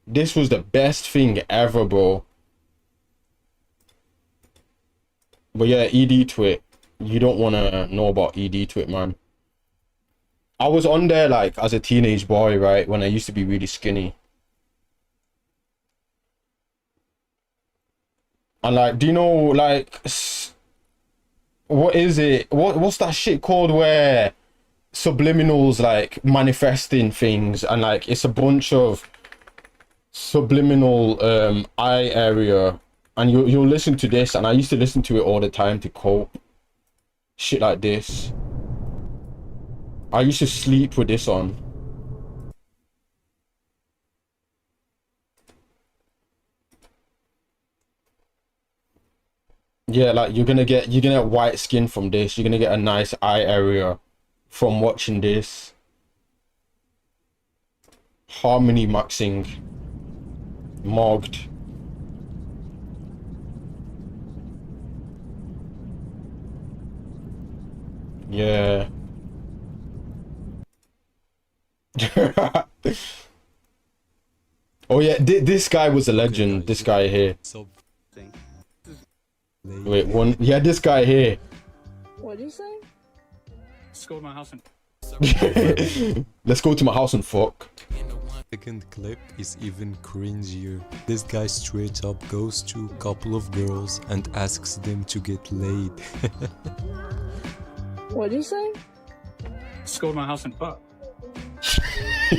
This was the best thing ever, bro. But yeah, ED Twit. You don't want to know about ED Twit, man. I was on there like as a teenage boy, right? When I used to be really skinny. And like, do you know, like, what is it? What's that shit called where subliminals like manifesting things, and like it's a bunch of subliminal eye area, and you'll listen to this, and I used to listen to it all the time to cope. Shit like this. I used to sleep with this on. Yeah, like you're gonna get white skin from this. You're gonna get a nice eye area from watching this. Harmony maxing. Mogged. Yeah. Oh yeah, this guy was a legend. This guy here. Wait, one. Yeah, this guy here.
What did you say?
Let's go to my house and...
Let's go to my house and fuck.
Second clip is even cringier. This guy straight up goes to a couple of girls and asks them to get laid.
What did you say?
Let's go to my house and fuck.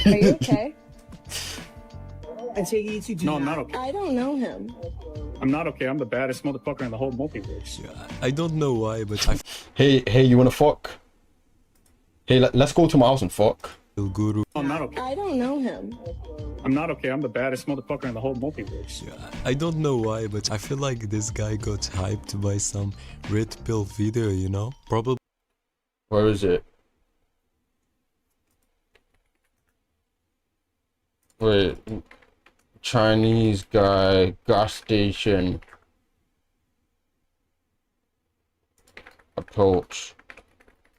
Are you okay? and taking you to
No, I'm not okay.
I don't know him.
I'm not okay. I'm the baddest motherfucker in the whole multiverse.
I don't know why, but I
Hey, you wanna fuck? Hey, let's go to my house and fuck.
feel guru.
I'm not okay.
I don't know him.
I'm not okay. I'm the baddest motherfucker in the whole multiverse.
I don't know why, but I feel like this guy got hyped by some red pill video, you know? Probably.
Where is it? Wait, Chinese guy, gas station. Approach.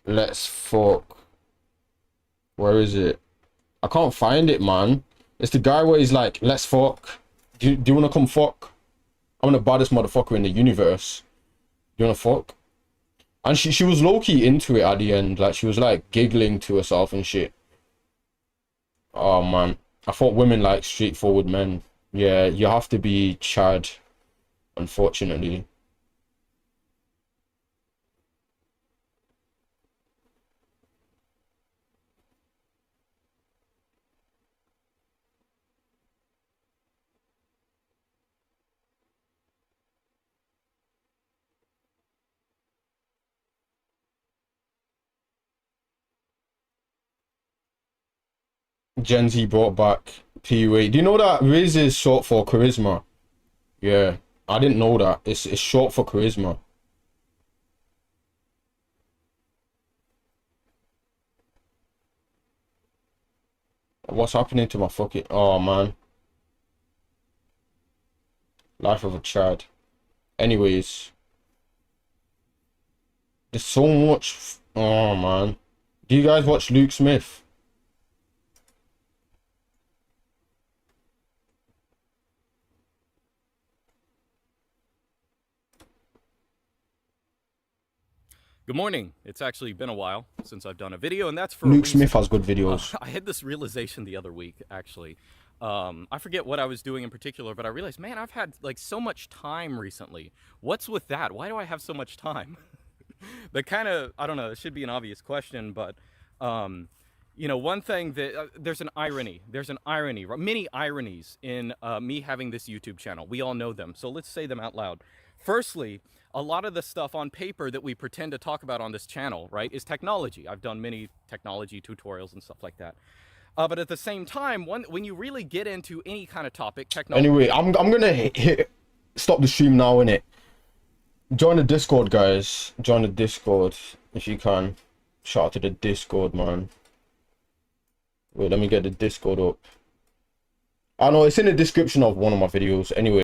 Let's fuck. Where is it? I can't find it, man. It's the guy where he's like, let's fuck. Do you wanna come fuck? I'm the baddest motherfucker in the universe. Do you wanna fuck? And she was low-key into it at the end. Like, she was like giggling to herself and shit. Oh man, I thought women like straightforward men. Yeah, you have to be Chad, unfortunately. Gen Z brought back PUA. Do you know that Riz is short for charisma? Yeah, I didn't know that. It's short for charisma. What's happening to my fucking... Oh, man. Life of a Chad. Anyways. There's so much... Oh, man. Do you guys watch Luke Smith?
Good morning. It's actually been a while since I've done a video, and that's for
Luke Smith has good videos.
I had this realization the other week, actually. I forget what I was doing in particular, but I realized, man, I've had like so much time recently. What's with that? Why do I have so much time? That kind of, I don't know, it should be an obvious question, but you know, one thing that there's an irony, many ironies in me having this YouTube channel. We all know them, so let's say them out loud. Firstly, a lot of the stuff on paper that we pretend to talk about on this channel, right, is technology. I've done many technology tutorials and stuff like that. But at the same time, when you really get into any kind of topic, technology...
Anyway, I'm gonna stop the stream now, innit? Join the Discord, guys. Join the Discord if you can. Shout out to the Discord, man. Wait, let me get the Discord up. I know it's in the description of one of my videos. Anyway.